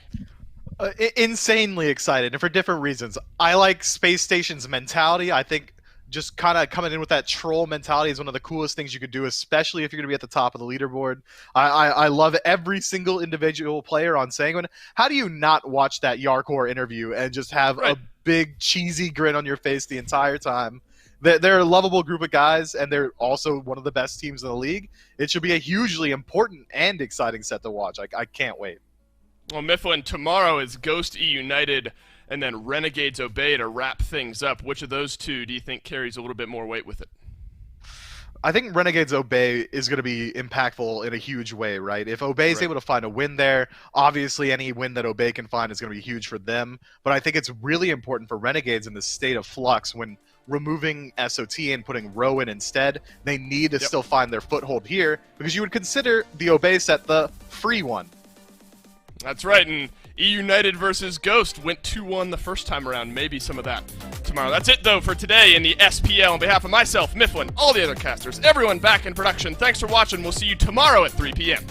Insanely excited, and for different reasons. I like Space Station's mentality. I think just kind of coming in with that troll mentality is one of the coolest things you could do, especially if you're going to be at the top of the leaderboard. I love every single individual player on Sanguine. How do you not watch that Yarkor interview and just have a big cheesy grin on your face the entire time? They're a lovable group of guys, and they're also one of the best teams in the league. It should be a hugely important and exciting set to watch. I can't wait. Well, Mifflin, tomorrow is Ghost E United and then Renegades Obey to wrap things up. Which of those two do you think carries a little bit more weight with it? I think Renegades Obey is going to be impactful in a huge way, right? If Obey is able to find a win there, obviously any win that Obey can find is going to be huge for them. But I think it's really important for Renegades in this state of flux when removing SOT and putting Row in instead. They need to still find their foothold here because you would consider the Obey set the free one. That's right, and E United versus Ghost went 2-1 the first time around. Maybe some of that tomorrow. That's it, though, for today in the SPL. On behalf of myself, Mifflin, all the other casters, everyone back in production, thanks for watching. We'll see you tomorrow at 3 p.m.